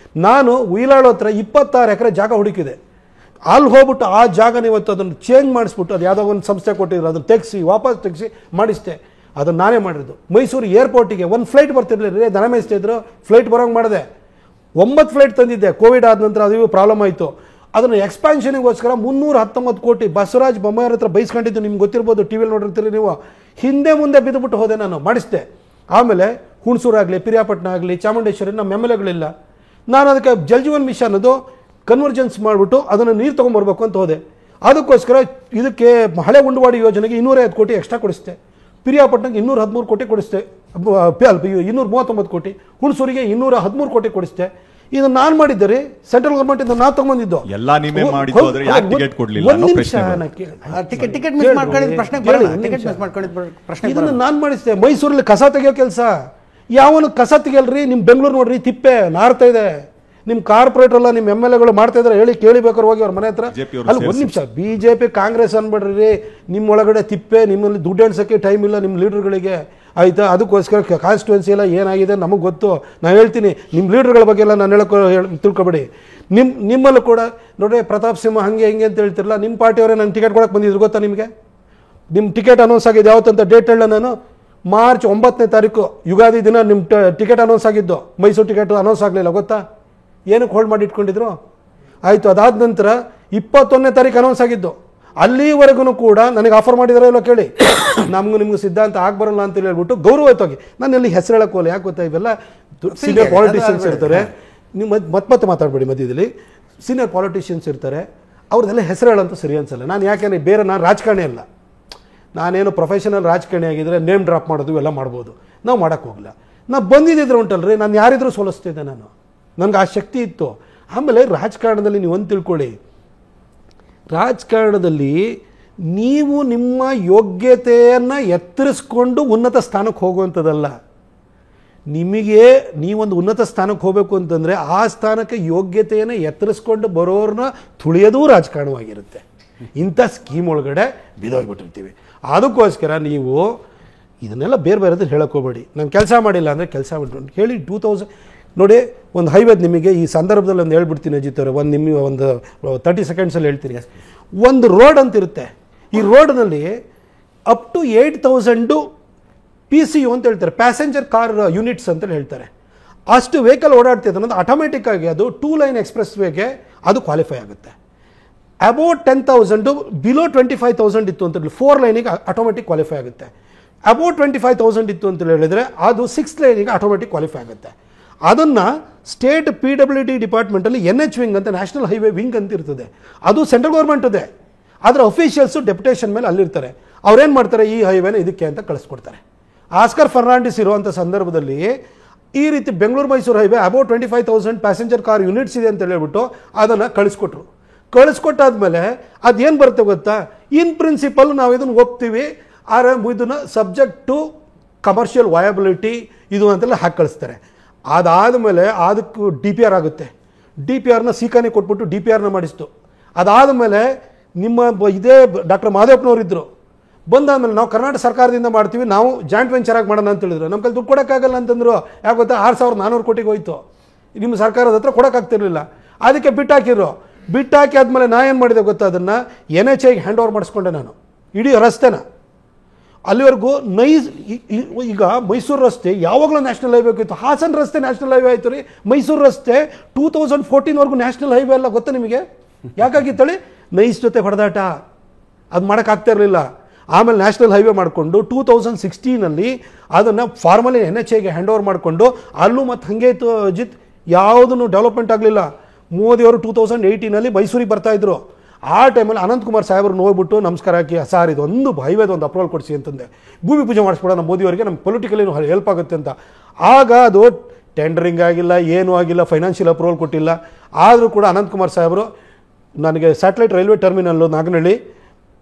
ನಾನು ಉಯಿಲಾಳ್ ಹತ್ರ 26 ಎಕರೆ ಜಾಗ ಹುಡುಕಿದೆ. ಅಲ್ಲಿ ಹೋಗ್ಬಿಟ್ಟು ಆ ಜಾಗನ ಇವತ್ತು ಅದನ್ನು ಚೇಂಜ್ ಮಾಡಿಸ್ಬಿಟ್ಟು, ಅದು ಯಾವುದೋ ಒಂದು ಸಂಸ್ಥೆ ಕೊಟ್ಟಿದ್ರು, ಅದನ್ನು ವಾಪಸ್ ತೆಗೆಸಿ ಮಾಡಿಸ್ದೆ. ಅದನ್ನು ನಾನೇ ಮಾಡಿರೋದು. ಮೈಸೂರು ಏರ್ಪೋರ್ಟಿಗೆ ಒಂದು ಫ್ಲೈಟ್ ಬರ್ತಿರ್ಲಿಲ್ಲ, ದನ ಮೇಯಿಸ್ತಾ ಇದ್ರು, ಫ್ಲೈಟ್ ಬರೋಂಗೆ ಮಾಡಿದೆ. 9 ಫ್ಲೈಟ್ ತಂದಿದ್ದೆ. ಕೋವಿಡ್ ಆದ ನಂತರ ಅದು ಪ್ರಾಬ್ಲಮ್ ಆಯಿತು. ಅದನ್ನು ಎಕ್ಸ್ಪ್ಯಾನ್ಷನಿಗೋಸ್ಕರ 319 ಕೋಟಿ ಬಸವರಾಜ್ ಬೊಮ್ಮಾಯಿ ಹತ್ರ ಬೈಸ್ಕೊಂಡಿದ್ದು ನಿಮ್ಗೆ ಗೊತ್ತಿರ್ಬೋದು, ಟಿವಿಯಲ್ಲಿ ನೋಡಿರ್ತೀರಿ ನೀವು. ಹಿಂದೆ ಮುಂದೆ ಬಿದ್ದುಬಿಟ್ಟು ಹೋದೆ, ನಾನು ಮಾಡಿಸ್ದೆ. ಆಮೇಲೆ ಹುಣಸೂರಾಗಲಿ, ಪಿರಿಯಾಪಟ್ಟಣ ಆಗಲಿ, ಚಾಮುಂಡೇಶ್ವರಿ ನಮ್ಮ MLAಗಳಿಲ್ಲ. ನಾನು ಅದಕ್ಕೆ ಜಲಜೀವನ್ ಮಿಷನ್ ಅದು ಕನ್ವರ್ಜೆನ್ಸ್ ಮಾಡಿಬಿಟ್ಟು ಅದನ್ನು ನೀರು ತೊಗೊಂಬರ್ಬೇಕು ಅಂತ ಹೋದೆ. ಅದಕ್ಕೋಸ್ಕರ ಇದಕ್ಕೆ ಹಳೆ ಉಂಡವಾಡಿ ಯೋಜನೆಗೆ 250 ಕೋಟಿ ಎಕ್ಸ್ಟ್ರಾ ಕೊಡಿಸ್ತೆ. ಪಿರಿಯಾಪಟ್ಟಣಕ್ಕೆ 213 ಕೋಟಿ ಕೊಡಿಸ್ತೆ, 239 ಕೋಟಿ. ಹುಣಸೂರಿಗೆ 213 ಕೋಟಿ ಕೊಡಿಸ್ತೆ. ಇದು ನಾನು ಮಾಡಿದ್ದೆ, ಸೆಂಟ್ರಲ್ ಗೌರ್ಮೆಂಟ್ ಇಂದ ನಾನು ತಗೊಂಡಿದ್ದು. ಎಲ್ಲ ನೀವೇ ಮಾಡಿದ್ದು, ಆದರೆ ಯಾಕೆ ಟಿಕೆಟ್ ಕೊಡಲಿಲ್ಲ ಅನ್ನೋ ಪ್ರಶ್ನೆ. ಇದನ್ನು ನಾನು ಮಾಡಿಸ್ದೆ. ಮೈಸೂರಲ್ಲಿ ಕಸ ತೆಗಿಯೋ ಕೆಲಸ ಯಾವನು ಕಸ ತೆಗಿಯಲ್ರಿ? ನಿಮ್ಮ ಬೆಂಗಳೂರು ನೋಡ್ರಿ, ತಿಪ್ಪೆ ನಾರ್ತಾ ಇದೆ. ನಿಮ್ಮ ಕಾರ್ಪೊರೇಟರ್ ಎಲ್ಲ ನಿಮ್ಮ MLAಗಳು ಮಾಡ್ತಾ ಇದ್ದಾರೆ, ಹೇಳಿ ಕೇಳಿಬೇಕಾದ್ರೆ ಹೋಗಿ ಅವ್ರ ಮನೆ ಹತ್ರ. BJP ಅವ್ರು ಅಲ್ಲಿ ಒಂದು ನಿಮಿಷ, BJP ಕಾಂಗ್ರೆಸ್ ಅನ್ಬೇಡ್ರಿ, ನಿಮ್ಮೊಳಗಡೆ ತಿಪ್ಪೆ, ನಿಮ್ಮಲ್ಲಿ ದುಡ್ಡು ಎಣ್ಸೋಕ್ಕೆ ಟೈಮ್ ಇಲ್ಲ ನಿಮ್ಮ ಲೀಡರ್ಗಳಿಗೆ, ಆಯಿತಾ? ಅದಕ್ಕೋಸ್ಕರ ಕಾನ್ಸ್ಟಿಟ್ಯೂನ್ಸಿ ಎಲ್ಲ ಏನಾಗಿದೆ ನಮಗೆ ಗೊತ್ತು. ನಾನು ಹೇಳ್ತೀನಿ, ನಿಮ್ಮ ಲೀಡರ್ಗಳ ಬಗ್ಗೆ ಎಲ್ಲ ನಾನು ತಿಳ್ಕೊಬೇಡಿ. ನಿಮ್ಮಲ್ಲೂ ಕೂಡ ನೋಡ್ರಿ, ಪ್ರತಾಪ್ ಸಿಂಹ ಹಾಗೆ ಹಿಂಗೆ ಅಂತ ಹೇಳ್ತಿರಲ್ಲ, ನಿಮ್ಮ ಪಾರ್ಟಿಯವರೇ ನಾನು ಟಿಕೆಟ್ ಕೊಡೋಕೆ ಬಂದಿದ್ರು ಗೊತ್ತಾ ನಿಮಗೆ? ನಿಮ್ಮ ಟಿಕೆಟ್ ಅನೌನ್ಸ್ ಆಗಿದೆ ಯಾವತ್ತಂತ ಡೇಟ್ ಹೇಳ ನಾನು. ಮಾರ್ಚ್ 9ನೇ ತಾರೀಕು ಯುಗಾದಿ ದಿನ ನಿಮ್ಮ ಟಿಕೆಟ್ ಅನೌನ್ಸ್ ಆಗಿದ್ದು. ಮೈಸೂರು ಟಿಕೆಟ್ ಅನೌನ್ಸ್ ಆಗಲಿಲ್ಲ ಗೊತ್ತಾ? ಏನಕ್ಕೆ ಹೋಲ್ಡ್ ಮಾಡಿ ಇಟ್ಕೊಂಡಿದ್ರು? ಆಯಿತು. ಅದಾದ ನಂತರ 21ನೇ ತಾರೀಕು ಅನೌನ್ಸ್ ಆಗಿದ್ದು. ಅಲ್ಲಿವರೆಗೂ ಕೂಡ ನನಗೆ ಆಫರ್ ಮಾಡಿದಾರೋ ಇಲ್ಲೋ ಕೇಳಿ. ನಿಮ್ಗೆ ಸಿದ್ಧಾಂತ ಆಗ್ಬರಲ್ಲ ಅಂತ ಹೇಳ್ಬಿಟ್ಟು ಗೌರವಯುತವಾಗಿ ನಾನು ಎಲ್ಲಿ ಹೆಸರು ಹೇಳೋಕ್ಕೋಲ್ಲ. ಯಾಕೆ ಗೊತ್ತಾ, ಇವೆಲ್ಲ ಸೀನಿಯರ್ ಪಾಲಿಟಿಷಿಯನ್ಸ್ ಇರ್ತಾರೆ. ನೀವು ಮತ್ತೆ ಮಾತಾಡಬೇಡಿ ಮಧ್ಯದಲ್ಲಿ. ಸೀನಿಯರ್ ಪಾಲಿಟಿಷಿಯನ್ಸ್ ಇರ್ತಾರೆ, ಅವ್ರದ್ದೆಲ್ಲ ಹೆಸರು ಹೇಳೋಂತ ಸರಿ ಅನ್ಸಲ್ಲ. ನಾನು ಯಾಕೆಂದರೆ ಬೇರೆ ನಾನು ರಾಜಕಾರಣಿ ಅಲ್ಲ, ನಾನೇನು ಪ್ರೊಫೆಷನಲ್ ರಾಜಕಾರಣಿ ಆಗಿದ್ದರೆ ನೇಮ್ ಡ್ರಾಪ್ ಮಾಡೋದು ಇವೆಲ್ಲ ಮಾಡ್ಬೋದು. ನಾವು ಮಾಡೋಕ್ಕೆ ಹೋಗಲ್ಲ. ನಾವು ಬಂದಿದ್ದಿದ್ರು ಉಂಟಲ್ರಿ, ನಾನು ಯಾರಿದ್ರೂ ಸೋಲಿಸ್ತಿದ್ದೆ. ನನಗೆ ಆ ಶಕ್ತಿ ಇತ್ತು. ಆಮೇಲೆ ರಾಜಕಾರಣದಲ್ಲಿ ನೀವು ಒಂದು ತಿಳ್ಕೊಳ್ಳಿ, ರಾಜಕಾರಣದಲ್ಲಿ ನೀವು ನಿಮ್ಮ ಯೋಗ್ಯತೆಯನ್ನು ಎತ್ತರಿಸ್ಕೊಂಡು ಉನ್ನತ ಸ್ಥಾನಕ್ಕೆ ಹೋಗುವಂಥದ್ದಲ್ಲ. ನಿಮಗೆ ನೀವೊಂದು ಉನ್ನತ ಸ್ಥಾನಕ್ಕೆ ಹೋಗಬೇಕು ಅಂತಂದರೆ ಆ ಸ್ಥಾನಕ್ಕೆ ಯೋಗ್ಯತೆಯನ್ನು ಎತ್ತರಿಸ್ಕೊಂಡು ಬರೋರನ್ನ ತುಳಿಯೋದೂ ರಾಜಕಾರಣವಾಗಿರುತ್ತೆ. ಇಂಥ ಸ್ಕೀಮ್ ಒಳಗಡೆ ಬಿದ್ದೋಗ್ಬಿಟ್ಟಿರ್ತೀವಿ. ಅದಕ್ಕೋಸ್ಕರ ನೀವು ಇದನ್ನೆಲ್ಲ ಬೇರೆ ಬೇರೆದು ಹೇಳೋಕ್ಕೋಗ್ಬೇಡಿ. ನಾನು ಕೆಲಸ ಮಾಡಿಲ್ಲ ಅಂದರೆ ಕೆಲಸ ಬಿಟ್ಟು ಹೇಳಿ. 2000 ನೋಡಿ, ಒಂದು ಹೈವೇದ್ ನಿಮಗೆ ಈ ಸಂದರ್ಭದಲ್ಲಿ ಒಂದು ಹೇಳ್ಬಿಡ್ತೀನಿ ಅಜಿತ್ ಅವರೇ, ನಿಮಗೆ ಒಂದು 30 ಸೆಕೆಂಡ್ಸಲ್ಲಿ ಹೇಳ್ತೀನಿ. ಒಂದು ರೋಡ್ ಅಂತಿರುತ್ತೆ. ಈ ರೋಡ್ನಲ್ಲಿ ಅಪ್ ಟು 8000 PCU ಅಂತ ಹೇಳ್ತಾರೆ, ಪ್ಯಾಸೆಂಜರ್ ಕಾರ್ ಯೂನಿಟ್ಸ್ ಅಂತ ಹೇಳ್ತಾರೆ. ಅಷ್ಟು ವೆಹಿಕಲ್ ಓಡಾಡ್ತಿದೆ ಅನ್ನೋದು ಆಟೋಮೆಟಿಕ್ ಆಗಿ ಅದು 2 ಲೈನ್ ಎಕ್ಸ್ಪ್ರೆಸ್ ವೇಗೆ ಅದು ಕ್ವಾಲಿಫೈ ಆಗುತ್ತೆ. ಅಬೌಟ್ 10,000 ಬಿಲೋ 25,000 ಇತ್ತು ಅಂತ ಹೇಳಿ 4 ಲೈನಿಗೆ ಆಟೋಮೆಟಿಕ್ ಕ್ವಾಲಿಫೈ ಆಗುತ್ತೆ. ಅಬೌಟ್ 25,000 ಇತ್ತು ಅಂತ ಹೇಳಿದರೆ ಅದು 6 ಲೈನಿಗೆ ಆಟೋಮೆಟಿಕ್ ಕ್ವಾಲಿಫೈ ಆಗುತ್ತೆ. ಅದನ್ನು ಸ್ಟೇಟ್ PWD ಡಿಪಾರ್ಟ್ಮೆಂಟಲ್ಲಿ NH ವಿಂಗ್ ಅಂತ, ನ್ಯಾಷನಲ್ ಹೈವೇ ವಿಂಗ್ ಅಂತ ಇರ್ತದೆ. ಅದು ಸೆಂಟ್ರಲ್ ಗೌರ್ಮೆಂಟದೇ. ಅದರ ಅಫಿಷಿಯಲ್ಸು ಡೆಪ್ಯುಟೇಷನ್ ಮೇಲೆ ಅಲ್ಲಿರ್ತಾರೆ. ಅವ್ರೇನು ಮಾಡ್ತಾರೆ, ಈ ಹೈವೇನ ಇದಕ್ಕೆ ಅಂತ ಕಳಿಸ್ಕೊಡ್ತಾರೆ. ಆಸ್ಕರ್ ಫರ್ನಾಂಡಿಸ್ ಇರುವಂಥ ಸಂದರ್ಭದಲ್ಲಿ ಈ ರೀತಿ Bengaluru Mysuru highway about 25,000 passenger car units ಇದೆ ಅಂತ ಹೇಳ್ಬಿಟ್ಟು ಅದನ್ನು ಕಳಿಸ್ಕೊಟ್ರು. ಕಳಿಸ್ಕೊಟ್ಟಾದ್ಮೇಲೆ ಅದೇನು ಬರುತ್ತೆ ಗೊತ್ತಾ, ಇನ್ ಪ್ರಿನ್ಸಿಪಲ್ ನಾವು ಇದನ್ನು ಒಪ್ತೀವಿ, ಇದನ್ನು ಸಬ್ಜೆಕ್ಟ್ ಟು ಕಮರ್ಷಿಯಲ್ ವಯಬಿಲಿಟಿ ಇದು ಅಂತೆಲ್ಲ ಹಾಕಿ ಕಳಿಸ್ತಾರೆ. ಅದಾದಮೇಲೆ ಅದಕ್ಕೆ DPR ಆಗುತ್ತೆ. DPRನ ಸೀಕಾನಿ ಕೊಟ್ಬಿಟ್ಟು DPRನ ಮಾಡಿಸ್ತು. ಅದಾದಮೇಲೆ ನಿಮ್ಮ ಇದೇ ಡಾಕ್ಟರ್ ಮಾದೇವಪ್ಪನವ್ರು ಇದ್ದರು. ಬಂದಾದ್ಮೇಲೆ ನಾವು ಕರ್ನಾಟಕ ಸರ್ಕಾರದಿಂದ ಮಾಡ್ತೀವಿ, ನಾವು ಜಾಯಿಂಟ್ ವೆಂಚರಾಗಿ ಮಾಡೋಣ ಅಂತ ಹೇಳಿದ್ರು. ನಮ್ಮ ಕೈಲಿ ದುಡ್ಡು ಕೊಡೋಕ್ಕಾಗಲ್ಲ ಅಂತಂದರು. ಯಾಕೆ ಗೊತ್ತಾ, 6,400 ಕೋಟಿಗೆ ಹೋಯ್ತು. ನಿಮ್ಮ ಸರ್ಕಾರದ ಹತ್ರ ಕೊಡೋಕ್ಕಾಗ್ತಿರ್ಲಿಲ್ಲ. ಅದಕ್ಕೆ ಬಿಟ್ಟಾಕಿ ಆದಮೇಲೆ ನಾ ಏನು ಮಾಡಿದೆ ಗೊತ್ತಾ, ಅದನ್ನು NHAಗೆ ಹ್ಯಾಂಡ್ ಓವರ್ ಮಾಡಿಸ್ಕೊಂಡೆ ನಾನು, ಇಡೀ ರಸ್ತೆನ. ಅಲ್ಲಿವರೆಗೂ ಈಗ ಮೈಸೂರು ರಸ್ತೆ ಯಾವಾಗಲೂ ನ್ಯಾಷನಲ್ ಹೈವೇ ಇತ್ತು. ಹಾಸನ ರಸ್ತೆ ನ್ಯಾಷನಲ್ ಹೈವೇ ಆಯಿತು ರೀ. ಮೈಸೂರು ರಸ್ತೆ 2014ವರೆಗೂ ನ್ಯಾಷನಲ್ ಹೈವೇ ಅಲ್ಲ, ಗೊತ್ತಾ ನಿಮಗೆ? ಯಾಕಾಗಿತ್ತಳಿ, ನೈಸ್ ಜೊತೆ ಹೊಡೆದಾಟ, ಅದು ಮಾಡೋಕ್ಕಾಗ್ತಾ ಇರಲಿಲ್ಲ. ಆಮೇಲೆ ನ್ಯಾಷನಲ್ ಹೈವೇ ಮಾಡಿಕೊಂಡು 2016ನಲ್ಲಿ ಅದನ್ನು ಫಾರ್ಮಲಿ NHAಗೆ ಹ್ಯಾಂಡ್ ಓವರ್ ಮಾಡಿಕೊಂಡು ಅಲ್ಲೂ ಮತ್ತು ಹಾಗೆ ಇತ್ತು ಅಜಿತ್, ಯಾವುದನ್ನು ಡೆವಲಪ್ಮೆಂಟ್ ಆಗಲಿಲ್ಲ. ಮೋದಿಯವರು 2018ನಲ್ಲಿ ಮೈಸೂರಿಗೆ ಬರ್ತಾಯಿದ್ರು. ಆ ಟೈಮಲ್ಲಿ ಅನಂತಕುಮಾರ್ ಸಾಹೇಬ್ರು ನೋಡ್ಬಿಟ್ಟು ನಮಸ್ಕಾರ ಹಾಕಿ, ಸಾರ್ ಇದೊಂದು ಹೈವೇದು ಒಂದು ಅಪ್ರೂವಲ್ ಕೊಡಿಸಿ ಅಂತಂದೆ. ಭೂಮಿ ಪೂಜೆ ಮಾಡಿಸ್ಬಿಡೋಣ ಮೋದಿಯವರಿಗೆ, ನಮ್ಮ ಪೊಲಿಟಿಕಲಿ ಹೆಲ್ಪ್ ಆಗುತ್ತೆ ಅಂತ. ಆಗ ಅದು ಟೆಂಡರಿಂಗ್ ಆಗಿಲ್ಲ, ಏನೂ ಆಗಿಲ್ಲ, ಫೈನಾನ್ಷಿಯಲ್ ಅಪ್ರೂವಲ್ ಕೊಟ್ಟಿಲ್ಲ. ಆದರೂ ಕೂಡ ಅನಂತಕುಮಾರ್ ಸಾಹೇಬರು ನನಗೆ ಸ್ಯಾಟಲೈಟ್ ರೈಲ್ವೆ ಟರ್ಮಿನಲ್ಲು ನಾಗನಹಳ್ಳಿ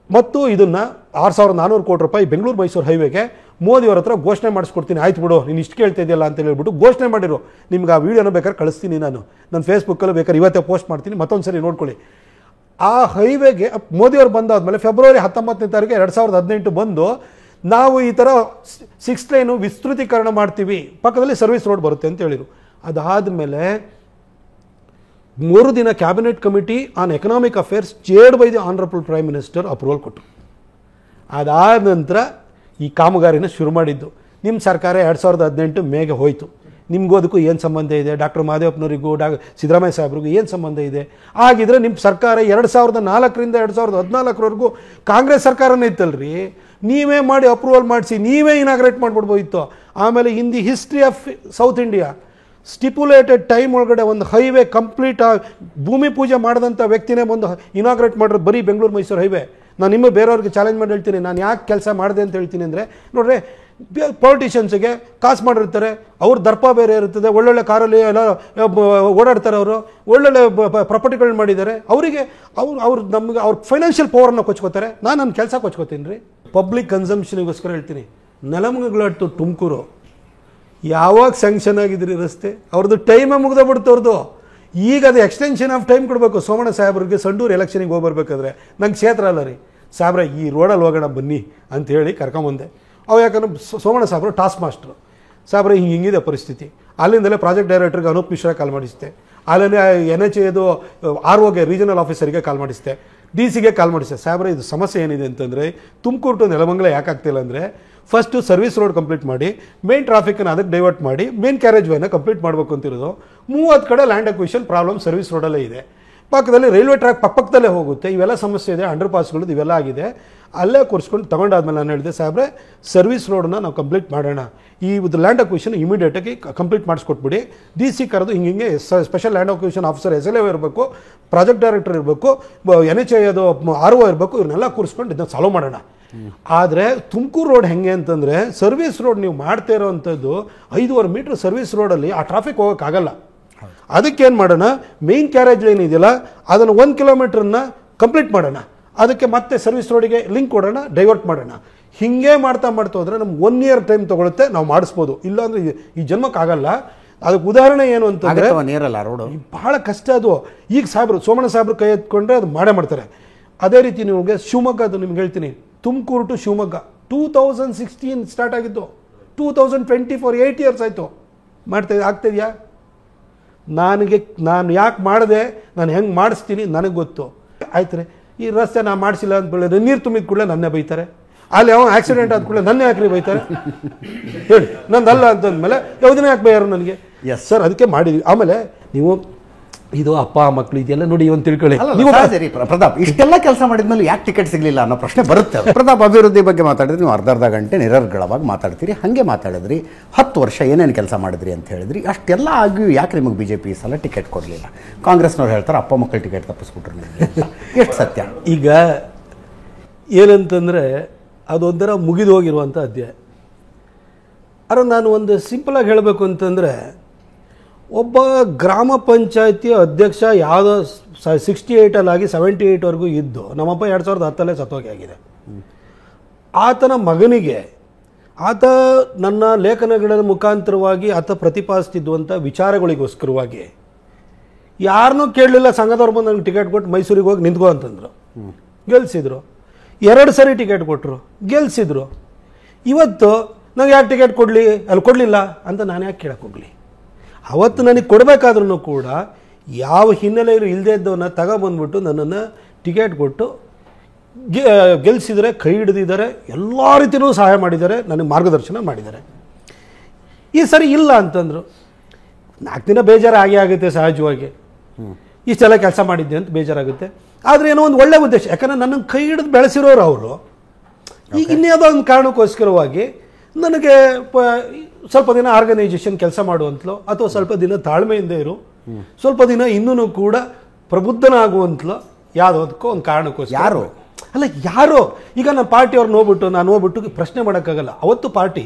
ಮತ್ತು ಇದನ್ನು 6,400 ಕೋಟಿ ರೂಪಾಯಿ ಬೆಂಗಳೂರು ಮೈಸೂರು ಹೈವೇಗೆ ಮೋದಿಯವ್ರ ಹತ್ರ ಘೋಷಣೆ ಮಾಡಿಸ್ಕೊಡ್ತೀನಿ, ಆಯ್ತು ಬಿಡು ನೀನು ಇಷ್ಟು ಕೇಳ್ತಾ ಇದೆಯಲ್ಲ ಅಂತ ಹೇಳ್ಬಿಟ್ಟು ಘೋಷಣೆ ಮಾಡಿರು. ನಿಮ್ಗೆ ಆ ವೀಡಿಯೋನ ಬೇಕಾದ್ರೆ ಕಳಿಸ್ತೀನಿ, ನಾನು ನನ್ನ ಫೇಸ್ಬುಕ್ಕಲ್ಲಿ ಬೇಕಾದ್ರೆ ಇವತ್ತೇ ಪೋಸ್ಟ್ ಮಾಡ್ತೀನಿ, ಮತ್ತೊಂದು ಸರಿ ನೋಡ್ಕೊಳ್ಳಿ. ಆ ಹೈವೇಗೆ ಮೋದಿಯವರು ಬಂದಾದ್ಮೇಲೆ ಫೆಬ್ರವರಿ 19ನೇ ತಾರೀಕು 2018 ಬಂದು ನಾವು ಈ ಥರ 6 ಲೈನು ವಿಸ್ತೃತೀಕರಣ ಮಾಡ್ತೀವಿ, ಪಕ್ಕದಲ್ಲಿ ಸರ್ವಿಸ್ ರೋಡ್ ಬರುತ್ತೆ ಅಂತ ಹೇಳಿದರು. ಅದಾದಮೇಲೆ 3 ದಿನ cabinet committee on economic affairs chaired by the honourable prime minister approval ಕೊಟ್ಟರು. ಅದಾದ ನಂತರ ಈ ಕಾಮಗಾರಿನ ಶುರು ಮಾಡಿದ್ದು. ನಿಮ್ಮ ಸರ್ಕಾರ 2018 ಮೇಗೆ ಹೋಯಿತು. ನಿಮಗೂ ಅದಕ್ಕೂ ಏನು ಸಂಬಂಧ ಇದೆ, ಡಾಕ್ಟರ್ ಮಾದೇವಪ್ಪನವರಿಗೂ ಸಿದ್ದರಾಮಯ್ಯ ಸಾಹೇಬ್ರಿಗೂ ಏನು ಸಂಬಂಧ ಇದೆ? ಆಗಿದ್ರೆ ನಿಮ್ಮ ಸರ್ಕಾರ 2004ರಿಂದ 2014ವರೆಗೂ ಕಾಂಗ್ರೆಸ್ ಸರ್ಕಾರನೇ ಇತ್ತಲ್ರಿ, ನೀವೇ ಮಾಡಿ ಅಪ್ರೂವಲ್ ಮಾಡಿಸಿ ನೀವೇ ಇನಾಗ್ರೇಟ್ ಮಾಡಿಬಿಡ್ಬೋದಿತ್ತು. ಆಮೇಲೆ in the history of south India stipulated time ಒಳಗಡೆ ಒಂದು ಹೈವೇ ಕಂಪ್ಲೀಟ್ ಭೂಮಿ ಪೂಜೆ ಮಾಡಿದಂಥ ವ್ಯಕ್ತಿನೇ ಒಂದು ಇನಾಗ್ರೇಟ್ ಮಾಡಿರೋದು ಬರೀ ಬೆಂಗಳೂರು ಮೈಸೂರು ಹೈವೇ. ನಾನು ನಿಮ್ಮ ಬೇರೆಯವ್ರಿಗೆ ಚಾಲೆಂಜ್ ಮಾಡಿ ಹೇಳ್ತೀನಿ, ನಾನು ಯಾಕೆ ಕೆಲಸ ಮಾಡಿದೆ ಅಂತ ಹೇಳ್ತೀನಿ ಅಂದರೆ, ನೋಡ್ರಿ ಪೊಲಿಟಿಷಿಯನ್ಸ್ಗೆ ಕಾಸು ಮಾಡಿರ್ತಾರೆ, ಅವ್ರ ದರ್ಪ ಬೇರೆ ಇರ್ತದೆ, ಒಳ್ಳೊಳ್ಳೆ ಕಾರಲ್ಲಿ ಎಲ್ಲ ಓಡಾಡ್ತಾರೆ, ಅವರು ಒಳ್ಳೊಳ್ಳೆ ಪ್ರಾಪರ್ಟಿಗಳನ್ನ ಮಾಡಿದ್ದಾರೆ, ಅವರಿಗೆ ಅವ್ರು ನಮಗೆ ಅವ್ರ ಫೈನಾನ್ಷಿಯಲ್ ಪವರನ್ನು ಕೊಚ್ಕೋತಾರೆ. ನಾನು ನನ್ನ ಕೆಲಸ ಕೊಚ್ಕೋತೀನಿ ರೀ. ಪಬ್ಲಿಕ್ ಕನ್ಸಂಪ್ಷನಿಗೋಸ್ಕರ ಹೇಳ್ತೀನಿ. ನೆಲಮಂಗಲ ತುಮಕೂರು ಯಾವಾಗ ಸ್ಯಾಂಕ್ಷನ್ ಆಗಿದ್ರಿ ರಸ್ತೆ? ಅವ್ರದ್ದು ಟೈಮೇ ಮುಗ್ದೋಗ್ಬಿಡ್ತು. ಅವ್ರದ್ದು ಈಗ ಅದು ಎಕ್ಸ್ಟೆನ್ಷನ್ ಆಫ್ ಟೈಮ್ ಕೊಡಬೇಕು. ಸೋಮಣ್ಣ ಸಾಹೇಬ್ರಿಗೆ ಸಂಡೂರು ಎಲೆಕ್ಷನಿಗೆ ಹೋಗಿ ಬರ್ಬೇಕಾದ್ರೆ ನಂಗೆ ಕ್ಷೇತ್ರ ಅಲ್ಲ ರೀ ಸಾಹೇಬ್ರೆ, ಈ ರೋಡಲ್ಲಿ ಹೋಗೋಣ ಬನ್ನಿ ಅಂತೇಳಿ ಕರ್ಕೊಂಬಂದೆ. ಅವು ಯಾಕಂದ್ರೆ ಸೋಮಣ್ಣ ಸಾಹೇಬ್ರು ಟಾಸ್ಕ್ ಮಾಸ್ಟ್ರು. ಸಾಹೇಬ್ರೆ ಹಿಂಗಿದೆ ಪರಿಸ್ಥಿತಿ. ಅಲ್ಲಿಂದಲೇ ಪ್ರಾಜೆಕ್ಟ್ ಡೈರೆಕ್ಟರ್ಗೆ ಅನೂಪ್ ಮಿಶ್ರಾ ಕಾಲ್ ಮಾಡಿಸ್ತೆ. ಅಲ್ಲೇ NHAದು ROಗೆ ರೀಜನಲ್ ಆಫೀಸರಿಗೆ ಕಾಲ್ ಮಾಡಿಸ್ತೆ, DC ಕಾಲ್ ಮಾಡಿಸ್ತೆ. ಸಾಹೇಬ್ರೆ ಇದು ಸಮಸ್ಯೆ ಏನಿದೆ ಅಂತಂದರೆ ತುಮಕೂರು ಟು ನೆಲಮಂಗಲ ಯಾಕಾಗ್ತಿಲ್ಲ ಅಂದರೆ ಫಸ್ಟು ಸರ್ವಿಸ್ ರೋಡ್ ಕಂಪ್ಲೀಟ್ ಮಾಡಿ ಮೇನ್ ಟ್ರಾಫಿಕನ್ನು ಅದಕ್ಕೆ ಡೈವರ್ಟ್ ಮಾಡಿ ಮೇನ್ ಕ್ಯಾರೇಜ್ ವೇನ ಕಂಪ್ಲೀಟ್ ಮಾಡಬೇಕು ಅಂತಿರೋದು. 30 ಕಡೆ ಲ್ಯಾಂಡ್ ಅಕ್ವಿಷನ್ ಪ್ರಾಬ್ಲಮ್ ಸರ್ವಿಸ್ ರೋಡಲ್ಲೇ ಇದೆ. ಪಕ್ಕದಲ್ಲಿ ರೈಲ್ವೆ ಟ್ರ್ಯಾಕ್ ಪಕ್ಕದಲ್ಲೇ ಹೋಗುತ್ತೆ. ಇವೆಲ್ಲ ಸಮಸ್ಯೆ ಇದೆ, ಅಂಡರ್ ಪಾಸ್ಗಳದ್ದು ಇವೆಲ್ಲ ಆಗಿದೆ. ಅಲ್ಲೇ ಕೂರಿಸ್ಕೊಂಡು ತಗೊಂಡಾದ್ಮೇಲೆ ನಾನು ಹೇಳಿದೆ ಸಾಹೇಬ್ರೆ ಸರ್ವಿಸ್ ರೋಡನ್ನ ನಾವು ಕಂಪ್ಲೀಟ್ ಮಾಡೋಣ, ಈ ಲ್ಯಾಂಡ್ ಅಕ್ವಿಷನ್ ಇಮಿಡಿಯೇಟಾಗಿ ಕಂಪ್ಲೀಟ್ ಮಾಡಿಸ್ಕೊಟ್ಬಿಡಿ. DC ಕರೆದು ಹಿಂಗೆ special land acquisition officer SLA ಇರಬೇಕು, ಪ್ರಾಜೆಕ್ಟ್ ಡೈರೆಕ್ಟರ್ ಇರಬೇಕು, NHAದು RO ಇರಬೇಕು, ಇವನ್ನೆಲ್ಲ ಕೂರಿಸ್ಕೊಂಡು ಇದನ್ನ ಸಾಲ್ವ್ ಮಾಡೋಣ. ಆದರೆ ತುಮಕೂರು ರೋಡ್ ಹೆಂಗೆ ಅಂತಂದರೆ ಸರ್ವಿಸ್ ರೋಡ್ ನೀವು ಮಾಡ್ತಾ ಇರೋವಂಥದ್ದು 5.5 ಮೀಟ್ರ್ ಸರ್ವಿಸ್ ರೋಡಲ್ಲಿ ಆ ಟ್ರಾಫಿಕ್ ಹೋಗೋಕ್ಕಾಗಲ್ಲ. ಅದಕ್ಕೇನು ಮಾಡೋಣ, ಮೇನ್ ಕ್ಯಾರೇಜ್ ಲೈನ್ ಇದೆಯಲ್ಲ ಅದನ್ನು 1 ಕಿಲೋಮೀಟ್ರನ್ನ ಕಂಪ್ಲೀಟ್ ಮಾಡೋಣ, ಅದಕ್ಕೆ ಮತ್ತೆ ಸರ್ವಿಸ್ ರೋಡಿಗೆ ಲಿಂಕ್ ಕೊಡೋಣ, ಡೈವರ್ಟ್ ಮಾಡೋಣ. ಹಿಂಗೆ ಮಾಡ್ತಾ ಹೋದರೆ ನಮ್ಗೆ 1 ಇಯರ್ ಟೈಮ್ ತೊಗೊಳುತ್ತೆ, ನಾವು ಮಾಡಿಸ್ಬೋದು. ಇಲ್ಲಾಂದರೆ ಈ ಜನ್ಮಕ್ಕಾಗಲ್ಲ. ಅದಕ್ಕೆ ಉದಾಹರಣೆ ಏನು ಅಂತಂದರೆ ರೋಡು ಬಹಳ ಕಷ್ಟ ಅದು. ಈಗ ಸಾಹೇಬ್ರು ಸೋಮಣ್ಣ ಸಾಹೇಬ್ರು ಕೈ ಎತ್ಕೊಂಡ್ರೆ ಅದು ಮಾಡೇ ಮಾಡ್ತಾರೆ. ಅದೇ ರೀತಿ ನಿಮಗೆ ಶಿವಮೊಗ್ಗದು ನಿಮ್ಗೆ ಹೇಳ್ತೀನಿ, ತುಮಕೂರು ಟು ಶಿವಮೊಗ್ಗ 2016 ಸ್ಟಾರ್ಟ್ ಆಗಿದ್ದು, 2024 8 ಇಯರ್ಸ್ ಆಯಿತು. ಆಗ್ತಿದೆಯಾ? ನಾನು ಯಾಕೆ ಮಾಡಿದೆ, ನಾನು ಹೆಂಗೆ ಮಾಡಿಸ್ತೀನಿ ನನಗೆ ಗೊತ್ತು. ಆಯ್ತು ರೀ, ಈ ರಸ್ತೆ ನಾನು ಮಾಡಿಸಿಲ್ಲ ಅಂತ ಹೇಳಿದ್ರೆ ನೀರು ತುಂಬಿದ ಕೂಡಲೇ ನನ್ನೇ ಬೈತಾರೆ. ಅಲ್ಲಿ ಯಾವ ಆಕ್ಸಿಡೆಂಟ್ ಆದ ಕೂಡಲೇ ನನ್ನೇ ಯಾಕ್ರಿ ಬೈತಾರೆ ಹೇಳಿ, ನಂದಲ್ಲ ಅಂತಂದ್ಮೇಲೆ ಯಾವುದನ್ನ ಯಾಕೆ ಬೈಯಾರು ನನಗೆ? ಸರ್ ಅದಕ್ಕೆ ಮಾಡಿದ್ವಿ. ಆಮೇಲೆ ನೀವು ಇದು ಅಪ್ಪ ಮಕ್ಕಳು ಇದೆಲ್ಲ ನೋಡಿ ಒಂದು ತಿಳ್ಕೊಳ್ಳಿ. ಪ್ರತಾಪ್ ಇಷ್ಟೆಲ್ಲ ಕೆಲಸ ಮಾಡಿದ್ಮೇಲೆ ಯಾಕೆ ಟಿಕೆಟ್ ಸಿಗಲಿಲ್ಲ ಅನ್ನೋ ಪ್ರಶ್ನೆ ಬರುತ್ತೆ. ಪ್ರತಾಪ್ ಅಭಿವೃದ್ಧಿ ಬಗ್ಗೆ ಮಾತಾಡಿದ್ರೆ ನೀವು ಅರ್ಧ ಗಂಟೆ ನಿರರ್ಗಳವಾಗಿ ಮಾತಾಡ್ತೀರಿ. ಹಾಗೆ ಮಾತಾಡಿದ್ರಿ 10 ವರ್ಷ ಏನೇನು ಕೆಲಸ ಮಾಡಿದ್ರಿ ಅಂತ ಹೇಳಿದ್ರಿ. ಅಷ್ಟೆಲ್ಲ ಆಗಿಯೂ ಯಾಕೆ ನಿಮಗೆ BJP ಈ ಸಲ ಟಿಕೆಟ್ ಕೊಡಲಿಲ್ಲ? ಕಾಂಗ್ರೆಸ್ನವ್ರು ಹೇಳ್ತಾರೆ ಅಪ್ಪ ಮಕ್ಕಳು ಟಿಕೆಟ್ ತಪ್ಪಿಸ್ಬಿಟ್ರು ನಿಮಗೆ. ಎಷ್ಟು ಸತ್ಯ? ಈಗ ಏನಂತಂದರೆ ಅದೊಂಥರ ಮುಗಿದು ಹೋಗಿರುವಂಥ ಅಧ್ಯಾಯ. ಆದರೆ ನಾನು ಒಂದು ಸಿಂಪಲಾಗಿ ಹೇಳಬೇಕು ಅಂತಂದರೆ, ಒಬ್ಬ ಗ್ರಾಮ ಪಂಚಾಯತಿ ಅಧ್ಯಕ್ಷ ಯಾವುದೋ 68 78ವರೆಗೂ ಇದ್ದು ನಮ್ಮಪ್ಪ 2010 ಸತ್ತೋಗಿ ಆಗಿದೆ. ಆತನ ಮಗನಿಗೆ ಆತ ನನ್ನ ಲೇಖನಗಳ ಮುಖಾಂತರವಾಗಿ ಆತ ಪ್ರತಿಪಾದಿಸ್ತಿದ್ದಂಥ ವಿಚಾರಗಳಿಗೋಸ್ಕರವಾಗಿ ಯಾರನ್ನೂ ಕೇಳಲಿಲ್ಲ. ಸಂಘದವ್ರು ಬಂದು ನನಗೆ ಟಿಕೆಟ್ ಕೊಟ್ಟು ಮೈಸೂರಿಗೆ ಹೋಗಿ ನಿಂತ್ಕೋ ಅಂತಂದರು, ಗೆಲ್ಲಿಸಿದ್ರು. 2 ಸರಿ ಟಿಕೆಟ್ ಕೊಟ್ಟರು, ಗೆಲ್ಲಿಸಿದ್ರು. ಇವತ್ತು ನಂಗೆ ಯಾಕೆ ಟಿಕೆಟ್ ಕೊಡಲಿ, ಅಲ್ಲಿ ಕೊಡಲಿಲ್ಲ ಅಂತ ನಾನು ಯಾಕೆ ಕೇಳಕ್ಕೆ ಹೋಗಲಿ? ಅವತ್ತು ನನಗೆ ಕೊಡಬೇಕಾದ್ರೂ ಕೂಡ ಯಾವ ಹಿನ್ನೆಲೆಯಲ್ಲೂ ಇಲ್ಲದೇ ಇದ್ದವನ್ನ ತಗೊಬಂದ್ಬಿಟ್ಟು ನನ್ನನ್ನು ಟಿಕೆಟ್ ಕೊಟ್ಟು ಗೆಲ್ಲಿಸಿದರೆ, ಕೈ ಹಿಡಿದಿದ್ದಾರೆ, ಎಲ್ಲ ರೀತಿಯೂ ಸಹಾಯ ಮಾಡಿದ್ದಾರೆ, ನನಗೆ ಮಾರ್ಗದರ್ಶನ ಮಾಡಿದ್ದಾರೆ. ಈ ಸರಿ ಇಲ್ಲ ಅಂತಂದರು. 4 ದಿನ ಬೇಜಾರು ಆಗೇ ಆಗುತ್ತೆ ಸಹಜವಾಗಿ. ಇಷ್ಟೆಲ್ಲ ಕೆಲಸ ಮಾಡಿದ್ದೆ ಅಂತ ಬೇಜಾರಾಗುತ್ತೆ. ಆದರೆ ಏನೋ ಒಂದು ಒಳ್ಳೆಯ ಉದ್ದೇಶ, ಯಾಕಂದರೆ ನನ್ನನ್ನು ಕೈ ಹಿಡಿದು ಬೆಳೆಸಿರೋರು ಅವರು. ಈಗ ಇನ್ಯಾವುದೋ ಒಂದು ಕಾರಣಕ್ಕೋಸ್ಕರವಾಗಿ ನನಗೆ ಸ್ವಲ್ಪ ದಿನ ಆರ್ಗನೈಸೇಷನ್ ಕೆಲಸ ಮಾಡುವಂತಲೋ ಅಥವಾ ಸ್ವಲ್ಪ ದಿನ ತಾಳ್ಮೆಯಿಂದ ಇರು, ಸ್ವಲ್ಪ ದಿನ ಇನ್ನೂ ಕೂಡ ಪ್ರಬುದ್ಧನಾಗುವಂತಲೋ ಯಾವುದಕ್ಕೋ ಒಂದು ಕಾರಣಕ್ಕೋಸ್ಕರ ಯಾರೋ ಈಗ ನನ್ನ ಪಾರ್ಟಿಯವ್ರು ನಾನು ಹೋಗ್ಬಿಟ್ಟು ಪ್ರಶ್ನೆ ಮಾಡೋಕ್ಕಾಗಲ್ಲ. ಅವತ್ತು ಪಾರ್ಟಿ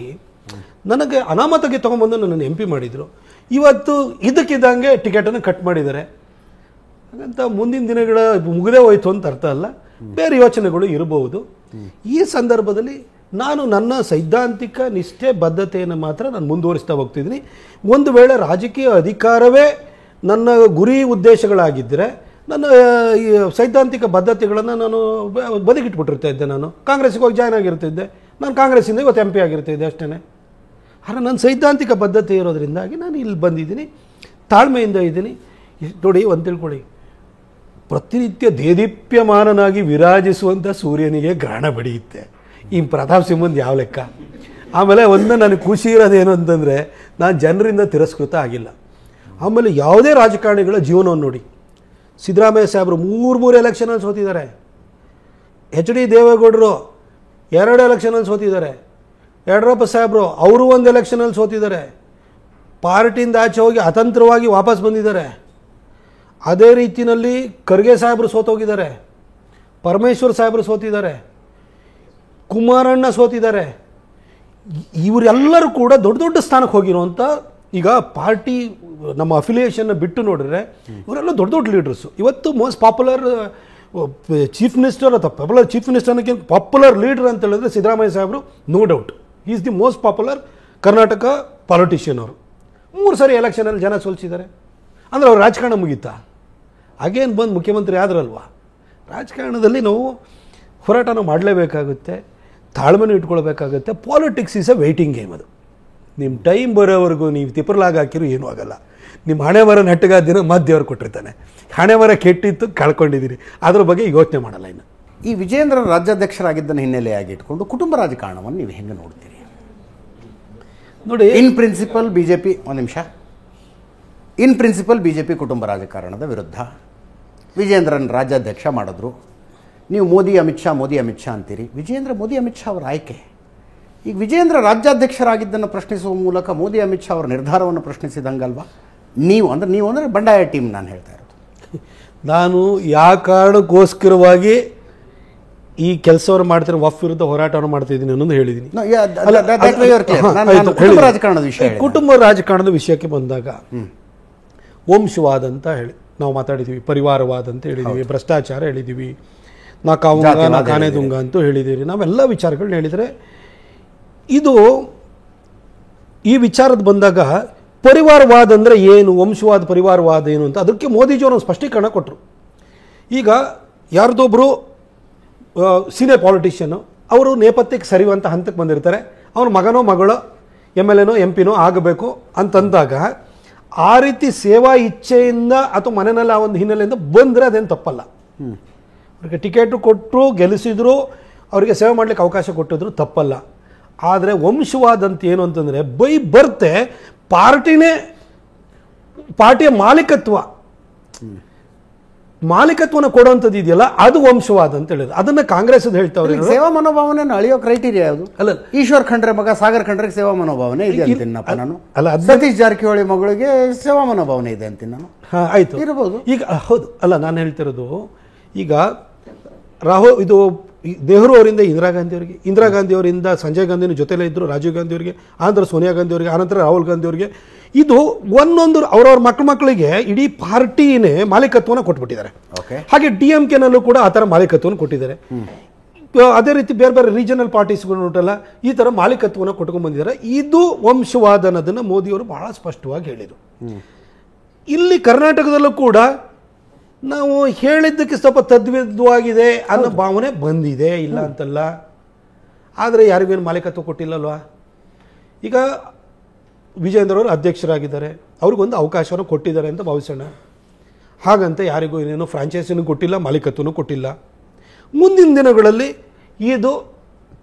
ನನಗೆ ಅನಾಮತಕ್ಕೆ ತೊಗೊಂಬಂದು ನನ್ನನ್ನು MP ಮಾಡಿದರು. ಇವತ್ತು ಇದಕ್ಕಿದ್ದಂಗೆ ಟಿಕೆಟನ್ನು ಕಟ್ ಮಾಡಿದ್ದಾರೆ. ಹಾಗಂತ ಮುಂದಿನ ದಿನಗಳ ಮುಗಿದೇ ಹೋಯ್ತು ಅಂತ ಅರ್ಥ ಅಲ್ಲ, ಬೇರೆ ಯೋಚನೆಗಳು ಇರಬಹುದು. ಈ ಸಂದರ್ಭದಲ್ಲಿ ನಾನು ನನ್ನ ಸೈದ್ಧಾಂತಿಕ ನಿಷ್ಠೆ ಬದ್ಧತೆಯನ್ನು ಮಾತ್ರ ನಾನು ಮುಂದುವರಿಸ್ತಾ ಹೋಗ್ತಿದ್ದೀನಿ. ಒಂದು ವೇಳೆ ರಾಜಕೀಯ ಅಧಿಕಾರವೇ ನನ್ನ ಗುರಿ ಉದ್ದೇಶಗಳಾಗಿದ್ದರೆ ನನ್ನ ಈ ಸೈದ್ಧಾಂತಿಕ ಬದ್ಧತೆಗಳನ್ನು ನಾನು ಬದಿಗಿಟ್ಬಿಟ್ಟಿರ್ತಾ ಇದ್ದೆ. ನಾನು ಕಾಂಗ್ರೆಸ್ಗೆ ಹೋಗಿ ಜಾಯ್ನ್ ಆಗಿರ್ತಿದ್ದೆ. ನಾನು ಕಾಂಗ್ರೆಸ್ಸಿಂದ ಇವತ್ತು MP ಆಗಿರ್ತಿದ್ದೆ ಅಷ್ಟೇ. ಆದರೆ ನನ್ನ ಸೈದ್ಧಾಂತಿಕ ಬದ್ಧತೆ ಇರೋದ್ರಿಂದಾಗಿ ನಾನು ಇಲ್ಲಿ ಬಂದಿದ್ದೀನಿ, ತಾಳ್ಮೆಯಿಂದ ಇದ್ದೀನಿ. ನೋಡಿ ಒಂದು ತಿಳ್ಕೊಳ್ಳಿ, ಪ್ರತಿನಿತ್ಯ ದೇದೀಪ್ಯಮಾನನಾಗಿ ವಿರಾಜಿಸುವಂಥ ಸೂರ್ಯನಿಗೆ ಗ್ರಹಣ ಬಡಿಯುತ್ತೆ. ಈ ಪ್ರತಾಪ್ ಸಿಂಹಂದು ಯಾವ ಲೆಕ್ಕ? ಆಮೇಲೆ ಒಂದು ನನಗೆ ಖುಷಿ ಇರೋದೇನು ಅಂತಂದರೆ ನಾನು ಜನರಿಂದ ತಿರಸ್ಕೃತ ಆಗಿಲ್ಲ. ಆಮೇಲೆ ಯಾವುದೇ ರಾಜಕಾರಣಿಗಳ ಜೀವನವನ್ನು ನೋಡಿ, ಸಿದ್ದರಾಮಯ್ಯ ಸಾಹೇಬರು 3 ಎಲೆಕ್ಷನಲ್ಲಿ ಸೋತಿದ್ದಾರೆ. HD ದೇವೇಗೌಡರು 2 ಎಲೆಕ್ಷನಲ್ಲಿ ಸೋತಿದ್ದಾರೆ. ಯಡಿಯೂರಪ್ಪ ಸಾಹೇಬರು ಅವರು 1 ಎಲೆಕ್ಷನಲ್ಲಿ ಸೋತಿದ್ದಾರೆ. ಪಾರ್ಟಿಯಿಂದ ಆಚೆ ಹೋಗಿ ಅತಂತ್ರವಾಗಿ ವಾಪಸ್ ಬಂದಿದ್ದಾರೆ. ಅದೇ ರೀತಿಯಲ್ಲಿ ಖರ್ಗೆ ಸಾಹೇಬರು ಸೋತೋಗಿದ್ದಾರೆ, ಪರಮೇಶ್ವರ್ ಸಾಹೇಬರು ಸೋತಿದ್ದಾರೆ, ಕುಮಾರಣ್ಣ ಸೋತಿದ್ದಾರೆ. ಇವರೆಲ್ಲರೂ ಕೂಡ ದೊಡ್ಡ ದೊಡ್ಡ ಸ್ಥಾನಕ್ಕೆ ಹೋಗಿರುವಂಥ, ಈಗ ಪಾರ್ಟಿ ನಮ್ಮ ಅಫಿಲಿಯೇಷನ್ನ ಬಿಟ್ಟು ನೋಡಿದ್ರೆ ಇವರೆಲ್ಲ ದೊಡ್ಡ ದೊಡ್ಡ ಲೀಡರ್ಸು. ಇವತ್ತು ಮೋಸ್ಟ್ ಪಾಪ್ಯುಲರ್ ಚೀಫ್ ಮಿನಿಸ್ಟರ್ ಅಥವಾ ಪಾಪ್ಯುಲರ್ ಚೀಫ್ ಮಿನಿಸ್ಟರ್ ಅನ್ನೋಕ್ಕಿಂತ ಪಾಪ್ಯುಲರ್ ಲೀಡರ್ ಅಂತ ಹೇಳಿದ್ರೆ ಸಿದ್ದರಾಮಯ್ಯ ಸಾಹೇಬರು, no doubt is the most popular Karnataka politician. ಅವರು 3 ಸರಿ ಎಲೆಕ್ಷನಲ್ಲಿ ಜನ ಸೋಲಿಸಿದ್ದಾರೆ. ಅಂದರೆ ಅವ್ರು ರಾಜಕಾರಣ ಮುಗೀತಾ? ಹಾಗೇನು ಬಂದು ಮುಖ್ಯಮಂತ್ರಿ ಆದ್ರಲ್ವಾ? ರಾಜಕಾರಣದಲ್ಲಿ ನಾವು ಹೋರಾಟನ ಮಾಡಲೇಬೇಕಾಗುತ್ತೆ, ತಾಳ್ಮೆನೂ ಇಟ್ಕೊಳ್ಬೇಕಾಗುತ್ತೆ. Politics is a waiting game. ಅದು ನಿಮ್ಮ ಟೈಮ್ ಬರೋವರೆಗೂ ನೀವು ತಿಪ್ಪರ್ಲಾಗ ಹಾಕಿರೋ ಏನೂ ಆಗಲ್ಲ. ನಿಮ್ಮ ಹಣೆ ಮರ ನೆಟ್ಟಗ ದಿನ ಮಧ್ಯವ್ರು ಕೊಟ್ಟಿರ್ತಾನೆ. ಹಣೆ ಮರ ಕೆಟ್ಟಿತ್ತು, ಕಳ್ಕೊಂಡಿದ್ದೀರಿ, ಅದ್ರ ಬಗ್ಗೆ ಯೋಚನೆ ಮಾಡಲ್ಲ. ಇನ್ನು ಈ ವಿಜೇಂದ್ರ ರಾಜ್ಯಾಧ್ಯಕ್ಷರಾಗಿದ್ದನ್ನು ಹಿನ್ನೆಲೆಯಾಗಿ ಇಟ್ಕೊಂಡು ಕುಟುಂಬ ರಾಜಕಾರಣವನ್ನು ನೀವು ಹೆಂಗೆ ನೋಡ್ತೀರಿ? ನೋಡಿ, ಇನ್ ಪ್ರಿನ್ಸಿಪಲ್ ಬಿಜೆಪಿ, ಒಂದು ನಿಮಿಷ, ಇನ್ ಪ್ರಿನ್ಸಿಪಲ್ ಬಿಜೆಪಿ ಕುಟುಂಬ ರಾಜಕಾರಣದ ವಿರುದ್ಧ ವಿಜೇಂದ್ರನ್ ರಾಜ್ಯಾಧ್ಯಕ್ಷ ಮಾಡಿದ್ರು. ನೀವು ಮೋದಿ ಅಮಿತ್ ಶಾ ಅಂತೀರಿ. ವಿಜೇಂದ್ರ ಮೋದಿ ಅಮಿತ್ ಶಾ ಅವರ ಆಯ್ಕೆ. ಈಗ ವಿಜೇಂದ್ರ ರಾಜ್ಯಾಧ್ಯಕ್ಷರಾಗಿದ್ದನ್ನು ಪ್ರಶ್ನಿಸುವ ಮೂಲಕ ಮೋದಿ ಅಮಿತ್ ಶಾ ಅವರ ನಿರ್ಧಾರವನ್ನು ಪ್ರಶ್ನಿಸಿದಂಗಲ್ವಾ? ನೀವು ಅಂದರೆ ಬಂಡಾಯ ಟೀಮ್ ನಾನು ಹೇಳ್ತಾ ಇರೋದು. ನಾನು ಯಾವ ಕಾರಣಕ್ಕೋಸ್ಕರವಾಗಿ ಈ ಕೆಲಸವನ್ನು ಮಾಡ್ತಿರೋ ವಫ್ ವಿರುದ್ಧ ಹೋರಾಟವನ್ನು ಮಾಡ್ತಿದ್ದೀನಿ ಅನ್ನೋದು ಹೇಳಿದ್ದೀನಿ. ಕುಟುಂಬ ರಾಜಕಾರಣದ ವಿಷಯಕ್ಕೆ ಬಂದಾಗ ವಂಶವಾದ ಅಂತ ಹೇಳಿ ನಾವು ಮಾತಾಡಿದ್ದೀವಿ, ಪರಿವಾರವಾದ ಅಂತ ಹೇಳಿದ್ದೀವಿ, ಭ್ರಷ್ಟಾಚಾರ ಹೇಳಿದ್ದೀವಿ, ನಾ ಕಾನೆದುಂಗ ಅಂತೂ ಹೇಳಿದ್ದೀವಿ. ನಾವೆಲ್ಲ ವಿಚಾರಗಳನ್ನ ಹೇಳಿದರೆ ಇದು ಈ ವಿಚಾರದ ಬಂದಾಗ ಪರಿವಾರವಾದ ಅಂದರೆ ಏನು, ವಂಶವಾದ ಪರಿವಾರವಾದ ಏನು ಅಂತ ಅದಕ್ಕೆ ಮೋದಿಜಿಯವರು ಒಂದು ಸ್ಪಷ್ಟೀಕರಣ ಕೊಟ್ಟರು. ಈಗ ಯಾರ್ದೊಬ್ಬರು ಸೀನಿಯರ್ ಪಾಲಿಟಿಷಿಯನ್ನು ಅವರು ನೇಪಥ್ಯಕ್ಕೆ ಸರಿಯುವಂಥ ಹಂತಕ್ಕೆ ಬಂದಿರ್ತಾರೆ. ಅವನ ಮಗನೋ ಮಗಳೋ MLA MP ಆಗಬೇಕು ಅಂತಂದಾಗ ಆ ರೀತಿ ಸೇವಾ ಇಚ್ಛೆಯಿಂದ ಅಥವಾ ಮನೆಯಲ್ಲಿ ಆ ಒಂದು ಹಿನ್ನೆಲೆಯಿಂದ ಬಂದರೆ ಅದೇನು ತಪ್ಪಲ್ಲ. ಅವ್ರಿಗೆ ಟಿಕೆಟು ಕೊಟ್ಟರು, ಗೆಲ್ಲಿಸಿದ್ರು, ಅವರಿಗೆ ಸೇವೆ ಮಾಡಲಿಕ್ಕೆ ಅವಕಾಶ ಕೊಟ್ಟಿದ್ರು, ತಪ್ಪಲ್ಲ. ಆದರೆ ವಂಶವಾದಂತ ಏನು ಅಂತಂದರೆ ಬೈ ಬರ್ತೆ ಪಾರ್ಟಿಯ ಮಾಲೀಕತ್ವನ ಕೊಡುವಂಥದ್ದು ಇದೆಯಲ್ಲ, ಅದು ವಂಶವಾದ ಅಂತ ಹೇಳಿದ್ರು. ಅದನ್ನ ಕಾಂಗ್ರೆಸ್ ಹೇಳ್ತಾವ್ರೆ. ಸೇವಾ ಮನೋಭಾವನೆ ಅಳಿಯೋ ಕ್ರೈಟೀರಿಯಾ ಯಾವುದು? ಅಲ್ಲ, ಈಶ್ವರ್ ಖಂಡ್ರೆ ಮಗ ಸಾಗರ್ ಖಂಡ್ರೆಗೆ ಸೇವಾ ಮನೋಭಾವನೆ ಇದೆ ಅಂತೀನಪ್ಪ ನಾನು. ಅಲ್ಲ, ಸತೀಶ್ ಜಾರಕಿಹೊಳಿ ಮಗಳಿಗೆ ಸೇವಾ ಮನೋಭಾವನೆ ಇದೆ ಅಂತೀನಿ ನಾನು. ಆಯ್ತು, ಇರಬಹುದು. ಈಗ ಹೌದು, ಅಲ್ಲ, ನಾನು ಹೇಳ್ತಿರೋದು ಈಗ ಇದು ನೆಹರು ಅವರಿಂದ ಇಂದಿರಾ ಗಾಂಧಿ ಅವರಿಂದ ಸಂಜಯ್ ಗಾಂಧಿನ ಜೊತೆಲೇ ಇದ್ದರು, ರಾಜೀವ್ ಗಾಂಧಿ ಅವರಿಗೆ, ಆನಂತರ ಸೋನಿಯಾ ಗಾಂಧಿ ಅವರಿಗೆ, ಆನಂತರ ರಾಹುಲ್ ಗಾಂಧಿ ಅವರಿಗೆ, ಇದು ಒಂದೊಂದು ಅವ್ರವ್ರ ಮಕ್ಕಳಿಗೆ ಇಡೀ ಪಾರ್ಟಿನೇ ಮಾಲೀಕತ್ವನ ಕೊಟ್ಬಿಟ್ಟಿದ್ದಾರೆ. ಹಾಗೆ DMK-ನಲ್ಲೂ ಕೂಡ ಆ ಥರ ಮಾಲೀಕತ್ವನ ಕೊಟ್ಟಿದ್ದಾರೆ. ಅದೇ ರೀತಿ ಬೇರೆ ಬೇರೆ ರೀಜನಲ್ ಪಾರ್ಟೀಸ್ಗಳು ಉಂಟಲ್ಲ, ಈ ಥರ ಮಾಲೀಕತ್ವನ ಕೊಟ್ಕೊಂಡು ಬಂದಿದ್ದಾರೆ. ಇದು ವಂಶವಾದ ಅನ್ನೋದನ್ನು ಮೋದಿಯವರು ಬಹಳ ಸ್ಪಷ್ಟವಾಗಿ ಹೇಳಿದರು. ಇಲ್ಲಿ ಕರ್ನಾಟಕದಲ್ಲೂ ಕೂಡ ನಾವು ಹೇಳಿದ್ದಕ್ಕೆ ಸ್ವಲ್ಪ ತದ್ವಿರುದ್ಧವಾಗಿದೆ ಅನ್ನೋ ಭಾವನೆ ಬಂದಿದೆ, ಇಲ್ಲ ಅಂತಲ್ಲ. ಆದರೆ ಯಾರಿಗೇನು ಮಾಲೀಕತ್ವ ಕೊಟ್ಟಿಲ್ಲಲ್ವಾ? ಈಗ ವಿಜೇಂದ್ರ ಅವರು ಅಧ್ಯಕ್ಷರಾಗಿದ್ದಾರೆ, ಅವ್ರಿಗೊಂದು ಅವಕಾಶವನ್ನು ಕೊಟ್ಟಿದ್ದಾರೆ ಅಂತ ಭಾವಿಸೋಣ. ಹಾಗಂತ ಯಾರಿಗೂ ಏನೇನೋ ಫ್ರಾಂಚೈಸಿನೂ ಕೊಟ್ಟಿಲ್ಲ, ಮಾಲೀಕತ್ವನೂ ಕೊಟ್ಟಿಲ್ಲ. ಮುಂದಿನ ದಿನಗಳಲ್ಲಿ ಇದು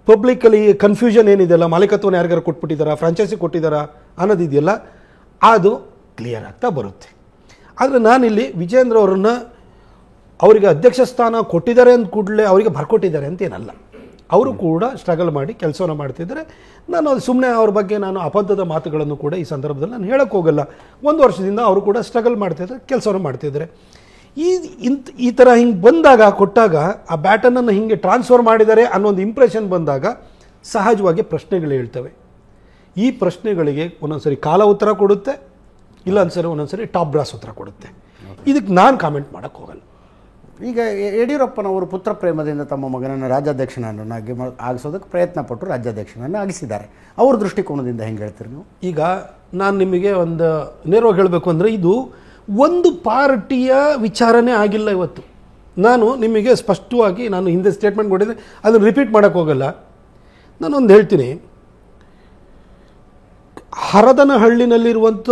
ಪಬ್ಲಿಕ್ಕಲ್ಲಿ ಕನ್ಫ್ಯೂಷನ್ ಏನಿದೆಯಲ್ಲ, ಮಾಲೀಕತ್ವನ ಯಾರಿಗಾರು ಕೊಟ್ಬಿಟ್ಟಿದ್ದಾರಾ, ಫ್ರಾಂಚೈಸಿ ಕೊಟ್ಟಿದ್ದಾರಾ ಅನ್ನೋದಿದೆಯಲ್ಲ, ಅದು ಕ್ಲಿಯರ್ ಆಗ್ತಾ ಬರುತ್ತೆ. ಆದರೆ ನಾನಿಲ್ಲಿ ವಿಜೇಂದ್ರ ಅವರನ್ನು ಅವರಿಗೆ ಅಧ್ಯಕ್ಷ ಸ್ಥಾನ ಕೊಟ್ಟಿದ್ದಾರೆ ಅಂದ ಕೂಡಲೇ ಅವರಿಗೆ ಬರ್ಕೊಟ್ಟಿದ್ದಾರೆ ಅಂತೇನಲ್ಲ. ಅವರು ಕೂಡ ಸ್ಟ್ರಗಲ್ ಮಾಡಿ ಕೆಲಸವನ್ನು ಮಾಡ್ತಿದ್ದಾರೆ. ನಾನು ಅದು ಸುಮ್ಮನೆ ಅವ್ರ ಬಗ್ಗೆ ನಾನು ಅಬದ್ಧದ ಮಾತುಗಳನ್ನು ಕೂಡ ಈ ಸಂದರ್ಭದಲ್ಲಿ ನಾನು ಹೇಳಕ್ಕೆ ಹೋಗಲ್ಲ. 1 ವರ್ಷದಿಂದ ಅವರು ಕೂಡ ಸ್ಟ್ರಗಲ್ ಮಾಡ್ತಿದ್ದಾರೆ, ಕೆಲಸವನ್ನು ಮಾಡ್ತಿದ್ದಾರೆ. ಈ ಥರ ಹಿಂಗೆ ಬಂದಾಗ, ಕೊಟ್ಟಾಗ, ಆ ಬ್ಯಾಟನನ್ನು ಹಿಂಗೆ ಟ್ರಾನ್ಸ್ಫರ್ ಮಾಡಿದ್ದಾರೆ ಅನ್ನೋ ಒಂದು ಇಂಪ್ರೆಷನ್ ಬಂದಾಗ ಸಹಜವಾಗಿ ಪ್ರಶ್ನೆಗಳು ಹೇಳ್ತವೆ. ಈ ಪ್ರಶ್ನೆಗಳಿಗೆ ಒಂದೊಂದ್ಸರಿ ಕಾಲ ಉತ್ತರ ಕೊಡುತ್ತೆ, ಇಲ್ಲ ಅನ್ಸರಿ ಒಂದೊಂದ್ಸರಿ ಟಾಪ್ ಬ್ರಾಸ್ ಉತ್ತರ ಕೊಡುತ್ತೆ. ಇದಕ್ಕೆ ನಾನು ಕಾಮೆಂಟ್ ಮಾಡೋಕ್ಕೆ ಹೋಗಲ್ಲ. ಈಗ ಯಡಿಯೂರಪ್ಪನವರು ಪುತ್ರ ಪ್ರೇಮದಿಂದ ತಮ್ಮ ಮಗನನ್ನು ರಾಜ್ಯಾಧ್ಯಕ್ಷನನ್ನಾಗಿ ಆಗಿಸೋದಕ್ಕೆ ಪ್ರಯತ್ನ ಪಟ್ಟು ರಾಜ್ಯಾಧ್ಯಕ್ಷನನ್ನು ಆಗಿಸಿದ್ದಾರೆ. ಅವ್ರ ದೃಷ್ಟಿಕೋನದಿಂದ ಹೆಂಗೆ ಹೇಳ್ತೀರಿ ನೀವು? ಈಗ ನಾನು ನಿಮಗೆ ಒಂದು ನೇರವಾಗಿ ಹೇಳಬೇಕು ಅಂದರೆ, ಇದು ಒಂದು ಪಾರ್ಟಿಯ ವಿಚಾರನೇ ಆಗಿಲ್ಲ ಇವತ್ತು. ನಾನು ನಿಮಗೆ ಸ್ಪಷ್ಟವಾಗಿ ನಾನು ಹಿಂದೆ ಸ್ಟೇಟ್ಮೆಂಟ್ ಕೊಟ್ಟಿದ್ದೆ, ಅದನ್ನು ರಿಪೀಟ್ ಮಾಡೋಕ್ಕೆ ಹೋಗಲ್ಲ. ನಾನೊಂದು ಹೇಳ್ತೀನಿ. ಹರದನಹಳ್ಳಿನಲ್ಲಿರುವಂಥ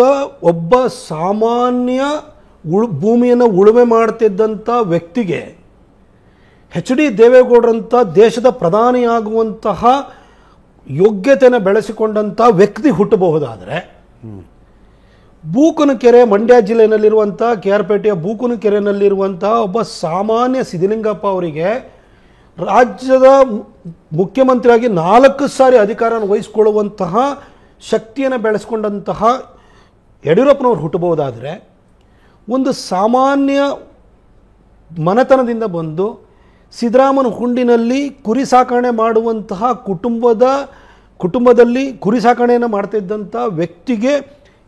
ಒಬ್ಬ ಸಾಮಾನ್ಯ ಭೂಮಿಯನ್ನು ಉಳುಮೆ ಮಾಡ್ತಿದ್ದಂಥ ವ್ಯಕ್ತಿಗೆ HD ದೇವೇಗೌಡರಂಥ ದೇಶದ ಪ್ರಧಾನಿಯಾಗುವಂತಹ ಯೋಗ್ಯತೆಯನ್ನು ಬೆಳೆಸಿಕೊಂಡಂಥ ವ್ಯಕ್ತಿ ಹುಟ್ಟಬಹುದಾದರೆ, ಬೂಕನಕೆರೆ ಮಂಡ್ಯ ಜಿಲ್ಲೆಯಲ್ಲಿರುವಂಥ KR-ಪೇಟೆಯ ಬೂಕನಕೆರೆಯಲ್ಲಿರುವಂಥ ಒಬ್ಬ ಸಾಮಾನ್ಯ ಸಿದ್ಧಲಿಂಗಪ್ಪ ಅವರಿಗೆ ರಾಜ್ಯದ ಮುಖ್ಯಮಂತ್ರಿಯಾಗಿ 4 ಸಾರಿ ಅಧಿಕಾರವನ್ನು ವಹಿಸಿಕೊಳ್ಳುವಂತಹ ಶಕ್ತಿಯನ್ನು ಬೆಳೆಸ್ಕೊಂಡಂತಹ ಯಡಿಯೂರಪ್ಪನವರು ಹುಟ್ಟಬಹುದಾದರೆ, ಒಂದು ಸಾಮಾನ್ಯ ಮನೆತನದಿಂದ ಬಂದು ಸಿದ್ದರಾಮನ ಹುಂಡಿನಲ್ಲಿ ಕುರಿ ಸಾಕಣೆ ಮಾಡುವಂತಹ ಕುಟುಂಬದಲ್ಲಿ ಕುರಿ ಸಾಕಣೆಯನ್ನು ಮಾಡ್ತಿದ್ದಂಥ ವ್ಯಕ್ತಿಗೆ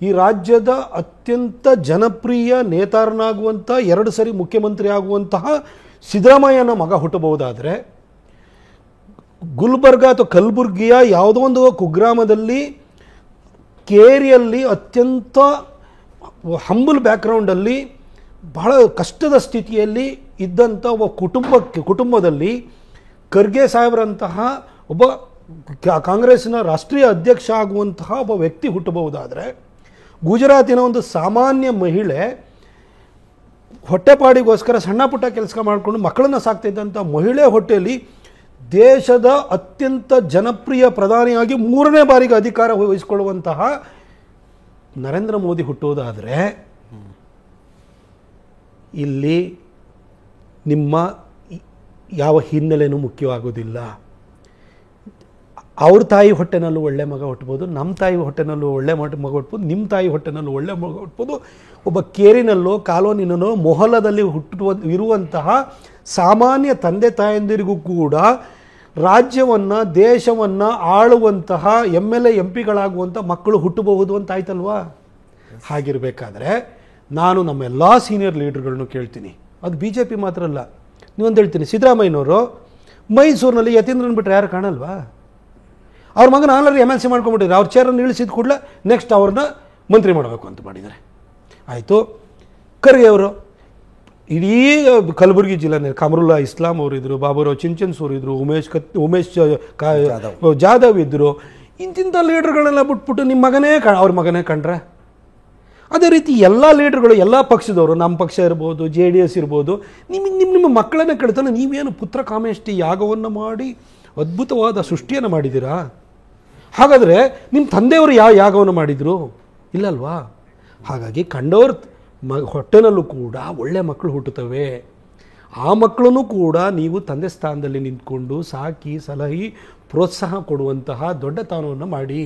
ಈ ರಾಜ್ಯದ ಅತ್ಯಂತ ಜನಪ್ರಿಯ ನೇತಾರನಾಗುವಂಥ 2 ಸರಿ ಮುಖ್ಯಮಂತ್ರಿ ಆಗುವಂತಹ ಸಿದ್ದರಾಮಯ್ಯನ ಮಗ ಹುಟ್ಟಬಹುದಾದರೆ, ಗುಲ್ಬರ್ಗ ಅಥವಾ ಕಲಬುರ್ಗಿಯ ಯಾವುದೋ ಒಂದು ಕುಗ್ರಾಮದಲ್ಲಿ ಕೇರಿಯಲ್ಲಿ ಅತ್ಯಂತ ಹಂಬಲ್ ಬ್ಯಾಕ್ಗ್ರೌಂಡಲ್ಲಿ ಬಹಳ ಕಷ್ಟದ ಸ್ಥಿತಿಯಲ್ಲಿ ಇದ್ದಂಥ ಒಬ್ಬ ಕುಟುಂಬದಲ್ಲಿ ಖರ್ಗೆ ಸಾಹೇಬರಂತಹ ಒಬ್ಬ ಕಾಂಗ್ರೆಸ್ನ ರಾಷ್ಟ್ರೀಯ ಅಧ್ಯಕ್ಷ ಆಗುವಂತಹ ಒಬ್ಬ ವ್ಯಕ್ತಿ ಹುಟ್ಟಬಹುದಾದರೆ, ಗುಜರಾತಿನ ಒಂದು ಸಾಮಾನ್ಯ ಮಹಿಳೆ ಹೊಟ್ಟೆಪಾಡಿಗೋಸ್ಕರ ಸಣ್ಣ ಪುಟ್ಟ ಕೆಲಸ ಮಾಡಿಕೊಂಡು ಮಕ್ಕಳನ್ನು ಸಾಕ್ತಿದ್ದಂಥ ಮಹಿಳೆ ಹೊಟ್ಟೆಯಲ್ಲಿ ದೇಶದ ಅತ್ಯಂತ ಜನಪ್ರಿಯ ಪ್ರಧಾನಿಯಾಗಿ 3ನೇ ಬಾರಿಗೆ ಅಧಿಕಾರ ವಹಿಸಿಕೊಳ್ಳುವಂತಹ ನರೇಂದ್ರ ಮೋದಿ ಹುಟ್ಟುವುದಾದರೆ ಇಲ್ಲಿ ನಿಮ್ಮ ಯಾವ ಹಿನ್ನೆಲೆನೂ ಮುಖ್ಯವಾಗೋದಿಲ್ಲ. ಅವ್ರ ತಾಯಿ ಹೊಟ್ಟೆನಲ್ಲೂ ಒಳ್ಳೆ ಮಗ ಹುಟ್ಬೋದು, ನಮ್ಮ ತಾಯಿ ಹೊಟ್ಟೆನಲ್ಲೂ ಒಳ್ಳೆ ಮಗ ಹುಟ್ಬೋದು, ನಿಮ್ಮ ತಾಯಿ ಹೊಟ್ಟೆನಲ್ಲೂ ಒಳ್ಳೆ ಮಗ ಹುಟ್ಬೋದು. ಒಬ್ಬ ಕೇರಿನಲ್ಲೋ ಕಾಲೋನಿನಲ್ಲೋ ಮೊಹಲ್ಲದಲ್ಲಿ ಇರುವಂತಹ ಸಾಮಾನ್ಯ ತಂದೆ ತಾಯಂದಿರಿಗೂ ಕೂಡ ರಾಜ್ಯವನ್ನು ದೇಶವನ್ನು ಆಳುವಂತಹ MLA MP ಗಳಾಗುವಂಥ ಮಕ್ಕಳು ಹುಟ್ಟಬಹುದು ಅಂತ ಆಯ್ತಲ್ವಾ? ಹಾಗಿರಬೇಕಾದ್ರೆ ನಾನು ನಮ್ಮ ಎಲ್ಲ ಸೀನಿಯರ್ ಲೀಡರ್ಗಳನ್ನು ಕೇಳ್ತೀನಿ, ಅದು BJP ಮಾತ್ರ ಅಲ್ಲ, ನೀವೊಂದು ಹೇಳ್ತೀನಿ, ಸಿದ್ದರಾಮಯ್ಯನವರು ಮೈಸೂರಿನಲ್ಲಿ ಯತೀಂದ್ರನ್ ಬಿಟ್ಟರೆ ಯಾರು ಕಾಣಲ್ವಾ? ಅವ್ರ ಮಗನ ಆಲ್ರೆಡಿ MLC ಮಾಡ್ಕೊಂಡ್ಬಿಟ್ಟಿದ್ದಾರೆ. ಅವ್ರ ಚೇರನ್ನು ಇಳಿಸಿದ ಕೂಡಲೇ ನೆಕ್ಸ್ಟ್ ಅವ್ರನ್ನ ಮಂತ್ರಿ ಮಾಡಬೇಕು ಅಂತ ಮಾಡಿದ್ದಾರೆ. ಆಯಿತು. ಖರ್ಗೆ ಅವರು ಇಡೀ ಕಲಬುರಗಿ ಜಿಲ್ಲೆ ಕಮರುಲ್ಲಾ ಇಸ್ಲಾಂ ಅವರಿದ್ದರು, ಬಾಬುರಾವ್ ಚಿಂಚನ್ಸೂರ್ ಇದ್ದರು, ಉಮೇಶ್ ಜಾಧವ್ ಇದ್ದರು. ಇಂತಿಂಥ ಲೀಡರ್ಗಳೆಲ್ಲ ಬಿಟ್ಬಿಟ್ಟು ನಿಮ್ಮ ಮಗನೇ ಅವ್ರ ಮಗನೇ ಕಂಡ್ರೆ. ಅದೇ ರೀತಿ ಎಲ್ಲ ಲೀಡರ್ಗಳು, ಎಲ್ಲ ಪಕ್ಷದವರು, ನಮ್ಮ ಪಕ್ಷ ಇರ್ಬೋದು, JDS ಇರ್ಬೋದು, ನಿಮ್ಮ ಮಕ್ಕಳನ್ನೇ ಕೇಳ್ತಾನೆ, ನೀವೇನು ಪುತ್ರ ಕಾಮೇಷ್ಟಿ ಯಾಗವನ್ನು ಮಾಡಿ ಅದ್ಭುತವಾದ ಸೃಷ್ಟಿಯನ್ನು ಮಾಡಿದ್ದೀರಾ? ಹಾಗಾದರೆ ನಿಮ್ಮ ತಂದೆಯವರು ಯಾವ ಯಾಗವನ್ನು ಮಾಡಿದರು? ಇಲ್ಲಲ್ವಾ? ಹಾಗಾಗಿ ಕಂಡವ್ರ ಹೊಟ್ಟೆನಲ್ಲೂ ಕೂಡ ಒಳ್ಳೆ ಮಕ್ಕಳು ಹುಟ್ಟುತ್ತವೆ. ಆ ಮಕ್ಕಳನ್ನು ಕೂಡ ನೀವು ತಂದೆ ಸ್ಥಾನದಲ್ಲಿ ನಿಂತ್ಕೊಂಡು ಸಾಕಿ ಸಲಹಿ ಪ್ರೋತ್ಸಾಹ ಕೊಡುವಂತಹ ದೊಡ್ಡತನವನ್ನು ಮಾಡಿ.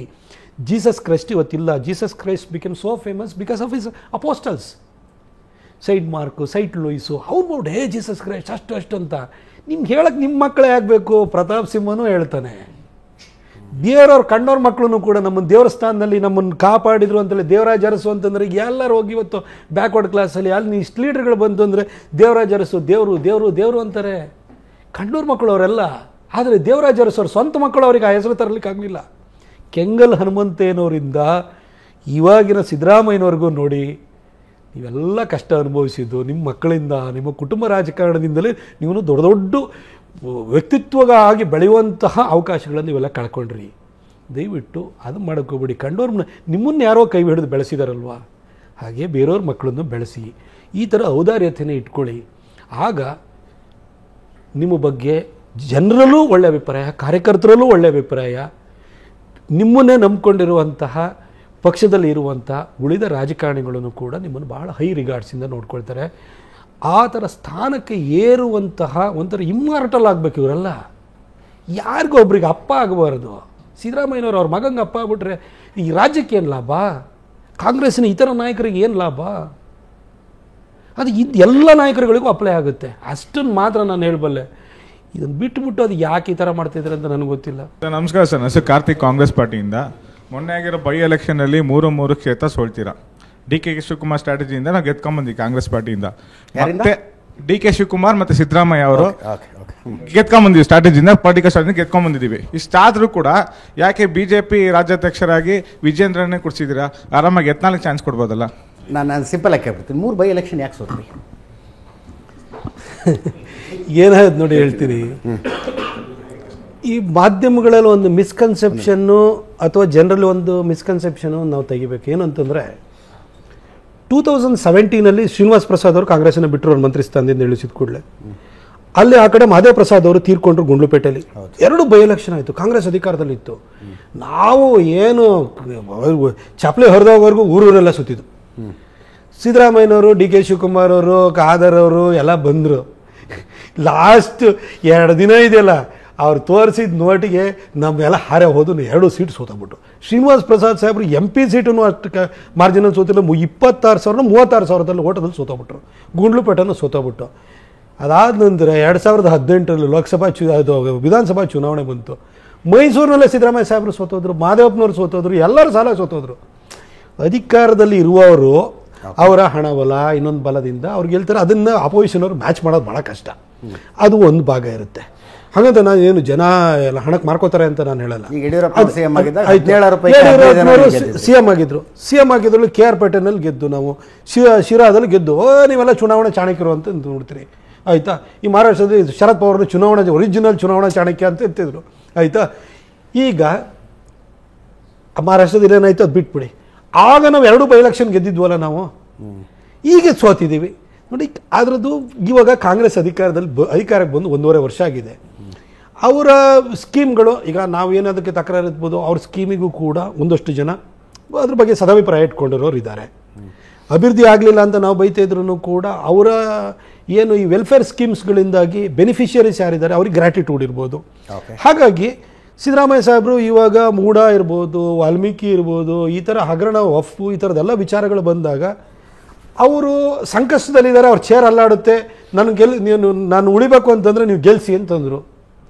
ಜೀಸಸ್ ಕ್ರೈಸ್ಟ್ ಇವತ್ತಿಲ್ಲ. Jesus Christ become so famous because of his apostles. Saint Mark, Saint Louis, ಅವ್ರು ನೋಡಿ ಜೀಸಸ್ ಕ್ರೈಸ್ಟ್ ಅಷ್ಟು ಅಂತ ನಿಮ್ಗೆ ಹೇಳಕ್ಕೆ ನಿಮ್ಮ ಮಕ್ಕಳೇ ಆಗಬೇಕು. ಪ್ರತಾಪ್ ಸಿಂಹನೂ ಹೇಳ್ತಾನೆ, ಬೇರೆಯವ್ರು ಕಂಡವ್ರ ಮಕ್ಕಳನ್ನು ಕೂಡ ನಮ್ಮನ್ನು ದೇವರ ಸ್ಥಾನದಲ್ಲಿ ನಮ್ಮನ್ನು ಕಾಪಾಡಿದ್ರು ಅಂತೇಳಿ ದೇವರಾಜ್ ಅರಸು ಅಂತಂದರೆ ಎಲ್ಲರೂ ಹೋಗಿ ಇವತ್ತು ಬ್ಯಾಕ್ವರ್ಡ್ ಕ್ಲಾಸಲ್ಲಿ ಅಲ್ಲಿ ಇಷ್ಟು ಲೀಡರ್ಗಳು ಬಂತು ಅಂದರೆ ದೇವರಾಜ್ ಅರಸು ದೇವರು ದೇವರು ದೇವರು ಅಂತಾರೆ. ಕಂಡೂರು ಮಕ್ಕಳು ಅವರೆಲ್ಲ. ಆದರೆ ದೇವರಾಜ್ ಅರಸು ಅವ್ರ ಸ್ವಂತ ಮಕ್ಕಳು ಅವ್ರಿಗೆ ಆ ಹೆಸರು ತರಲಿಕ್ಕಾಗಲಿಲ್ಲ. ಕೆಂಗಲ್ ಹನುಮಂತಯ್ಯನವರಿಂದ ಇವಾಗಿನ ಸಿದ್ದರಾಮಯ್ಯನವ್ರಿಗೂ ನೋಡಿ, ನೀವೆಲ್ಲ ಕಷ್ಟ ಅನುಭವಿಸಿದ್ದು ನಿಮ್ಮ ಮಕ್ಕಳಿಂದ, ನಿಮ್ಮ ಕುಟುಂಬ ರಾಜಕಾರಣದಿಂದಲೇ ನೀವು ದೊಡ್ಡ ದೊಡ್ಡ ವ್ಯಕ್ತಿತ್ವಗ ಆಗಿ ಬೆಳೆಯುವಂತಹ ಅವಕಾಶಗಳನ್ನು ನೀವೆಲ್ಲ ಕಳ್ಕೊಂಡ್ರಿ. ದಯವಿಟ್ಟು ಅದು ಮಾಡೋಕ್ಕೋಗ್ಬಿಡಿ. ಕಂಡೋರು ನಿಮ್ಮನ್ನು ಯಾರೋ ಕೈ ಹಿಡಿದು ಬೆಳೆಸಿದಾರಲ್ವ, ಹಾಗೆ ಬೇರೆಯವ್ರ ಮಕ್ಕಳನ್ನು ಬೆಳೆಸಿ ಈ ಥರ ಔದಾರ್ಯತೆಯನ್ನು ಇಟ್ಕೊಳ್ಳಿ. ಆಗ ನಿಮ್ಮ ಬಗ್ಗೆ ಜನರಲ್ಲೂ ಒಳ್ಳೆಯ ಅಭಿಪ್ರಾಯ, ಕಾರ್ಯಕರ್ತರಲ್ಲೂ ಒಳ್ಳೆಯ ಅಭಿಪ್ರಾಯ, ನಿಮ್ಮನ್ನೇ ನಂಬಿಕೊಂಡಿರುವಂತಹ ಪಕ್ಷದಲ್ಲಿ ಇರುವಂಥ ಉಳಿದ ರಾಜಕಾರಣಿಗಳನ್ನು ಕೂಡ ನಿಮ್ಮನ್ನು ಬಹಳ ಹೈ ರಿಗಾರ್ಡ್ಸಿಂದ ನೋಡ್ಕೊಳ್ತಾರೆ. ಆ ಥರ ಸ್ಥಾನಕ್ಕೆ ಏರುವಂತಹ ಒಂಥರ ಇಮ್ಮಾರ್ಟಲ್ ಆಗಬೇಕು ಇವರೆಲ್ಲ. ಯಾರಿಗೂ ಒಬ್ರಿಗೆ ಅಪ್ಪ ಆಗಬಾರ್ದು. ಸಿದ್ದರಾಮಯ್ಯನವರು ಅವ್ರ ಮಗಂಗೆ ಅಪ್ಪ ಆಗ್ಬಿಟ್ರೆ ಈ ರಾಜ್ಯಕ್ಕೆ ಏನು ಲಾಭ? ಕಾಂಗ್ರೆಸ್ಸಿನ ಇತರ ನಾಯಕರಿಗೆ ಏನು ಲಾಭ? ಅದು ಎಲ್ಲ ನಾಯಕರುಗಳಿಗೂ ಅಪ್ಲೈ ಆಗುತ್ತೆ. ಅಷ್ಟನ್ನು ಮಾತ್ರ ನಾನು ಹೇಳಬಲ್ಲೆ. ಇದನ್ನು ಬಿಟ್ಟುಬಿಟ್ಟು ಅದು ಯಾಕೆ ಈ ಥರ ಮಾಡ್ತಿದ್ದಾರೆ ಅಂತ ನನಗೆ ಗೊತ್ತಿಲ್ಲ. ನಮಸ್ಕಾರ ಸರ್, ನನ್ನ ಹೆಸರು ಕಾರ್ತಿಕ್, ಕಾಂಗ್ರೆಸ್ ಪಾರ್ಟಿಯಿಂದ. ಮೊನ್ನೆ ಆಗಿರೋ ಬೈ ಎಲೆಕ್ಷನಲ್ಲಿ 3 ಕ್ಷೇತ್ರ ಸೋಲ್ತೀರಾ. DK ಶಿವಕುಮಾರ್ ಸ್ಟ್ರಾಟಜಿಯಿಂದ ನಾವು ಗೆದ್ಕೊಂಡ್ಬಂದ್ವಿ ಕಾಂಗ್ರೆಸ್ ಪಾರ್ಟಿಯಿಂದ. ಮತ್ತೆ DK ಶಿವಕುಮಾರ್ ಮತ್ತೆ ಸಿದ್ದರಾಮಯ್ಯ ಅವರು ಗೆದ್ಕೊಂಡ್ಬಂದಿವಿ ಸ್ಟ್ರಾಟಜಿಯಿಂದ, ಪಾರ್ಟಿಕಲ್ ಸ್ಟ್ರಾಟಜಿ ಗೆದ್ಕೊಂಡ್ಬಂದಿದ್ದೀವಿ. ಇಷ್ಟಾದರೂ ಕೂಡ ಯಾಕೆ BJP ರಾಜ್ಯಾಧ್ಯಕ್ಷರಾಗಿ ವಿಜೇಂದ್ರನ್ನೇ ಕೊಡ್ಸಿದ್ದೀರಾ? ಆರಾಮಾಗಿ 14 ಚಾನ್ಸ್ ಕೊಡ್ಬೋದಲ್ಲ? ನಾನು ಸಿಂಪಲ್ ಆಗಿ ಕೇಳ್ಬಿಡ್ತೀನಿ, 3 ಬೈ ಎಲೆಕ್ಷನ್ ಯಾಕೆ ಸೋತ್ರಿ? ಏನಾಯ್ತು ನೋಡಿ ಹೇಳ್ತೀನಿ. ಈ ಮಾಧ್ಯಮಗಳಲ್ಲಿ ಒಂದು ಮಿಸ್ಕನ್ಸೆಪ್ಷನ್ನು ಅಥವಾ ಜನರಲ್ಲಿ ಒಂದು ಮಿಸ್ಕನ್ಸೆಪ್ಷನ್ನು ನಾವು ತೆಗಿಬೇಕು. ಏನು ಅಂತಂದರೆ 2017 ಶ್ರೀನಿವಾಸ್ ಪ್ರಸಾದ್ ಅವರು ಕಾಂಗ್ರೆಸ್ಸನ್ನು ಬಿಟ್ಟರು, ಅವ್ರ ಮಂತ್ರಿ ಸ್ಥಾನದಿಂದ ಇಳಿಸಿದ ಕೂಡಲೇ. ಅಲ್ಲಿ ಆ ಕಡೆ ಮಹದೇವ್ ಪ್ರಸಾದ್ ಅವರು ತೀರ್ಕೊಂಡ್ರು ಗುಂಡ್ಲುಪೇಟೆಯಲ್ಲಿ. 2 ಬೈ ಎಲೆಕ್ಷನ್ ಆಯಿತು, ಕಾಂಗ್ರೆಸ್ ಅಧಿಕಾರದಲ್ಲಿತ್ತು. ನಾವು ಏನು ಚಪ್ಪಲಿ ಹೊರದೋಗೋವರೆಗೂ ಊರೂರೆಲ್ಲ ಸುತ್ತಿದ್ದು. ಸಿದ್ದರಾಮಯ್ಯನವರು, DK ಶಿವಕುಮಾರ್ ಅವರು, ಖಾದರ್ ಅವರು ಎಲ್ಲ ಬಂದರು. ಲಾಸ್ಟ್ 2 ದಿನ ಇದೆಯಲ್ಲ, ಅವ್ರು ತೋರಿಸಿದ ನೋಟಿಗೆ ನಮ್ಮೆಲ್ಲ ಹಾರೆ ಹೋದು 2 ಸೀಟ್ ಸೋತಬಿಟ್ಟು. ಶ್ರೀನಿವಾಸ್ ಪ್ರಸಾದ್ ಸಾಹೇಬರು MP ಸೀಟನ್ನು ಅಷ್ಟು ಮಾರ್ಜಿನಲ್ಲಿ ಸೋತಿಲ್ಲ, 26,000 36,000 ಓಟದಲ್ಲಿ ಸೋತೋಗ್ಬಿಟ್ರು. ಗುಂಡ್ಲುಪೇಟನ್ನು ಸೋತೋಗ್ಬಿಟ್ಟು. ಅದಾದ ನಂತರ 2018 ಲೋಕಸಭಾ ವಿಧಾನಸಭಾ ಚುನಾವಣೆ ಬಂತು. ಮೈಸೂರಿನಲ್ಲೇ ಸಿದ್ದರಾಮಯ್ಯ ಸಾಹೇಬರು ಸೋತೋದ್ರು, ಮಾದೇವಪ್ಪನವರು ಸೋತೋದ್ರು, ಎಲ್ಲರೂ ಸಾಲ ಸೋತೋದ್ರು. ಅಧಿಕಾರದಲ್ಲಿ ಇರುವವರು ಅವರ ಹಣ ಬಲ ಇನ್ನೊಂದು ಬಲದಿಂದ ಅವ್ರಿಗೆ ಹೇಳ್ತಾರೆ, ಅದನ್ನು ಅಪೋಸಿಷನ್ ಅವರು ಮ್ಯಾಚ್ ಮಾಡೋದು ಭಾಳ ಕಷ್ಟ. ಅದು ಒಂದು ಭಾಗ ಇರುತ್ತೆ. ಹಾಗಂತ ನಾನು ಏನು ಜನ ಎಲ್ಲ ಹಣಕ್ಕೆ ಮಾರ್ಕೋತಾರೆ ಅಂತ ನಾನು ಹೇಳಲ್ಲ. ಈಗ ಯಡಿಯೂರಪ್ಪ CM ಆಗಿದ್ದಾಗ CM ಆಗಿದ್ರು. CM ಆಗಿದ್ರಲ್ಲಿ KR ಪೇಟೆನಲ್ಲಿ ಗೆದ್ದು ನಾವು, ಶಿರಾದಲ್ಲಿ ಗೆದ್ದು. ನೀವೆಲ್ಲ ಚುನಾವಣಾ ಚಾಣಕ್ಯರು ಅಂತ ನೋಡ್ತೀರಿ, ಆಯಿತಾ. ಈ ಮಹಾರಾಷ್ಟ್ರದಲ್ಲಿ ಶರದ್ ಪವಾರ್ನ ಒರಿಜಿನಲ್ ಚುನಾವಣಾ ಚಾಣಕ್ಯ ಅಂತ ಇರ್ತಿದ್ರು, ಆಯಿತಾ. ಈಗ ಮಹಾರಾಷ್ಟ್ರದಲ್ಲಿ ಏನಾಯ್ತು ಅದು ಬಿಟ್ಬಿಡಿ. ಆಗ ನಾವು 2 ಬೈ ಎಲೆಕ್ಷನ್ ಗೆದ್ದಿದ್ವಲ್ಲ ನಾವು, ಈಗ ಸೋತಿದ್ದೀವಿ ನೋಡಿ. ಅದರದ್ದು ಇವಾಗ ಕಾಂಗ್ರೆಸ್ ಅಧಿಕಾರಕ್ಕೆ ಬಂದು 1.5 ವರ್ಷ ಆಗಿದೆ. ಅವರ ಸ್ಕೀಮ್ಗಳು ಈಗ ನಾವೇನದಕ್ಕೆ ತಕರಾರು ಇರ್ಬೋದು, ಅವ್ರ ಸ್ಕೀಮಿಗೂ ಕೂಡ ಒಂದಷ್ಟು ಜನ ಅದ್ರ ಬಗ್ಗೆ ಸದಾಭಿಪ್ರಾಯ ಇಟ್ಕೊಂಡಿರೋರು ಇದ್ದಾರೆ. ಅಭಿವೃದ್ಧಿ ಆಗಲಿಲ್ಲ ಅಂತ ನಾವು ಬೈತಾ ಇದ್ರು ಕೂಡ ಅವರ ಏನು ಈ ವೆಲ್ಫೇರ್ ಸ್ಕೀಮ್ಸ್ಗಳಿಂದಾಗಿ ಬೆನಿಫಿಷಿಯರೀಸ್ ಯಾರಿದ್ದಾರೆ ಅವ್ರಿಗೆ ಗ್ರ್ಯಾಟಿಟ್ಯೂಡ್ ಇರ್ಬೋದು. ಹಾಗಾಗಿ ಸಿದ್ದರಾಮಯ್ಯ ಸಾಹೇಬರು ಇವಾಗ ಮೂಡ ಇರ್ಬೋದು, ವಾಲ್ಮೀಕಿ ಇರ್ಬೋದು, ಈ ಥರ ಹಗರಣ ವಫು ಈ ಥರದ್ದೆಲ್ಲ ವಿಚಾರಗಳು ಬಂದಾಗ ಅವರು ಸಂಕಷ್ಟದಲ್ಲಿದ್ದಾರೆ. ಅವ್ರ ಚೇರ್ ಅಲ್ಲಾಡುತ್ತೆ, ನಾನು ಉಳಿಬೇಕು ಅಂತಂದರೆ ನೀವು ಗೆಲ್ಲಿಸಿ ಅಂತಂದರು.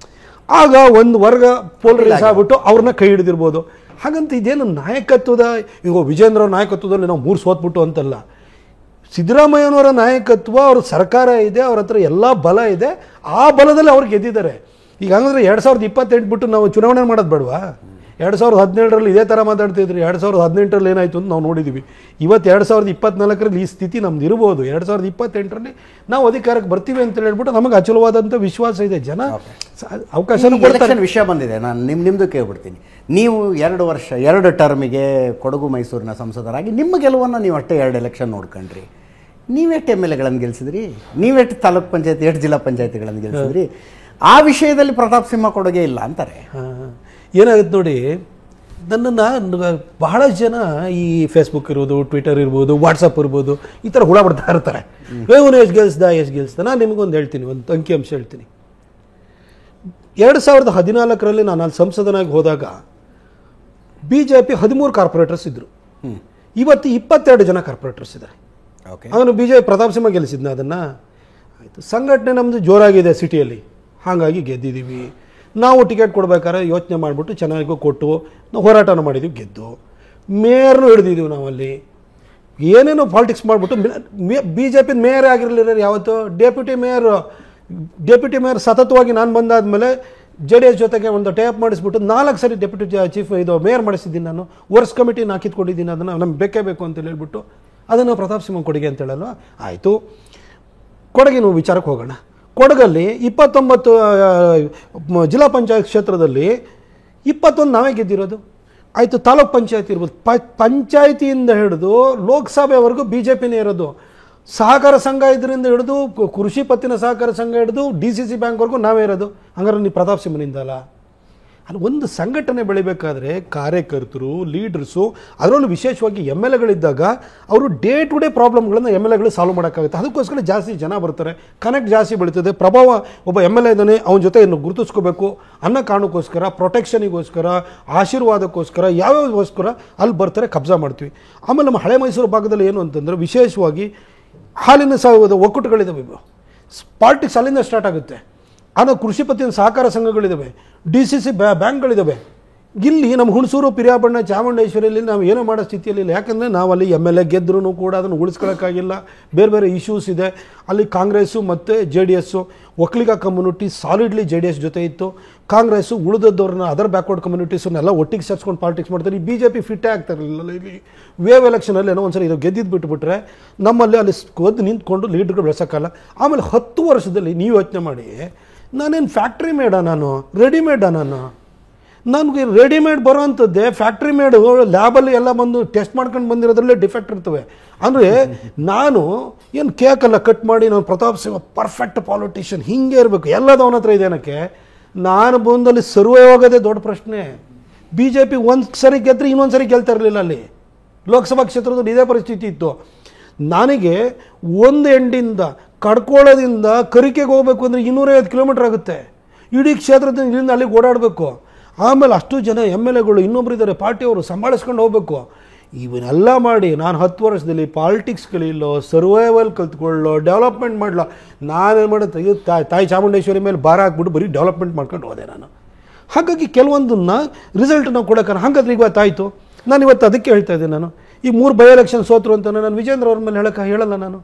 ಆಗ ಒಂದು ವರ್ಗ ಪೋಲರೈಸ್ ಆಗ್ಬಿಟ್ಟು ಅವ್ರನ್ನ ಕೈ ಹಿಡಿದಿರ್ಬೋದು. ಹಾಗಂತ ಇದೇನು ನಾಯಕತ್ವದ ಈಗ ವಿಜೇಂದ್ರ ಅವ್ರ ನಾಯಕತ್ವದಲ್ಲಿ ನಾವು 3 ಸೋತ್ಬಿಟ್ಟು ಅಂತಲ್ಲ. ಸಿದ್ದರಾಮಯ್ಯನವರ ನಾಯಕತ್ವ, ಅವ್ರ ಸರ್ಕಾರ ಇದೆ, ಅವ್ರ ಹತ್ರ ಎಲ್ಲ ಬಲ ಇದೆ, ಆ ಬಲದಲ್ಲಿ ಅವ್ರು ಗೆದ್ದಿದ್ದಾರೆ. ಈಗ ಹಂಗಂದ್ರೆ 2028 ಬಿಟ್ಟು ನಾವು ಚುನಾವಣೆ ಮಾಡೋದು ಬೇಡವಾ? 2017ರಲ್ಲಿ ಇದೇ ಥರ ಮಾತಾಡ್ತಿದ್ರಿ. 2018ರಲ್ಲಿ ಏನಾಯಿತು ಅಂತ ನಾವು ನೋಡಿದ್ದೀವಿ. ಇವತ್ತು 2024ರಲ್ಲಿ ಈ ಸ್ಥಿತಿ ನಮ್ದು ಇರ್ಬೋದು. 2028ರಲ್ಲಿ ನಾವು ಅಧಿಕಾರಕ್ಕೆ ಬರ್ತೀವಿ ಅಂತ ಹೇಳ್ಬಿಟ್ಟು ನಮಗೆ ಅಚಲವಾದಂಥ ವಿಶ್ವಾಸ ಇದೆ. ಜನ ಅವಕಾಶ ವಿಷಯ ಬಂದಿದೆ. ನಾನು ನಿಮ್ಮದು ಕೇಳ್ಬಿಡ್ತೀನಿ. ನೀವು 2 ವರ್ಷ 2 ಟರ್ಮಿಗೆ ಕೊಡಗು ಮೈಸೂರಿನ ಸಂಸದರಾಗಿ ನಿಮ್ಮ ಗೆಲುವನ್ನು ನೀವು ಅಷ್ಟೇ 2 ಎಲೆಕ್ಷನ್ ನೋಡ್ಕೊಂಡ್ರಿ. ನೀವೆಷ್ಟು MLAಗಳನ್ನು ಗೆಲ್ಲಿಸಿದ್ರಿ, ನೀವೆಷ್ಟು ತಾಲೂಕ್ ಪಂಚಾಯತಿ, 8 ಜಿಲ್ಲಾ ಪಂಚಾಯತಿಗಳನ್ನು ಗೆಲ್ಲಿಸಿದ್ರಿ. ಆ ವಿಷಯದಲ್ಲಿ ಪ್ರತಾಪ್ ಸಿಂಹ ಕೊಡುಗೆ ಇಲ್ಲ ಅಂತಾರೆ. ಏನಾಗುತ್ತೆ ನೋಡಿ, ನನ್ನನ್ನು ಬಹಳ ಜನ ಈ ಫೇಸ್ಬುಕ್ ಇರ್ಬೋದು, ಟ್ವಿಟರ್ ಇರ್ಬೋದು, ವಾಟ್ಸಪ್ ಇರ್ಬೋದು, ಈ ಥರ ಹುಳ ಬಿಡ್ತಾ ಇರ್ತಾರೆ. ಇವನು ಎಷ್ಟು ಗೆಲ್ಲಿಸ್ದ. ನಾನು ನಿಮಗೊಂದು ಹೇಳ್ತೀನಿ, ಒಂದು ಅಂಕಿಅಂಶ ಹೇಳ್ತೀನಿ. 2014ರಲ್ಲಿ ನಾನು ಅಲ್ಲಿ ಸಂಸದನಾಗಿ ಹೋದಾಗ BJP 13 ಕಾರ್ಪೊರೇಟರ್ಸ್ ಇದ್ದರು. ಇವತ್ತು 22 ಜನ ಕಾರ್ಪೊರೇಟರ್ಸ್ ಇದ್ದಾರೆ. ಅವನು BJP ಪ್ರತಾಪ್ ಸಿಂಹ ಗೆಲ್ಲಿಸಿದ್ನ ಅದನ್ನು. ಆಯಿತು, ಸಂಘಟನೆ ನಮ್ಮದು ಜೋರಾಗಿದೆ ಸಿಟಿಯಲ್ಲಿ, ಹಾಗಾಗಿ ಗೆದ್ದಿದ್ದೀವಿ. ನಾವು ಟಿಕೆಟ್ ಕೊಡ್ಬೇಕಾದ್ರೆ ಯೋಚನೆ ಮಾಡಿಬಿಟ್ಟು ಚೆನ್ನಾಗಿ ಕೊಟ್ಟು ನಾವು ಹೋರಾಟನ ಮಾಡಿದ್ದೀವಿ, ಗೆದ್ದು. ಮೇಯರ್ನು ಹಿಡಿದಿದ್ದೀವಿ ನಾವಲ್ಲಿ. ಏನೇನೋ ಪಾಲಿಟಿಕ್ಸ್ ಮಾಡಿಬಿಟ್ಟು BJP ಮೇಯರ್ ಆಗಿರಲಿಲ್ಲ ಯಾವತ್ತು. ಡೆಪ್ಯೂಟಿ ಮೇಯರ್ ಸತತವಾಗಿ ನಾನು ಬಂದಾದಮೇಲೆ JDS ಜೊತೆಗೆ ಒಂದು ಟೇಪ್ ಮಾಡಿಸ್ಬಿಟ್ಟು 4 ಸರಿ ಡೆಪ್ಯೂಟಿ ಚೀಫ್ ಮೇಯರ್ ಮಾಡಿಸಿದ್ದೀನಿ ನಾನು. ವರ್ಕ್ಸ್ ಕಮಿಟಿನ ಹಾಕಿದ್ಕೊಂಡಿದ್ದೀನಿ. ಅದನ್ನು ನಮ್ಗೆ ಬೇಕೇ ಬೇಕು ಅಂತ ಹೇಳ್ಬಿಟ್ಟು ಅದನ್ನು ಪ್ರತಾಪ್ ಸಿಂಹ ಕೊಡುಗೆ ಅಂತ ಹೇಳಲ್ವ. ಆಯಿತು, ಕೊಡಗಿನ ವಿಚಾರಕ್ಕೆ ಹೋಗೋಣ. ಕೊಡಗಲ್ಲಿ 29 ಜಿಲ್ಲಾ ಪಂಚಾಯತ್ ಕ್ಷೇತ್ರದಲ್ಲಿ 21 ನಾವೇ ಗೆದ್ದಿರೋದು. ಆಯಿತು, ತಾಲೂಕ್ ಪಂಚಾಯತಿ ಇರ್ಬೋದು, ಪಂಚಾಯತಿಯಿಂದ ಹಿಡಿದು ಲೋಕಸಭೆವರೆಗೂ BJPನೇ ಇರೋದು. ಸಹಕಾರ ಸಂಘ ಇದರಿಂದ ಹಿಡಿದು ಕೃಷಿ ಪತ್ತಿನ ಸಹಕಾರ ಸಂಘ ಹಿಡಿದು DCC ಬ್ಯಾಂಕ್ವರೆಗೂ ನಾವೇ ಇರೋದು. ಹಂಗಾರೆ ನೀವು ಪ್ರತಾಪ್ ಸಿಂಹನಿಂದಲ್ಲ. ಅಲ್ಲಿ ಒಂದು ಸಂಘಟನೆ ಬೆಳಿಬೇಕಾದ್ರೆ ಕಾರ್ಯಕರ್ತರು, ಲೀಡರ್ಸು, ಅದರಲ್ಲೂ ವಿಶೇಷವಾಗಿ MLAಗಳಿದ್ದಾಗ ಅವರು ಡೇ ಟು ಡೇ ಪ್ರಾಬ್ಲಮ್ಗಳನ್ನು MLAಗಳು ಸಾಲ್ವ್ ಮಾಡೋಕ್ಕಾಗುತ್ತೆ. ಅದಕ್ಕೋಸ್ಕರ ಜಾಸ್ತಿ ಜನ ಬರ್ತಾರೆ, ಕನೆಕ್ಟ್ ಜಾಸ್ತಿ ಬೆಳೀತದೆ. ಪ್ರಭಾವ ಒಬ್ಬ MLA ಇದ್ದಾನೆ, ಅವನ ಜೊತೆ ಇನ್ನು ಗುರುತಿಸ್ಕೋಬೇಕು ಅನ್ನೋ ಕಾರಣಕ್ಕೋಸ್ಕರ, ಪ್ರೊಟೆಕ್ಷನಿಗೋಸ್ಕರ, ಆಶೀರ್ವಾದಕ್ಕೋಸ್ಕರ, ಯಾವ್ಯಾವಗೋಸ್ಕರ ಅಲ್ಲಿ ಬರ್ತಾರೆ, ಕಬ್ಜಾ ಮಾಡ್ತೀವಿ. ಆಮೇಲೆ ನಮ್ಮ ಹಳೆ ಮೈಸೂರು ಭಾಗದಲ್ಲಿ ಏನು ಅಂತಂದರೆ ವಿಶೇಷವಾಗಿ ಹಾಲಿನ ಒಕ್ಕೂಟಗಳಿದ್ದಾವೆ, ಪಾಲಿಟಿಕ್ಸ್ ಅಲ್ಲಿಂದ ಸ್ಟಾರ್ಟ್ ಆಗುತ್ತೆ. ಆಮೇಲೆ ಕೃಷಿ ಪತ್ತಿನ ಸಹಕಾರ ಸಂಘಗಳಿದ್ದಾವೆ, DCC ಬ್ಯಾಂಕ್ಗಳಿದ್ದಾವೆ. ಇಲ್ಲಿ ನಮ್ಮ ಹುಣಸೂರು, ಪಿರಿಯಾಬಣ್ಣ, ಚಾಮುಂಡೇಶ್ವರಿಯಲ್ಲಿ ನಾವು ಏನೋ ಮಾಡೋ ಸ್ಥಿತಿಯಲ್ಲಿ ಇಲ್ಲ. ಯಾಕಂದರೆ ನಾವು ಅಲ್ಲಿ MLA ಗೆದ್ದರೂ ಕೂಡ ಅದನ್ನು ಉಳಿಸ್ಕೊಳ್ಳೋಕ್ಕಾಗಿಲ್ಲ. ಬೇರೆ ಇಶ್ಯೂಸ್ ಇದೆ ಅಲ್ಲಿ. ಕಾಂಗ್ರೆಸ್ಸು ಮತ್ತು JDS, ಒಕ್ಕಲಿಗ ಕಮ್ಯುನಿಟಿ ಸಾಲಿಡ್ಲಿ JDS ಜೊತೆ ಇತ್ತು. ಕಾಂಗ್ರೆಸ್ಸು ಉಳಿದದ್ದವ್ರನ್ನ ಅದರ್ ಬ್ಯಾಕ್ವರ್ಡ್ ಕಮ್ಯುನಿಟೀಸನ್ನೆಲ್ಲ ಒಟ್ಟಿಗೆ ಸೇರಿಸ್ಕೊಂಡು ಪಾಲಿಟಿಕ್ಸ್ ಮಾಡ್ತಾರೆ. ಈ BJP ಫಿಟ್ಟೇ ಆಗ್ತಾರಿಲ್ಲ. ಇಲ್ಲಿ ವೇವ್ ಎಲೆಕ್ಷನಲ್ಲಿ ಏನೋ ಒಂದ್ಸರಿ ಇದು ಗೆದ್ದಿದ್ದು ಬಿಟ್ಟುಬಿಟ್ರೆ ನಮ್ಮಲ್ಲಿ ಅಲ್ಲಿ ಒದ್ದು ನಿಂತ್ಕೊಂಡು ಲೀಡರ್ಗಳು ಬೆಳೆಸೋಕ್ಕಲ್ಲ. ಆಮೇಲೆ 10 ವರ್ಷದಲ್ಲಿ ನೀವು ಯೋಚನೆ ಮಾಡಿ, ನಾನೇನು ಫ್ಯಾಕ್ಟ್ರಿ ಮೇಡಾ, ನಾನು ರೆಡಿಮೇಡಾ? ನನಗೆ ರೆಡಿಮೇಡ್ ಬರೋ ಅಂಥದ್ದೇ ಫ್ಯಾಕ್ಟ್ರಿ ಮೇಡು ಲ್ಯಾಬಲ್ಲಿ ಎಲ್ಲ ಬಂದು ಟೆಸ್ಟ್ ಮಾಡ್ಕೊಂಡು ಬಂದಿರೋದ್ರಲ್ಲೇ ಡಿಫೆಕ್ಟ್ ಇರ್ತವೆ. ಅಂದರೆ ನಾನು ಏನು ಕೇಕಲ್ಲ ಕಟ್ ಮಾಡಿ ನಾನು ಪ್ರತಾಪ್ ಸಿಂಹ ಪರ್ಫೆಕ್ಟ್ ಪಾಲಿಟಿಷಿಯನ್ ಹಿಂಗೆ ಇರಬೇಕು ಎಲ್ಲದೂ ಅವನ ಹತ್ರ ಇದೆ ಅನ್ನೋಕ್ಕೆ. ನಾನು ಬಂದಲ್ಲಿ ಸರ್ವೇ ಹೋಗೋದೇ ದೊಡ್ಡ ಪ್ರಶ್ನೆ. BJP ಒಂದು ಸರಿ ಗೆದ್ದರೆ ಇನ್ನೊಂದು ಸರಿ ಗೆಲ್ತಾ ಇರಲಿಲ್ಲ. ಅಲ್ಲಿ ಲೋಕಸಭಾ ಕ್ಷೇತ್ರದಲ್ಲಿ ಇದೇ ಪರಿಸ್ಥಿತಿ ಇತ್ತು. ನನಗೆ ಒಂದು ಎಂಡಿಂದ ಕಡ್ಕೊಳ್ಳೋದಿಂದ ಕರಿಕೆಗೆ ಹೋಗಬೇಕು ಅಂದರೆ 250 ಕಿಲೋಮೀಟ್ರ್ ಆಗುತ್ತೆ. ಇಡೀ ಕ್ಷೇತ್ರದಿಂದ ಇಲ್ಲಿಂದ ಅಲ್ಲಿಗೆ ಓಡಾಡಬೇಕು. ಆಮೇಲೆ ಅಷ್ಟು ಜನ MLAಗಳು ಇನ್ನೊಬ್ರು ಇದ್ದಾರೆ, ಪಾರ್ಟಿಯವರು ಸಂಭಾಳಿಸ್ಕೊಂಡು ಹೋಗಬೇಕು. ಇವನ್ನೆಲ್ಲ ಮಾಡಿ ನಾನು 10 ವರ್ಷದಲ್ಲಿ ಪಾಲಿಟಿಕ್ಸ್ ಕಲಿಯಲ್ಲೋ, ಸರ್ವೈವಲ್ ಕಲ್ತ್ಕೊಳ್ಳೋ, ಡೆವಲಪ್ಮೆಂಟ್ ಮಾಡಲೋ. ನಾನೇನು ಮಾಡೋದು, ತಾಯಿ ಚಾಮುಂಡೇಶ್ವರಿ ಮೇಲೆ ಭಾರ ಹಾಕ್ಬಿಟ್ಟು ಬರೀ ಡೆವಲಪ್ಮೆಂಟ್ ಮಾಡ್ಕೊಂಡು ಹೋದೆ ನಾನು. ಹಾಗಾಗಿ ಕೆಲವೊಂದನ್ನು ರಿಸಲ್ಟ್ ನಾವು ಕೊಡೋಕೆ ಹಾಗಾದ್ರೆ ಇವತ್ತಾಯಿತು. ನಾನು ಇವತ್ತು ಅದಕ್ಕೆ ಹೇಳ್ತಾ ಇದ್ದೆ, ನಾನು ಈ 3 ಬೈ ಎಲೆಕ್ಷನ್ ಸೋತರು ಅಂತ ನಾನು ವಿಜೇಂದ್ರ ಅವ್ರ ಮೇಲೆ ಹೇಳಲ್ಲ. ನಾನು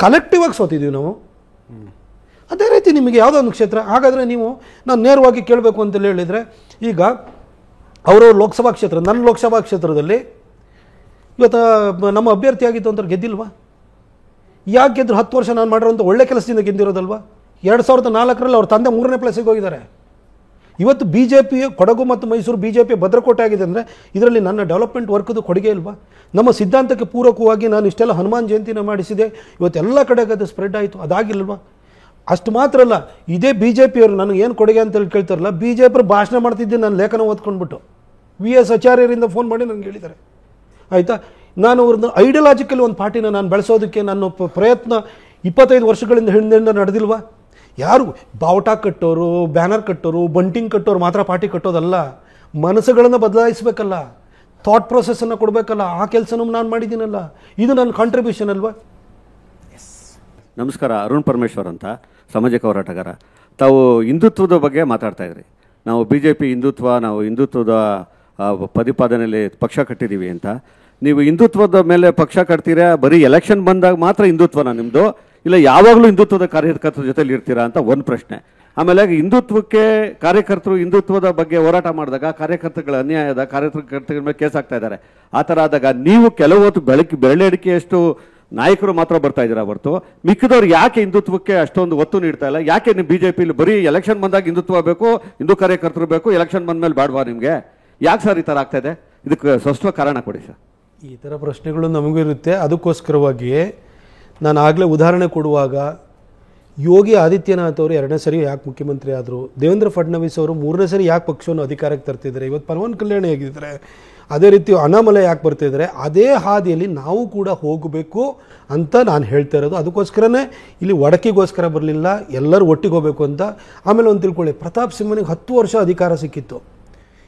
ಕಲೆಕ್ಟಿವ್ ಆಗಿ ಸೋತಿದ್ದೀವಿ ನಾವು. ಅದೇ ರೀತಿ ನಿಮಗೆ ಯಾವುದೋ ಒಂದು ಕ್ಷೇತ್ರ. ಹಾಗಾದರೆ ನೀವು ನಾನು ನೇರವಾಗಿ ಕೇಳಬೇಕು ಅಂತ ಹೇಳಿದರೆ, ಈಗ ಅವರವ್ರ ಲೋಕಸಭಾ ಕ್ಷೇತ್ರ, ನನ್ನ ಲೋಕಸಭಾ ಕ್ಷೇತ್ರದಲ್ಲಿ ಇವತ್ತು ನಮ್ಮ ಅಭ್ಯರ್ಥಿ ಆಗಿತ್ತು ಅಂತ ಗೆದ್ದಿಲ್ವಾ? ಯಾಕೆ ಗೆದ್ರು? 10 ವರ್ಷ ನಾನು ಮಾಡಿರೋಂಥ ಒಳ್ಳೆ ಕೆಲಸದಿಂದ ಗೆದ್ದಿರೋದಲ್ವಾ? 2004ರಲ್ಲಿ ಅವ್ರ ತಂದೆ 3ನೇ ಪ್ಲೇಸಿಗೆ ಹೋಗಿದ್ದಾರೆ. ಇವತ್ತು ಬಿ ಜೆ ಪಿ ಕೊಡಗು ಮತ್ತು ಮೈಸೂರು ಬಿ ಜೆ ಪಿ ಭದ್ರಕೋಟೆ ಆಗಿದೆ ಅಂದರೆ ಇದರಲ್ಲಿ ನನ್ನ ಡೆವಲಪ್ಮೆಂಟ್ ವರ್ಕ್ದು ಕೊಡುಗೆ ಇಲ್ವಾ? ನಮ್ಮ ಸಿದ್ಧಾಂತಕ್ಕೆ ಪೂರಕವಾಗಿ ನಾನು ಇಷ್ಟೆಲ್ಲ ಹನುಮಾನ್ ಜಯಂತಿನ ಮಾಡಿಸಿದೆ, ಇವತ್ತೆಲ್ಲ ಕಡೆಗೆ ಅದು ಸ್ಪ್ರೆಡ್ ಆಯಿತು, ಅದಾಗಿಲ್ವಾ? ಅಷ್ಟು ಮಾತ್ರ ಅಲ್ಲ, ಇದೇ ಬಿ ಜೆ ಪಿಯವರು ನನಗೆ ಏನು ಕೊಡುಗೆ ಅಂತೇಳಿ ಕೇಳ್ತಾರಲ್ಲ, ಬಿ ಜೆ ಪಿಯವರು ಭಾಷಣ ಮಾಡ್ತಿದ್ದೆ ನಾನು ಲೇಖನ ಓದ್ಕೊಂಡ್ಬಿಟ್ಟು VS ಆಚಾರ್ಯರಿಂದ ಫೋನ್ ಮಾಡಿ ನನಗೆ ಹೇಳಿದ್ದಾರೆ. ಆಯಿತಾ, ನಾನು ಅವ್ರದ್ದು ಐಡಿಯಾಲಜಿಕಲಿ ಒಂದು ಪಾರ್ಟಿನ ನಾನು ಬೆಳೆಸೋದಕ್ಕೆ ನನ್ನ ಪ್ರಯತ್ನ 25 ವರ್ಷಗಳಿಂದ ಹಿಂದಿಂದ ನಡೆದಿಲ್ವಾ? ಯಾರು ಬಾವುಟ ಕಟ್ಟೋರು, ಬ್ಯಾನರ್ ಕಟ್ಟೋರು, ಬಂಟಿಂಗ್ ಕಟ್ಟೋರು ಮಾತ್ರ ಪಾರ್ಟಿ ಕಟ್ಟೋದಲ್ಲ, ಮನಸ್ಸುಗಳನ್ನು ಬದಲಾಯಿಸಬೇಕಲ್ಲ, ಥಾಟ್ ಪ್ರೊಸೆಸ್ಸನ್ನು ಕೊಡಬೇಕಲ್ಲ, ಆ ಕೆಲಸನೂ ನಾನು ಮಾಡಿದ್ದೀನಲ್ಲ, ಇದು ನನ್ನ ಕಾಂಟ್ರಿಬ್ಯೂಷನ್ ಅಲ್ವಾ? ನಮಸ್ಕಾರ, ಅರುಣ್ ಪರಮೇಶ್ವರ್ ಅಂತ, ಸಾಮಾಜಿಕ ಹೋರಾಟಗಾರ. ತಾವು ಹಿಂದುತ್ವದ ಬಗ್ಗೆ ಮಾತಾಡ್ತಾ ಇದ್ರಿ. ನಾವು BJP ಹಿಂದುತ್ವ, ನಾವು ಹಿಂದುತ್ವದ ಪ್ರತಿಪಾದನೆಯಲ್ಲಿ ಪಕ್ಷ ಕಟ್ಟಿದ್ದೀವಿ ಅಂತ. ನೀವು ಹಿಂದುತ್ವದ ಮೇಲೆ ಪಕ್ಷ ಕಟ್ತೀರಾ, ಬರೀ ಎಲೆಕ್ಷನ್ ಬಂದಾಗ ಮಾತ್ರ ಹಿಂದುತ್ವನ ನಿಮ್ಮದು, ಇಲ್ಲ ಯಾವಾಗಲೂ ಹಿಂದುತ್ವದ ಕಾರ್ಯಕರ್ತರ ಜೊತೆಲಿ ಇರ್ತೀರಾ ಅಂತ ಒಂದು ಪ್ರಶ್ನೆ. ಆಮೇಲೆ ಹಿಂದುತ್ವಕ್ಕೆ ಕಾರ್ಯಕರ್ತರು ಹಿಂದುತ್ವದ ಬಗ್ಗೆ ಹೋರಾಟ ಮಾಡಿದಾಗ ಕಾರ್ಯಕರ್ತಗಳ ಅನ್ಯಾಯದ ಕಾರ್ಯಕರ್ತರ ಮೇಲೆ ಕೇಸ್ ಆಗ್ತಾ ಇದ್ದಾರೆ. ಆ ಥರ ಆದಾಗ ನೀವು ಕೆಲವು ಹೊತ್ತು ಬೆರಳೆಡಿಕೆಯಷ್ಟು ನಾಯಕರು ಮಾತ್ರ ಬರ್ತಾ ಇದ್ದೀರಾ ಹೊರತು ಮಿಕ್ಕಿದವ್ರು ಯಾಕೆ ಹಿಂದುತ್ವಕ್ಕೆ ಅಷ್ಟೊಂದು ಒತ್ತು ನೀಡ್ತಾ ಇಲ್ಲ? ಯಾಕೆ ನೀವು BJPಲಿ ಬರೀ ಎಲೆಕ್ಷನ್ ಬಂದಾಗ ಹಿಂದುತ್ವ ಬೇಕು, ಹಿಂದೂ ಕಾರ್ಯಕರ್ತರು ಬೇಕು, ಎಲೆಕ್ಷನ್ ಬಂದಮೇಲೆ ಬಾಡ್ವಾ ನಿಮಗೆ? ಯಾಕೆ ಸರ್ ಈ ಥರ ಆಗ್ತಾ ಇದೆ? ಇದಕ್ಕೆ ಸ್ಪಷ್ಟ ಕಾರಣ ಕೊಡಿ ಸರ್. ಈ ಥರ ಪ್ರಶ್ನೆಗಳು ನಮಗೂ ಇರುತ್ತೆ. ಅದಕ್ಕೋಸ್ಕರವಾಗಿಯೇ ನಾನು ಆಗಲೇ ಉದಾಹರಣೆ ಕೊಡುವಾಗ ಯೋಗಿ ಆದಿತ್ಯನಾಥ್ ಅವರು 2ನೇ ಸರಿ ಯಾಕೆ ಮುಖ್ಯಮಂತ್ರಿ ಆದರು, ದೇವೇಂದ್ರ ಫಡ್ನವೀಸ್ ಅವರು 3ನೇ ಸರಿ ಯಾಕೆ ಪಕ್ಷವನ್ನು ಅಧಿಕಾರಕ್ಕೆ ತರ್ತಿದ್ದಾರೆ, ಇವತ್ತು ಪವನ್ ಕಲ್ಯಾಣ್ ಹೇಗಿದ್ದಾರೆ, ಅದೇ ರೀತಿ ಅಣ್ಣಾಮಲೈ ಯಾಕೆ ಬರ್ತಿದ್ದಾರೆ, ಅದೇ ಹಾದಿಯಲ್ಲಿ ನಾವು ಕೂಡ ಹೋಗಬೇಕು ಅಂತ ನಾನು ಹೇಳ್ತಾ ಇರೋದು. ಅದಕ್ಕೋಸ್ಕರನೇ ಇಲ್ಲಿ ಒಡಕಿಗೋಸ್ಕರ ಬರಲಿಲ್ಲ, ಎಲ್ಲರೂ ಒಟ್ಟಿಗೆ ಹೋಗಬೇಕು ಅಂತ. ಆಮೇಲೆ ಒಂದು ತಿಳ್ಕೊಳ್ಳಿ, ಪ್ರತಾಪ್ ಸಿಂಹನಿಗೆ 10 ವರ್ಷ ಅಧಿಕಾರ ಸಿಕ್ಕಿತ್ತು,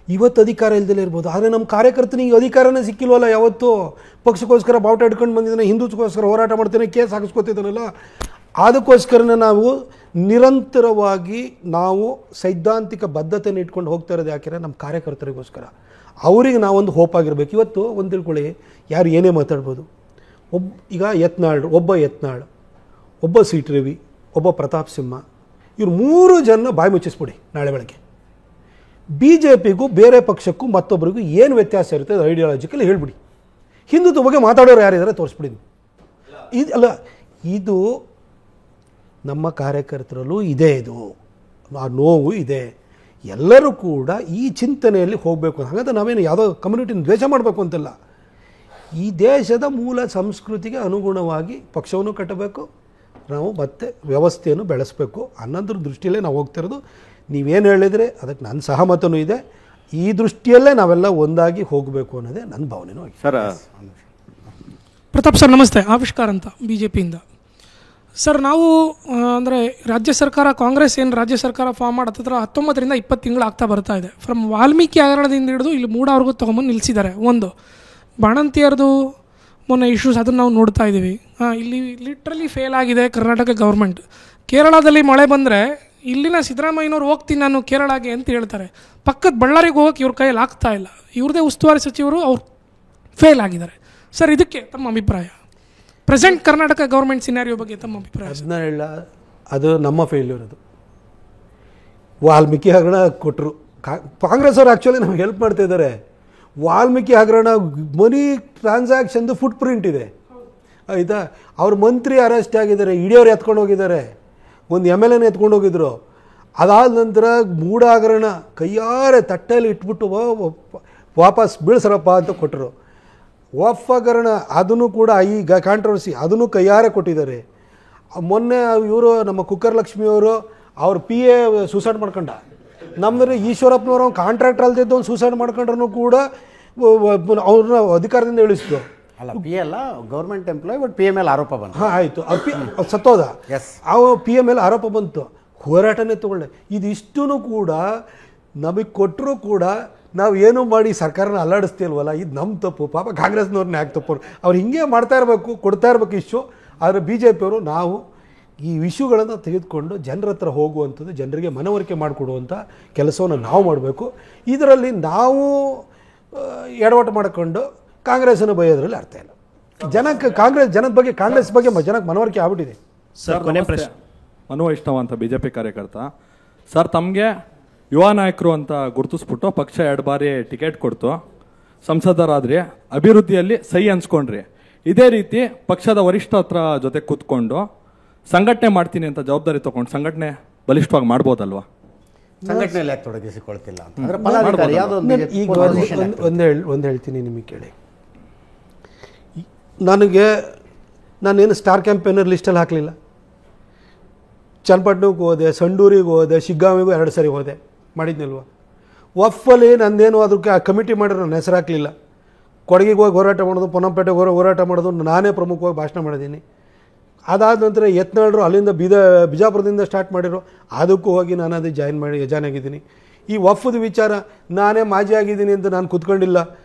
ಇವತ್ತು ಅಧಿಕಾರ ಇಲ್ದಲೇ ಇರ್ಬೋದು. ಆದರೆ ನಮ್ಮ ಕಾರ್ಯಕರ್ತನಿಗೆ ಅಧಿಕಾರನೇ ಸಿಕ್ಕಿಲ್ವಲ್ಲ ಯಾವತ್ತು? ಪಕ್ಷಕ್ಕೋಸ್ಕರ ಬಾವುಟ ಹಿಡ್ಕೊಂಡು ಬಂದಿದ್ದಾನೆ, ಹಿಂದುತ್ವಕ್ಕೋಸ್ಕರ ಹೋರಾಟ ಮಾಡ್ತೇನೆ, ಕೇಸ್ ಹಾಕಿಸ್ಕೊತಿದ್ದಾನಲ್ಲ. ಅದಕ್ಕೋಸ್ಕರನೇ ನಾವು ನಿರಂತರವಾಗಿ ನಾವು ಸೈದ್ಧಾಂತಿಕ ಬದ್ಧತೆಯನ್ನು ಇಟ್ಕೊಂಡು ಹೋಗ್ತಾ ಇರೋದು. ಯಾಕೆಂದರೆ ನಮ್ಮ ಕಾರ್ಯಕರ್ತರಿಗೋಸ್ಕರ, ಅವರಿಗೆ ನಾವೊಂದು ಹೋಪ್ ಆಗಿರಬೇಕು. ಇವತ್ತು ಒಂದು ತಿಳ್ಕೊಳ್ಳಿ, ಯಾರು ಏನೇ ಮಾತಾಡ್ಬೋದು. ಈಗ ಒಬ್ಬ ಯತ್ನಾಳ್, ಒಬ್ಬ ಸಿ.ಟಿ. ರವಿ, ಒಬ್ಬ ಪ್ರತಾಪ್ ಸಿಂಹ, ಇವ್ರು 3 ಜನ ಬಾಯಿ ಮುಚ್ಚಿಸ್ಬಿಡಿ. ನಾಳೆ ಬೆಳಗ್ಗೆ BJPಗೂ ಬೇರೆ ಪಕ್ಷಕ್ಕೂ ಮತ್ತೊಬ್ಬರಿಗೂ ಏನು ವ್ಯತ್ಯಾಸ ಇರುತ್ತೆ ಐಡಿಯಾಲಜಿಕಲ್ಲಿ ಹೇಳ್ಬಿಡಿ. ಹಿಂದುತ್ವ ಬಗ್ಗೆ ಮಾತಾಡೋರು ಯಾರಿದ್ದಾರೆ ತೋರಿಸ್ಬಿಡಿ. ಇದು ನಮ್ಮ ಕಾರ್ಯಕರ್ತರಲ್ಲೂ ಇದೆ, ಇದು ಆ ನೋವು ಇದೆ. ಎಲ್ಲರೂ ಕೂಡ ಈ ಚಿಂತನೆಯಲ್ಲಿ ಹೋಗಬೇಕು. ಹಾಗಾದ್ರೆ ನಾವೇನು ಯಾವುದೋ ಕಮ್ಯುನಿಟಿನ ದ್ವೇಷ ಮಾಡಬೇಕು ಅಂತಲ್ಲ, ಈ ದೇಶದ ಮೂಲ ಸಂಸ್ಕೃತಿಗೆ ಅನುಗುಣವಾಗಿ ಪಕ್ಷವನ್ನು ಕಟ್ಟಬೇಕು, ನಾವು ಮತ್ತೆ ವ್ಯವಸ್ಥೆಯನ್ನು ಬೆಳೆಸಬೇಕು ಅನ್ನೋದ್ರ ದೃಷ್ಟಿಯಲ್ಲೇ ನಾವು ಹೋಗ್ತಿರೋದು. ನೀವೇನು ಹೇಳಿದರೆ ಅದಕ್ಕೆ ನನ್ನ ಸಹಮತನೂ ಇದೆ. ಈ ದೃಷ್ಟಿಯಲ್ಲೇ ನಾವೆಲ್ಲ ಒಂದಾಗಿ ಹೋಗಬೇಕು ಅನ್ನೋದೇ ನನ್ನ ಭಾವನೆನೂ ಆಗಿದೆ. ಸರ್, ಪ್ರತಾಪ್ ಸರ್ ನಮಸ್ತೆ, ಆವಿಷ್ಕಾರ್ ಅಂತ BJPಯಿಂದ. ಸರ್, ನಾವು ಅಂದರೆ ರಾಜ್ಯ ಸರ್ಕಾರ, ಕಾಂಗ್ರೆಸ್ ಏನು ರಾಜ್ಯ ಸರ್ಕಾರ ಫಾರ್ಮ್ ಮಾಡತ್ತಿದ್ರೆ 19ರಿಂದ 20 ತಿಂಗಳು ಆಗ್ತಾ ಬರ್ತಾ ಇದೆ. ಫ್ರಮ್ ವಾಲ್ಮೀಕಿ ಹಗರಣದಿಂದ ಹಿಡಿದು ಇಲ್ಲಿ ಮೂಡವ್ರಿಗೂ ತೊಗೊಂಬಂದು ನಿಲ್ಲಿಸಿದ್ದಾರೆ. ಒಂದು ಬಾಣಂತಿಯರದು ಮೊನ್ನೆ ಇಶ್ಯೂಸ್, ಅದನ್ನು ನಾವು ನೋಡ್ತಾ ಇದ್ದೀವಿ. ಇಲ್ಲಿ ಲಿಟ್ರಲಿ ಫೇಲ್ ಆಗಿದೆ ಕರ್ನಾಟಕ ಗೌರ್ಮೆಂಟ್. ಕೇರಳದಲ್ಲಿ ಮಳೆ ಬಂದರೆ ಇಲ್ಲಿನ ಸಿದ್ದರಾಮಯ್ಯನವ್ರು ಹೋಗ್ತೀನಿ ನಾನು ಕೇರಳಗೆ ಅಂತ ಹೇಳ್ತಾರೆ, ಪಕ್ಕದ ಬಳ್ಳಾರಿಗೆ ಹೋಗೋಕೆ ಇವ್ರ ಕೈಯಲ್ಲಿ ಆಗ್ತಾ ಇಲ್ಲ. ಇವ್ರದೇ ಉಸ್ತುವಾರಿ ಸಚಿವರು ಅವ್ರು ಫೇಲ್ ಆಗಿದ್ದಾರೆ. ಸರ್, ಇದಕ್ಕೆ ತಮ್ಮ ಅಭಿಪ್ರಾಯ? ಪ್ರೆಸೆಂಟ್ ಕರ್ನಾಟಕ ಗೌರ್ಮೆಂಟ್ ಸಿನಾರಿಯೋ ಬಗ್ಗೆ ತಮ್ಮ ಅಭಿಪ್ರಾಯ? ಅದನ್ನ ಹೇಳ, ಅದು ನಮ್ಮ ಫೇಲ್ಯೂರ್. ಅದು ವಾಲ್ಮೀಕಿ ಹಗರಣ ಕೊಟ್ಟರು, ಕಾಂಗ್ರೆಸ್ ಅವರು ಆ್ಯಕ್ಚುಲಿ ನಮ್ಗೆ ಹೆಲ್ಪ್ ಮಾಡ್ತಾ ಇದ್ದಾರೆ. ವಾಲ್ಮೀಕಿ ಹಗರಣ ಮನಿ ಟ್ರಾನ್ಸಾಕ್ಷನ್ದು ಫುಟ್ ಪ್ರಿಂಟ್ ಇದೆ, ಆಯಿತಾ? ಅವ್ರ ಮಂತ್ರಿ ಅರೆಸ್ಟ್ ಆಗಿದ್ದಾರೆ, ಇಡಿಯವ್ರು ಎತ್ಕೊಂಡು ಹೋಗಿದ್ದಾರೆ, ಒಂದು MLA ಎತ್ಕೊಂಡು ಹೋಗಿದ್ರು. ಅದಾದ ನಂತರ ಮೂಡ ಹಗರಣ ಕೈಯಾರೆ ತಟ್ಟೆಯಲ್ಲಿ ಇಟ್ಬಿಟ್ಟು ವಾಪಸ್ ಬೀಳ್ಸರಪ್ಪ ಅಂತ ಕೊಟ್ಟರು. ವಫ್ ಹಗರಣ ಅದನ್ನು ಕೂಡ ಈಗ ಕಾಂಟ್ರವರ್ಸಿ, ಅದನ್ನು ಕೈಯಾರೆ ಕೊಟ್ಟಿದ್ದಾರೆ. ಮೊನ್ನೆ ಇವರು ನಮ್ಮ ಕುಕ್ಕರ್ ಲಕ್ಷ್ಮಿಯವರು ಅವ್ರ PA ಸೂಸೈಡ್ ಮಾಡ್ಕೊಂಡ. ನಮ್ಮದ್ರೆ ಈಶ್ವರಪ್ಪನವರು ಕಾಂಟ್ರಾಕ್ಟರ್ ಅಲ್ದಿದ್ದು ಒಂದು ಸೂಸೈಡ್ ಮಾಡ್ಕೊಂಡ್ರೂ ಕೂಡ ಅವ್ರನ್ನ ಅಧಿಕಾರದಿಂದ ಇಳಿಸಿದ್ರು. ಅಲ್ಲ, PA ಅಲ್ಲ, ಗೌರ್ಮೆಂಟ್ ಎಂಪ್ಲಾಯ್, ಬಟ್ PA ಮೇಲೆ ಆರೋಪ ಬಂತು. ಹಾಂ, ಆಯಿತು, ಸತ್ತೋದ. PA ಮೇಲೆ ಆರೋಪ ಬಂತು, ಹೋರಾಟನೇ ತಗೊಳ್ಳೆ. ಇದಿಷ್ಟೂ ಕೂಡ ನಮಗೆ ಕೊಟ್ಟರು ಕೂಡ ನಾವು ಏನೂ ಮಾಡಿ ಸರ್ಕಾರನ ಅಲ್ಲಾಡಿಸ್ತೀಲ್ವಲ್ಲ, ಇದು ನಮ್ಮ ತಪ್ಪು. ಪಾಪ ಕಾಂಗ್ರೆಸ್ನವ್ರನ್ನ ಯಾಕೆ ತಪ್ಪು? ಅವ್ರು ಹಿಂಗೆ ಮಾಡ್ತಾ ಇರಬೇಕು, ಕೊಡ್ತಾ ಇರಬೇಕು ಇಶ್ಯೂ. ಆದರೆ BJPಯವರು ನಾವು ಈ ಇಶ್ಯೂಗಳನ್ನು ತೆಗೆದುಕೊಂಡು ಜನರ ಹತ್ರ ಹೋಗುವಂಥದ್ದು, ಜನರಿಗೆ ಮನವರಿಕೆ ಮಾಡಿಕೊಡುವಂಥ ಕೆಲಸವನ್ನು ನಾವು ಮಾಡಬೇಕು. ಇದರಲ್ಲಿ ನಾವು ಎಡವಟ್ಟು ಮಾಡಿಕೊಂಡು ಕಾಂಗ್ರೆಸ್ಸನ್ನು ಬೈಯೋದ್ರಲ್ಲಿ ಅರ್ಥ ಇಲ್ಲ. ಜನಕ್ಕೆ ಜನದ ಬಗ್ಗೆ ಕಾಂಗ್ರೆಸ್ ಬಗ್ಗೆ ಜನಕ್ಕೆ ಮನವರಿಕೆ ಆಗ್ಬಿಟ್ಟಿದೆ. ಸರ್, ಕೊನೆ ಪ್ರಶ್ನೆ. ಮನು ವೈಷ್ಣವ ಅಂತ BJP ಕಾರ್ಯಕರ್ತ. ಸರ್, ತಮಗೆ ಯುವ ನಾಯಕರು ಅಂತ ಗುರುತಿಸ್ಬಿಟ್ಟು ಪಕ್ಷ 2 ಬಾರಿ ಟಿಕೆಟ್ ಕೊಡ್ತು, ಸಂಸದರಾದ್ರಿ, ಅಭಿವೃದ್ಧಿಯಲ್ಲಿ ಸೈ ಅನ್ಸ್ಕೊಂಡ್ರಿ. ಇದೇ ರೀತಿ ಪಕ್ಷದ ವರಿಷ್ಠರ ಜೊತೆ ಕೂತ್ಕೊಂಡು ಸಂಘಟನೆ ಮಾಡ್ತೀನಿ ಅಂತ ಜವಾಬ್ದಾರಿ ತಗೊಂಡು ಸಂಘಟನೆ ಬಲಿಷ್ಠವಾಗಿ ಮಾಡ್ಬೋದಲ್ವಾ? ಸಂಘಟನೆಯಲ್ಲಿ ಯಾಕೆ ತೊಡಗಿಸಿಕೊಳ್ತಿಲ್ಲ ಅಂತಂದ್ರೆ ಈಗ ಒಂದು ಹೇಳ್ತೀನಿ ನಿಮಗೆ ಕೇಳಿ. ನಾನೇನು ಸ್ಟಾರ್ ಕ್ಯಾಂಪೇನರ್ ಲಿಸ್ಟಲ್ಲಿ ಹಾಕಲಿಲ್ಲ. ಚನ್ನಪಟ್ಟಣಕ್ಕೆ ಹೋದೆ, ಸಂಡೂರಿಗೆ ಹೋದೆ, ಶಿಗ್ಗಾಂವಿಗೂ 2 ಸರಿ ಹೋದೆ, ಮಾಡಿದ್ನಿಲ್ವ? ವಫಲ್ಲಿ ನಂದೇನು ಅದಕ್ಕೆ ಕಮಿಟಿ ಮಾಡಿರೋ ನನ್ನ ಹೆಸರು ಹಾಕಲಿಲ್ಲ. ಕೊಡಗಿಗೆ ಹೋಗಿ ಹೋರಾಟ ಮಾಡೋದು, ಪೊನ್ನಂಪೇಟೆಗೆ ಹೋರಾಟ ಮಾಡೋದು ನಾನೇ ಪ್ರಮುಖವಾಗಿ ಭಾಷಣ ಮಾಡಿದ್ದೀನಿ. ಅದಾದ ನಂತರ ಯತ್ನಾಳರು ಅಲ್ಲಿಂದ ಬಿಜಾಪುರದಿಂದ ಸ್ಟಾರ್ಟ್ ಮಾಡಿರೋ, ಅದಕ್ಕೂ ಹೋಗಿ ನಾನು ಅದು ಜಾಯ್ನ್ ಆಗಿದ್ದೀನಿ. ಈ ವಫ್ದ ವಿಚಾರ ನಾನೇ ಮಾಜಿ ಆಗಿದ್ದೀನಿ ಅಂತ ನಾನು ಕೂತ್ಕೊಂಡಿಲ್ಲ.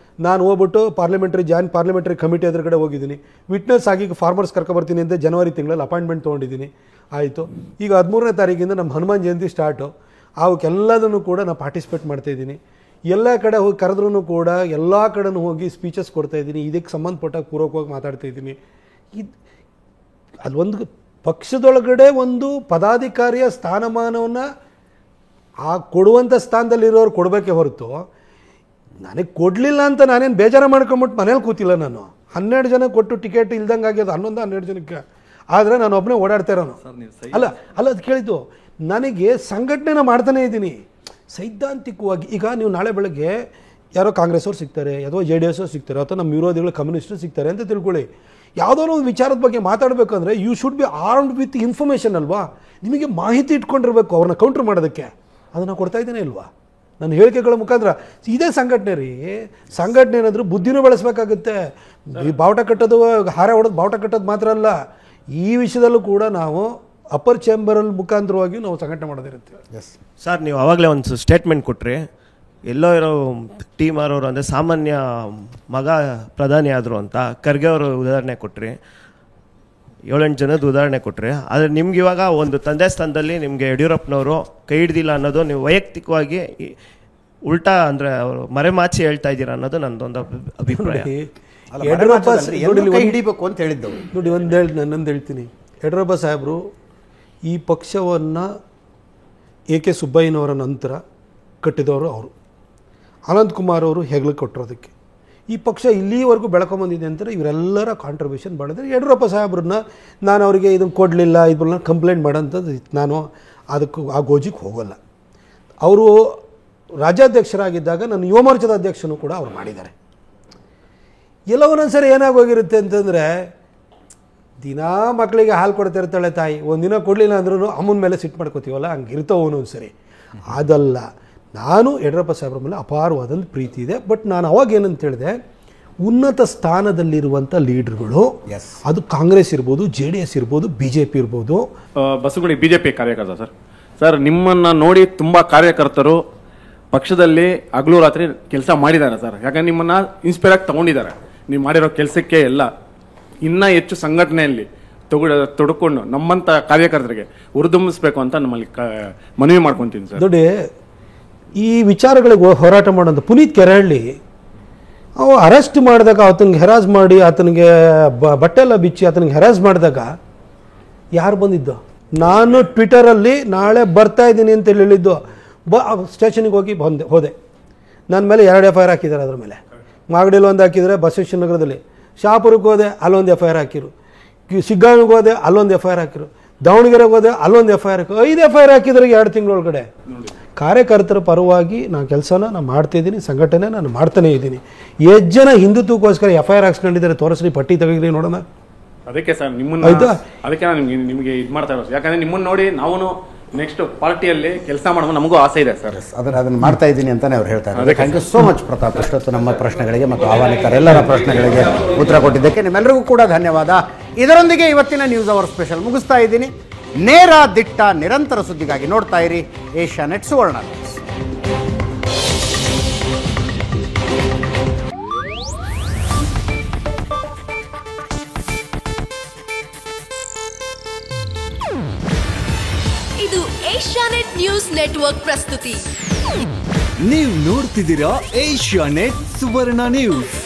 ನಾನು ಹೋಗ್ಬಿಟ್ಟು ಪಾರ್ಲಿಮೆಂಟರಿ ಕಮಿಟಿ ಎದುರುಗಡೆ ಹೋಗಿದ್ದೀನಿ. ವಿಟ್ನೆಸ್ ಆಗಿ ಫಾರ್ಮರ್ಸ್ ಕರ್ಕೊಬರ್ತೀನಿ ಅಂತ ಜನವರಿ ತಿಂಗಳಲ್ಲಿ ಅಪಾಯಿಂಟ್ಮೆಂಟ್ ತೊಗೊಂಡಿದ್ದೀನಿ. ಆಯಿತು. ಈಗ 13ನೇ ತಾರೀಕಿಂದ ನಮ್ಮ ಹನುಮಾನ್ ಜಯಂತಿ ಸ್ಟಾರ್ಟು. ಅವಕ್ಕೆಲ್ಲದನ್ನು ಕೂಡ ನಾನು ಪಾರ್ಟಿಸಿಪೇಟ್ ಮಾಡ್ತಾಯಿದ್ದೀನಿ. ಎಲ್ಲ ಕಡೆ ಹೋಗಿ ಕರೆದ್ರೂ ಕೂಡ ಎಲ್ಲ ಕಡೆನೂ ಹೋಗಿ ಸ್ಪೀಚಸ್ ಕೊಡ್ತಾಯಿದ್ದೀನಿ. ಇದಕ್ಕೆ ಸಂಬಂಧಪಟ್ಟಾಗ ಪೂರ್ವಕವಾಗಿ ಮಾತಾಡ್ತಾಯಿದ್ದೀನಿ. ಅದೊಂದು ಪಕ್ಷದೊಳಗಡೆ ಒಂದು ಪದಾಧಿಕಾರಿಯ ಸ್ಥಾನಮಾನವನ್ನು ಕೊಡುವಂಥ ಸ್ಥಾನದಲ್ಲಿರೋರು ಕೊಡಬೇಕೇ ಹೊರತು ನನಗೆ ಕೊಡಲಿಲ್ಲ ಅಂತ ನಾನೇನು ಬೇಜಾರು ಮಾಡ್ಕೊಂಬಿಟ್ಟು ಮನೇಲಿ ಕೂತಿಲ್ಲ. ನಾನು 12 ಜನ ಕೊಟ್ಟು ಟಿಕೆಟ್ ಇಲ್ದಂಗೆ ಆಗ್ಯದ, 11-12 ಜನಕ್ಕೆ. ಆದರೆ ನಾನು ಒಬ್ಬನೇ ಓಡಾಡ್ತಾ ಇರೋನು. ಅಲ್ಲ ಅದು ಕೇಳಿದ್ದು, ನನಗೆ ಸಂಘಟನೆನ ಮಾಡ್ತಾನೇ ಇದ್ದೀನಿ ಸೈದ್ಧಾಂತಿಕವಾಗಿ. ಈಗ ನೀವು ನಾಳೆ ಬೆಳಗ್ಗೆ ಯಾರೋ ಕಾಂಗ್ರೆಸ್ ಅವ್ರು ಸಿಗ್ತಾರೆ, ಅಥವಾ JDS ಅವ್ರು ಸಿಗ್ತಾರೆ, ಅಥವಾ ನಮ್ಮ ವಿರೋಧಿಗಳು ಕಮ್ಯುನಿಸ್ಟರು ಸಿಗ್ತಾರೆ ಅಂತ ತಿಳ್ಕೊಳ್ಳಿ. ಯಾವುದೋ ಒಂದು ವಿಚಾರದ ಬಗ್ಗೆ ಮಾತಾಡಬೇಕಂದ್ರೆ you should be armed with information ಅಲ್ವಾ? ನಿಮಗೆ ಮಾಹಿತಿ ಇಟ್ಕೊಂಡಿರ್ಬೇಕು ಅವ್ರನ್ನ ಕೌಂಟ್ರ್ ಮಾಡೋದಕ್ಕೆ. ಅದನ್ನು ಕೊಡ್ತಾ ಇದ್ದೇನೆ ಇಲ್ವಾ ನನ್ನ ಹೇಳಿಕೆಗಳ ಮುಖಾಂತರ? ಇದೇ ಸಂಘಟನೆ ರೀ. ಸಂಘಟನೆ ಏನಾದರೂ ಬುದ್ಧಿನೂ ಬೆಳೆಸಬೇಕಾಗುತ್ತೆ. ಬಾವುಟ ಕಟ್ಟೋದು, ಹಾರ ಹೊಡೆದು ಬಾವುಟ ಕಟ್ಟೋದು ಮಾತ್ರ ಅಲ್ಲ, ಈ ವಿಷಯದಲ್ಲೂ ಕೂಡ ನಾವು ಅಪ್ಪರ್ ಚೇಂಬರಲ್ಲಿ ಮುಖಾಂತರವಾಗಿ ನಾವು ಸಂಘಟನೆ ಮಾಡೋದಿರುತ್ತೆ. ಎಸ್ ಸರ್, ನೀವು ಆವಾಗಲೇ ಒಂದು ಸ್ಟೇಟ್ಮೆಂಟ್ ಕೊಟ್ರಿ, ಎಲ್ಲೋ ಇರೋ ಟೀಮ್ ಆರೋರು ಅಂದರೆ ಸಾಮಾನ್ಯ ಮಗ ಪ್ರಧಾನಿ ಆದರು ಅಂತ. ಖರ್ಗೆ ಅವರು ಉದಾಹರಣೆ ಕೊಟ್ರಿ, 7-8 ಜನದ ಉದಾಹರಣೆ ಕೊಟ್ರಿ. ಆದರೆ ನಿಮ್ಗೆ ಇವಾಗ ಒಂದು ತಂದೆ ಸ್ಥಾನದಲ್ಲಿ ನಿಮಗೆ ಯಡಿಯೂರಪ್ಪನವರು ಕೈ ಹಿಡ್ದಿಲ್ಲ ಅನ್ನೋದು ನೀವು ವೈಯಕ್ತಿಕವಾಗಿ ಉಲ್ಟಾ ಅಂದರೆ ಅವರು ಮರೆಮಾಚಿ ಹೇಳ್ತಾ ಇದ್ದೀರಾ ಅನ್ನೋದು ನನ್ನದೊಂದು ಅಭಿಪ್ರಾಯ. ಯಡಿಯೂರಪ್ಪ ಹಿಡಿಬೇಕು ಅಂತ ಹೇಳಿದ್ದು ನೋಡಿ, ನನ್ನೊಂದು ಹೇಳ್ತೀನಿ. ಯಡಿಯೂರಪ್ಪ ಸಾಹೇಬರು ಈ ಪಕ್ಷವನ್ನು AK ಸುಬ್ಬಯ್ಯನವರ ನಂತರ ಕಟ್ಟಿದವರು ಅವರು. ಅನಂತಕುಮಾರ್ ಅವರು ಹೆಗಲು ಕೊಟ್ಟಿರೋದಕ್ಕೆ ಈ ಪಕ್ಷ ಇಲ್ಲಿವರೆಗೂ ಬೆಳ್ಕೊಂಬಂದಿದೆ ಅಂತಾರೆ. ಇವರೆಲ್ಲರ ಕಾಂಟ್ರಿಬ್ಯೂಷನ್ ಮಾಡಿದ್ರೆ ಯಡಿಯೂರಪ್ಪ ಸಾಹೇಬ್ರನ್ನ ನಾನು ಅವರಿಗೆ ಇದನ್ನು ಕೊಡಲಿಲ್ಲ, ಇದನ್ನ ಕಂಪ್ಲೇಂಟ್ ಮಾಡೋಂಥದ್ದು ನಾನು ಅದಕ್ಕೂ ಆ ಗೋಜಿಗೆ ಹೋಗೋಲ್ಲ. ಅವರು ರಾಜ್ಯಾಧ್ಯಕ್ಷರಾಗಿದ್ದಾಗ ನನ್ನ ಯುವ ಮೋರ್ಚಾದ ಅಧ್ಯಕ್ಷನೂ ಕೂಡ ಅವ್ರು ಮಾಡಿದ್ದಾರೆ. ಎಲ್ಲವನ್ನೊಂದ್ಸರಿ ಏನಾಗೋಗಿರುತ್ತೆ ಅಂತಂದರೆ, ದಿನಾ ಮಕ್ಕಳಿಗೆ ಹಾಲು ಕೊಡ್ತಾ ಇರ್ತಾಳೆ ತಾಯಿ, ಒಂದಿನ ಕೊಡಲಿಲ್ಲ ಅಂದ್ರೂ ಅಮ್ಮನ ಮೇಲೆ ಸಿಟ್ಟು ಮಾಡ್ಕೋತೀವಲ್ಲ, ಹಂಗೆ ಇರ್ತಾವೆ ಒಂದೊಂದ್ಸರಿ. ಅದಲ್ಲ, ನಾನು ಯಡಿಯೂರಪ್ಪ ಸಾಹೇಬ್ರ ಮೇಲೆ ಅಪಾರವಾದಂಥ ಪ್ರೀತಿ ಇದೆ. ಬಟ್ ನಾನು ಅವಾಗ ಏನಂತ ಹೇಳಿದೆ, ಉನ್ನತ ಸ್ಥಾನದಲ್ಲಿರುವಂಥ ಲೀಡರ್ಗಳು, ಅದು ಕಾಂಗ್ರೆಸ್ ಇರ್ಬೋದು, JDS ಇರ್ಬೋದು, BJP ಇರ್ಬೋದು. ಬಸವಗುಡಿ BJP ಕಾರ್ಯಕರ್ತ ಸರ್, ನಿಮ್ಮನ್ನು ನೋಡಿ ತುಂಬ ಕಾರ್ಯಕರ್ತರು ಪಕ್ಷದಲ್ಲಿ ಹಗಲು ರಾತ್ರಿ ಕೆಲಸ ಮಾಡಿದ್ದಾರೆ ಸರ್. ಯಾಕಂದ್ರೆ ನಿಮ್ಮನ್ನು ಇನ್ಸ್ಪೈರ್ ಆಗಿ ತಗೊಂಡಿದ್ದಾರೆ. ನೀವು ಮಾಡಿರೋ ಕೆಲಸಕ್ಕೆ ಎಲ್ಲ ಇನ್ನೂ ಹೆಚ್ಚು ಸಂಘಟನೆಯಲ್ಲಿ ತೊಡ್ಕೊಂಡು ನಮ್ಮಂಥ ಕಾರ್ಯಕರ್ತರಿಗೆ ಹುರಿದುಂಬಿಸ್ಬೇಕು ಅಂತ ನಮ್ಮಲ್ಲಿ ಮನವಿ ಮಾಡ್ಕೊತೀನಿ ಸರ್. ನೋಡಿ, ಈ ವಿಚಾರಗಳಿಗೆ ಹೋರಾಟ ಮಾಡೋಂಥ ಪುನೀತ್ ಕೆರಹಳ್ಳಿ ಅವು ಅರೆಸ್ಟ್ ಮಾಡಿದಾಗ ಆತನಿಗೆ ಹೆರಾಸ್ ಮಾಡಿ, ಆತನಿಗೆ ಬಟ್ಟೆ ಎಲ್ಲ ಬಿಚ್ಚಿ ಆತನಿಗೆ ಹೆರಾಸ್ ಮಾಡಿದಾಗ ಯಾರು ಬಂದಿದ್ದು? ನಾನು ಟ್ವಿಟರಲ್ಲಿ ನಾಳೆ ಬರ್ತಾ ಇದ್ದೀನಿ ಅಂತ ಹೇಳಿದ್ದು. ಸ್ಟೇಷನಿಗೆ ಹೋಗಿ ಹೋದೆ. ನನ್ನ ಮೇಲೆ 2 FIR ಹಾಕಿದ್ದಾರೆ. ಅದ್ರ ಮೇಲೆ ಮಾಗಡಿಯಲ್ಲಿ ಒಂದು ಹಾಕಿದರೆ, ಬಸವೇಶ್ವರ ನಗರದಲ್ಲಿ. ಶಾಪುರಕ್ಕೆ ಹೋದೆ, ಅಲ್ಲೊಂದು FIR ಹಾಕಿರು. ಶಿಗ್ಗಾಂವಿಗೆ ಹೋದೆ, ಅಲ್ಲೊಂದು FIR ಹಾಕಿರು. ದಾವಣಗೆರೆಗೆ ಹೋದೆ, ಅಲ್ಲೊಂದು FIR ಹಾಕಿರು. 5 FIR ಹಾಕಿದ್ರೆ 2 ತಿಂಗಳೊಳಗಡೆ. ಕಾರ್ಯಕರ್ತರ ಪರವಾಗಿ ನಾನು ಕೆಲಸನ ನಾನು ಮಾಡ್ತಾಯಿದ್ದೀನಿ, ಸಂಘಟನೆ ನಾನು ಮಾಡ್ತಾನೇ ಇದ್ದೀನಿ. ಎಷ್ಟು ಜನ ಹಿಂದುತ್ವಕ್ಕೋಸ್ಕರ FIR ಹಾಕ್ಸ್ಕೊಂಡಿದ್ದಾರೆ ತೋರಿಸ್ರಿ, ಪಟ್ಟಿ ತೆಗೀರಿ ನೋಡೋಣ. ಅದಕ್ಕೆ ಸರ್ ನಿಮ್ಮನ್ನ, ಅದಕ್ಕೆ ನಾನು ನಿಮಗೆ ಇದು ಮಾಡ್ತಾ ಇರೋದು. ಯಾಕಂದ್ರೆ ನಿಮ್ಮನ್ನ ನೋಡಿ ನಾವು ನೆಕ್ಸ್ಟ್ ಪಾರ್ಟಿಯಲ್ಲಿ ಕೆಲಸ ಮಾಡೋದು ನಮಗೂ ಆಸೆ ಇದೆ ಸರ್. ಅದನ್ನು ಮಾಡ್ತಾ ಇದ್ದೀನಿ ಅಂತಾನೆ ಅವ್ರು ಹೇಳ್ತಾರೆ. Thank you so much Pratap, ಇಷ್ಟೊತ್ತು ನಮ್ಮ ಪ್ರಶ್ನೆಗಳಿಗೆ ಮತ್ತು ಆಹ್ವಾನಿಕರೆಲ್ಲರ ಪ್ರಶ್ನೆಗಳಿಗೆ ಉತ್ತರ ಕೊಟ್ಟಿದ್ದಕ್ಕೆ ನಿಮ್ಮೆಲ್ಲರಿಗೂ ಕೂಡ ಧನ್ಯವಾದ. ಇದರೊಂದಿಗೆ ಇವತ್ತಿನ ನ್ಯೂಸ್ ಅವರ್ ಸ್ಪೆಷಲ್ ಮುಗಿಸ್ತಾ ಇದ್ದೀನಿ. ನೇರ ದಿಟ್ಟ ನಿರಂತರ ಸುದ್ದಿಗಾಗಿ ನೋಡ್ತಾ ಇರಿ ಏಷ್ಯಾನೆಟ್ ಸುವರ್ಣ. ಇದು ಏಷ್ಯಾನೆಟ್ ನ್ಯೂಸ್ ನೆಟ್ವರ್ಕ್ ಪ್ರಸ್ತುತಿ. ನೀವು ನೋಡ್ತಿದ್ದೀರಾ ಏಷ್ಯಾನೆಟ್ ಸುವರ್ಣ ನ್ಯೂಸ್.